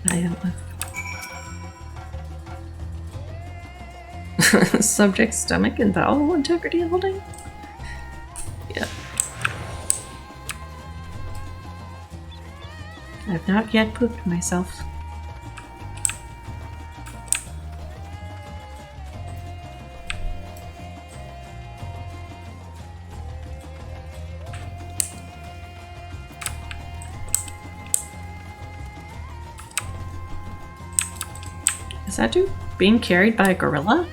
I don't know. Subject's stomach and bowel integrity holding? Yeah. I've not yet pooped myself. Is that dude being carried by a gorilla?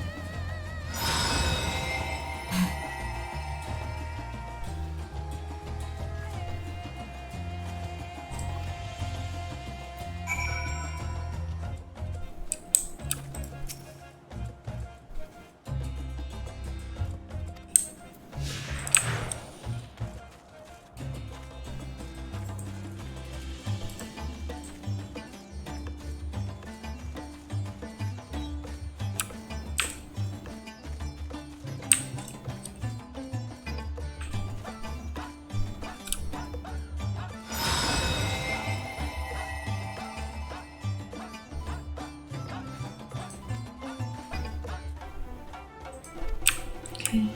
Okay.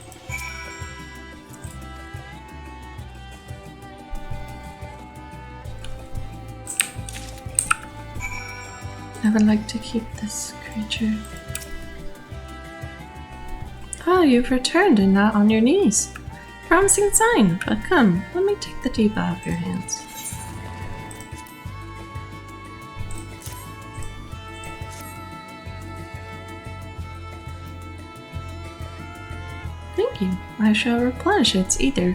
I would like to keep this creature. Oh, you've returned and not on your knees. Promising sign, but come, let me take the deep out of your hands. Thank you. I shall replenish its ether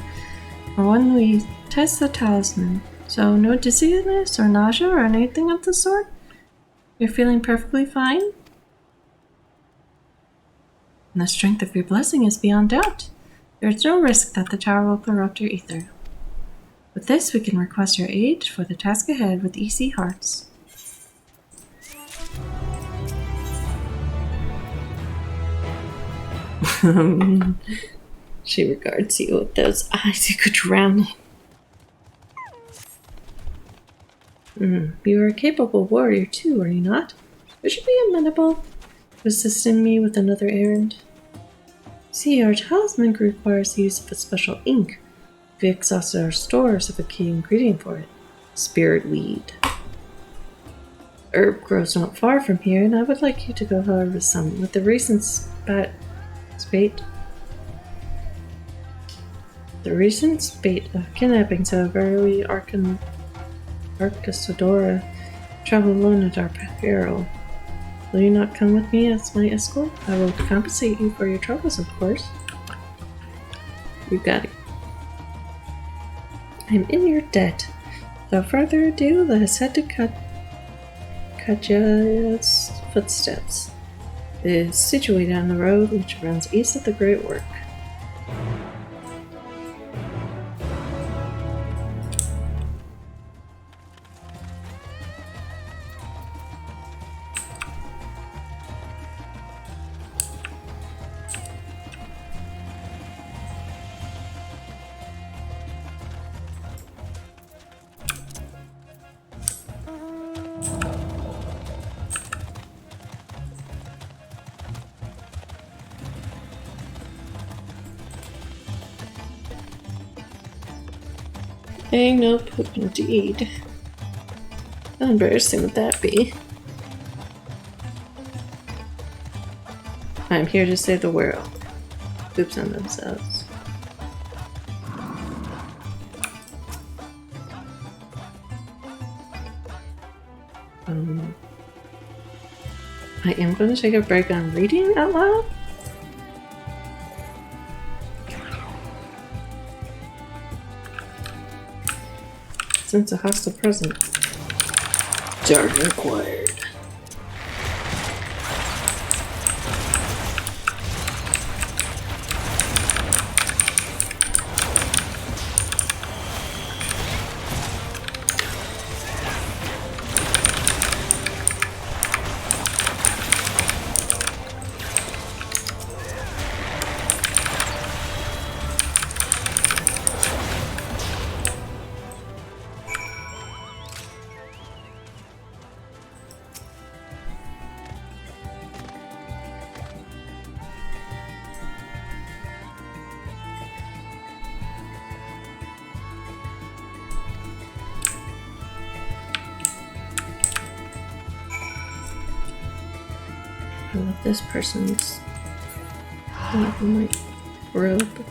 for when we test the talisman. So no dizziness or nausea or anything of the sort? You're feeling perfectly fine? And the strength of your blessing is beyond doubt. There is no risk that the tower will corrupt your ether. With this, we can request your aid for the task ahead with easy hearts. She regards you with those eyes you could drown in. You are a capable warrior too, are you not? Would you be amenable to assisting me with another errand? See, our talisman requires the use of a special ink. We exhausted our stores of a key ingredient for it. Spirit weed. Herb grows not far from here, and I would like you to go harvest some. With the recent spate of kidnappings, however, we Arcasadora travel alone at our peril. Will you not come with me as my escort? I will compensate you for your troubles, of course. You got it. I'm in your debt. Without further ado, let us head to Kaja's footsteps. It is situated on the road which runs east of the Great Work. Ain't no poop indeed. How embarrassing would that be? I'm here to save the world. Poops on themselves. I am going to take a break on reading out loud. Since a hostile present. Jargon acquired. I love this person's robe.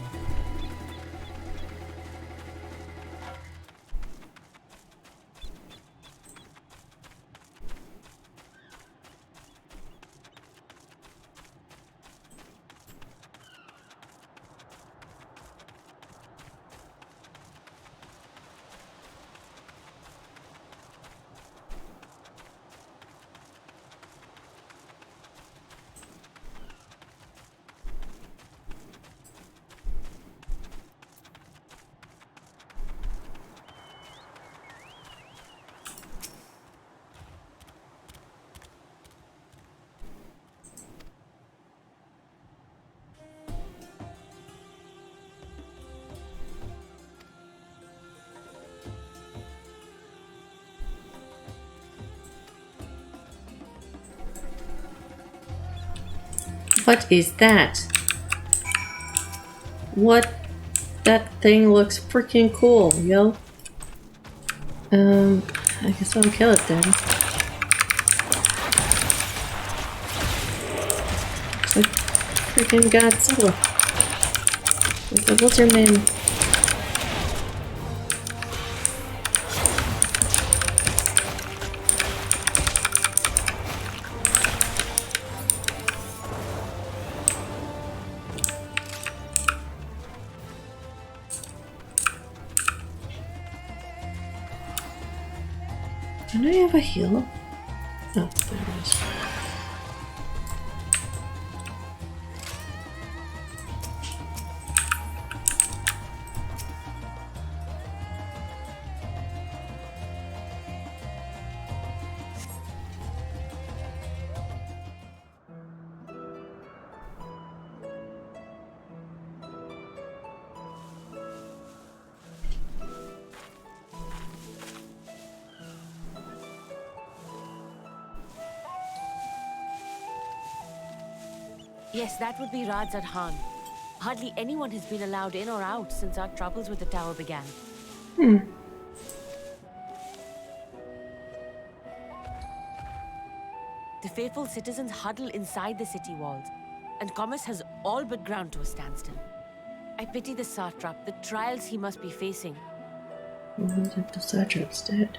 What is that? What? That thing looks freaking cool, yo. I guess I'll kill it then. It's like freaking Godzilla. What's your name? Can I have a heal? Oh, there it is. Yes, that would be Radz at Han. Hardly anyone has been allowed in or out since our troubles with the tower began. The faithful citizens huddle inside the city walls, and commerce has all but ground to a standstill. I pity the satrap, the trials he must be facing. What if the satrap's dead?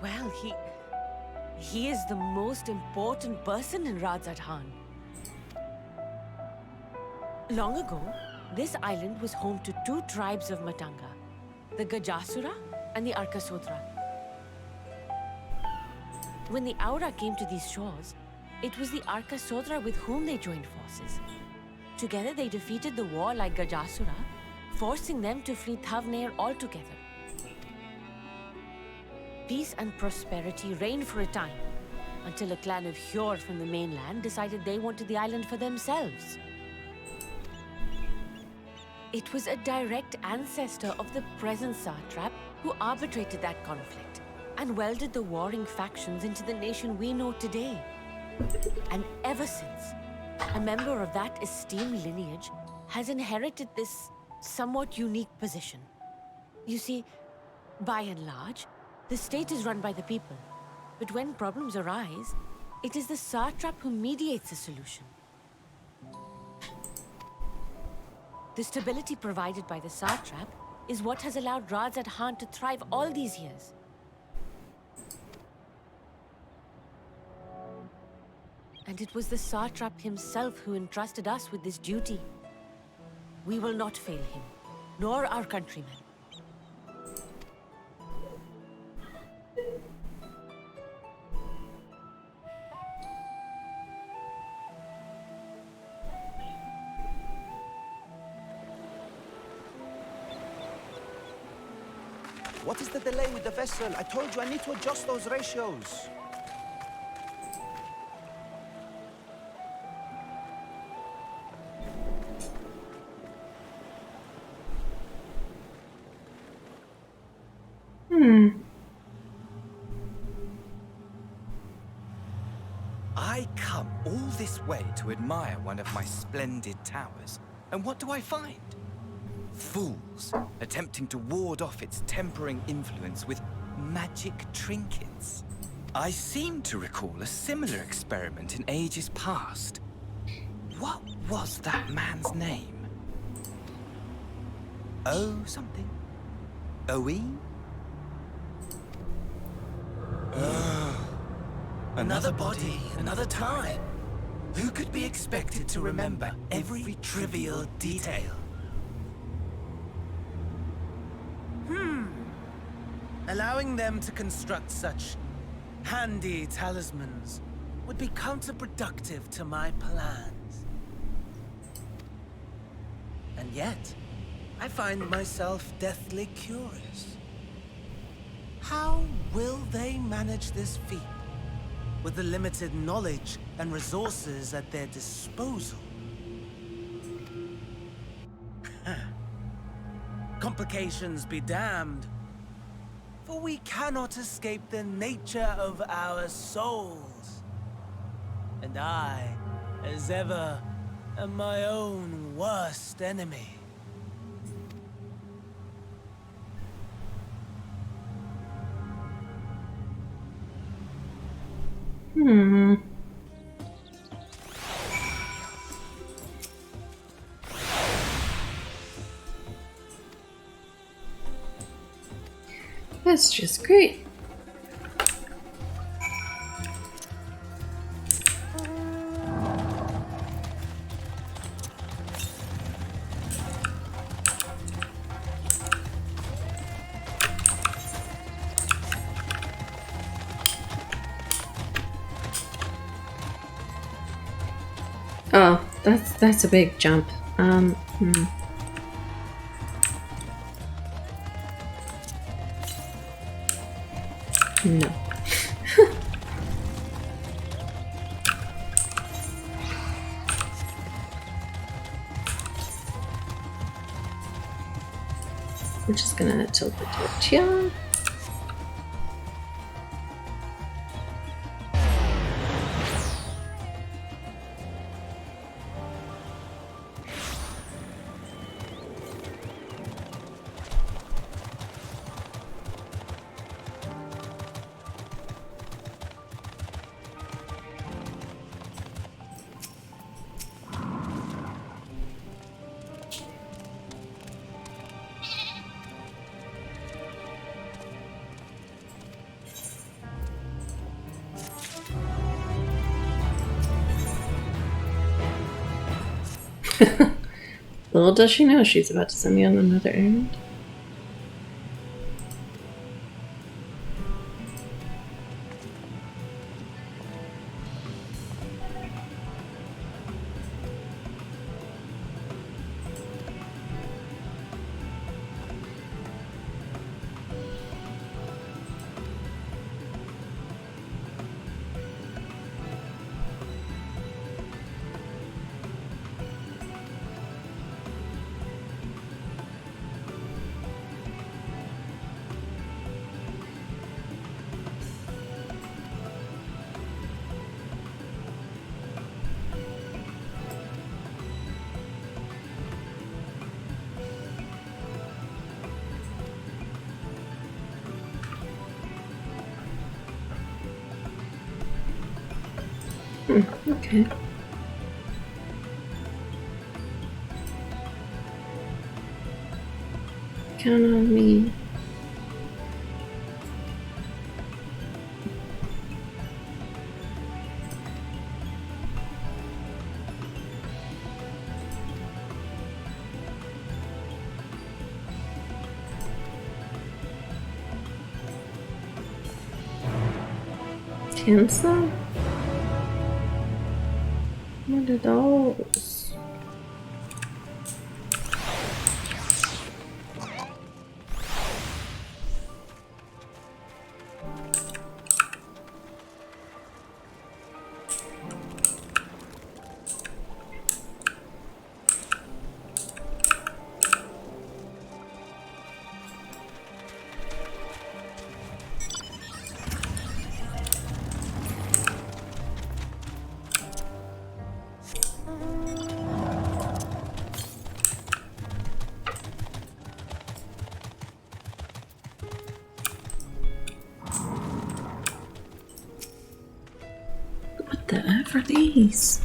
Well, he is the most important person in Radz at Han. Long ago, this island was home to two tribes of Matanga, the Gajasura and the Arkasodra. When the Aura came to these shores, it was the Arkasodra with whom they joined forces. Together they defeated the warlike Gajasura, forcing them to flee Thavnair altogether. Peace and prosperity reigned for a time, until a clan of Hjor from the mainland decided they wanted the island for themselves. It was a direct ancestor of the present satrap who arbitrated that conflict and welded the warring factions into the nation we know today. And ever since, a member of that esteemed lineage has inherited this somewhat unique position. You see, by and large, the state is run by the people, but when problems arise, it is the satrap who mediates a solution. The stability provided by the satrap is what has allowed Radz at Han to thrive all these years. And it was the satrap himself who entrusted us with this duty. We will not fail him, nor our countrymen. What is the delay with the vessel? I told you I need to adjust those ratios. I come all this way to admire one of my splendid towers, and what do I find? Fools attempting to ward off its tempering influence with magic trinkets. I seem to recall a similar experiment in ages past. What was that man's name? Oh, something? Oe? Another body, another time. Who could be expected to remember every trivial detail? Allowing them to construct such handy talismans would be counterproductive to my plans. And yet, I find myself deathly curious. How will they manage this feat with the limited knowledge and resources at their disposal? Complications be damned. For we cannot escape the nature of our souls. And I, as ever, am my own worst enemy. That's just great. Oh, that's a big jump. No. We're just gonna tilt the torch here. Little does she know she's about to send me on another errand. Okay. Count on me. Cancel? What are those? What the F are these?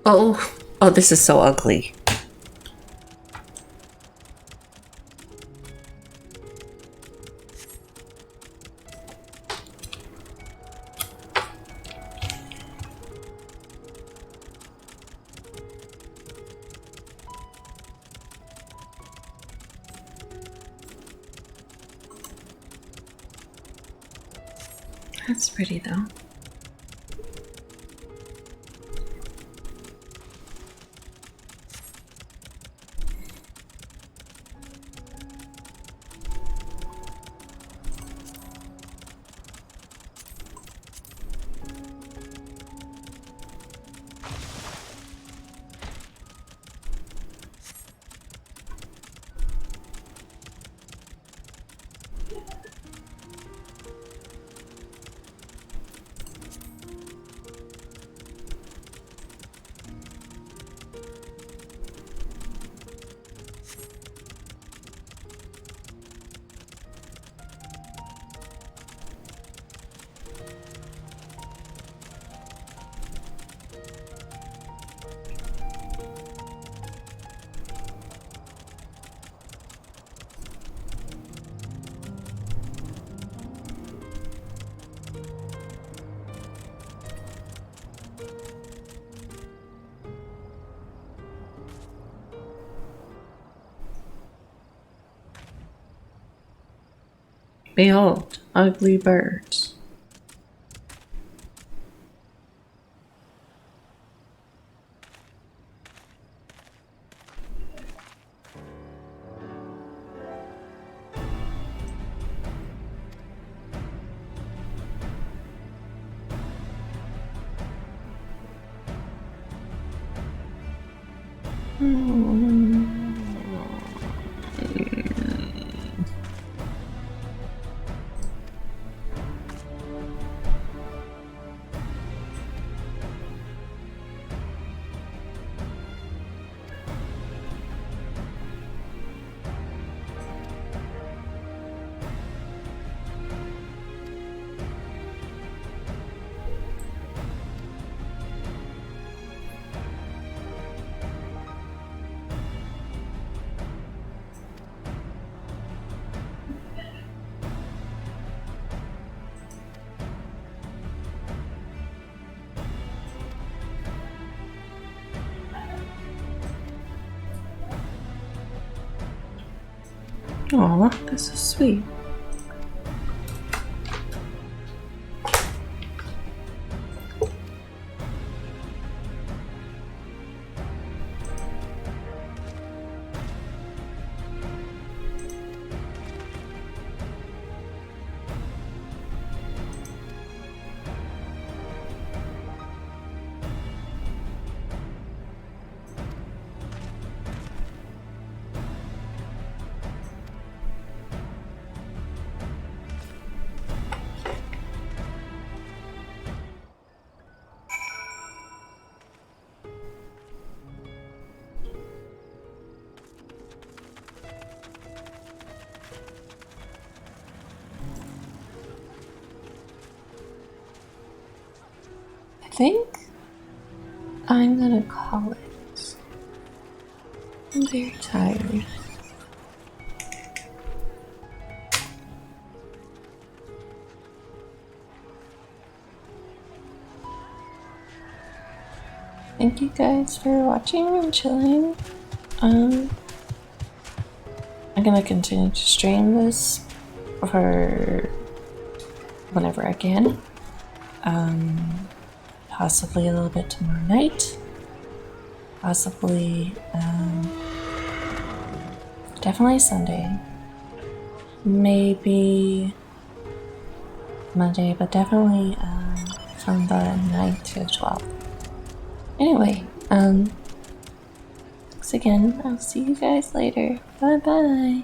Oh. Oh, this is so ugly. That's pretty though. Behold, ugly birds. Aw, this is sweet. I think I'm gonna call it. I'm very tired. Thank you guys for watching and chilling. I'm gonna continue to stream this for whenever I can. Possibly a little bit tomorrow night. Possibly, definitely Sunday. Maybe Monday, but definitely from the 9th to the 12th. Anyway, thanks again. I'll see you guys later. Bye bye.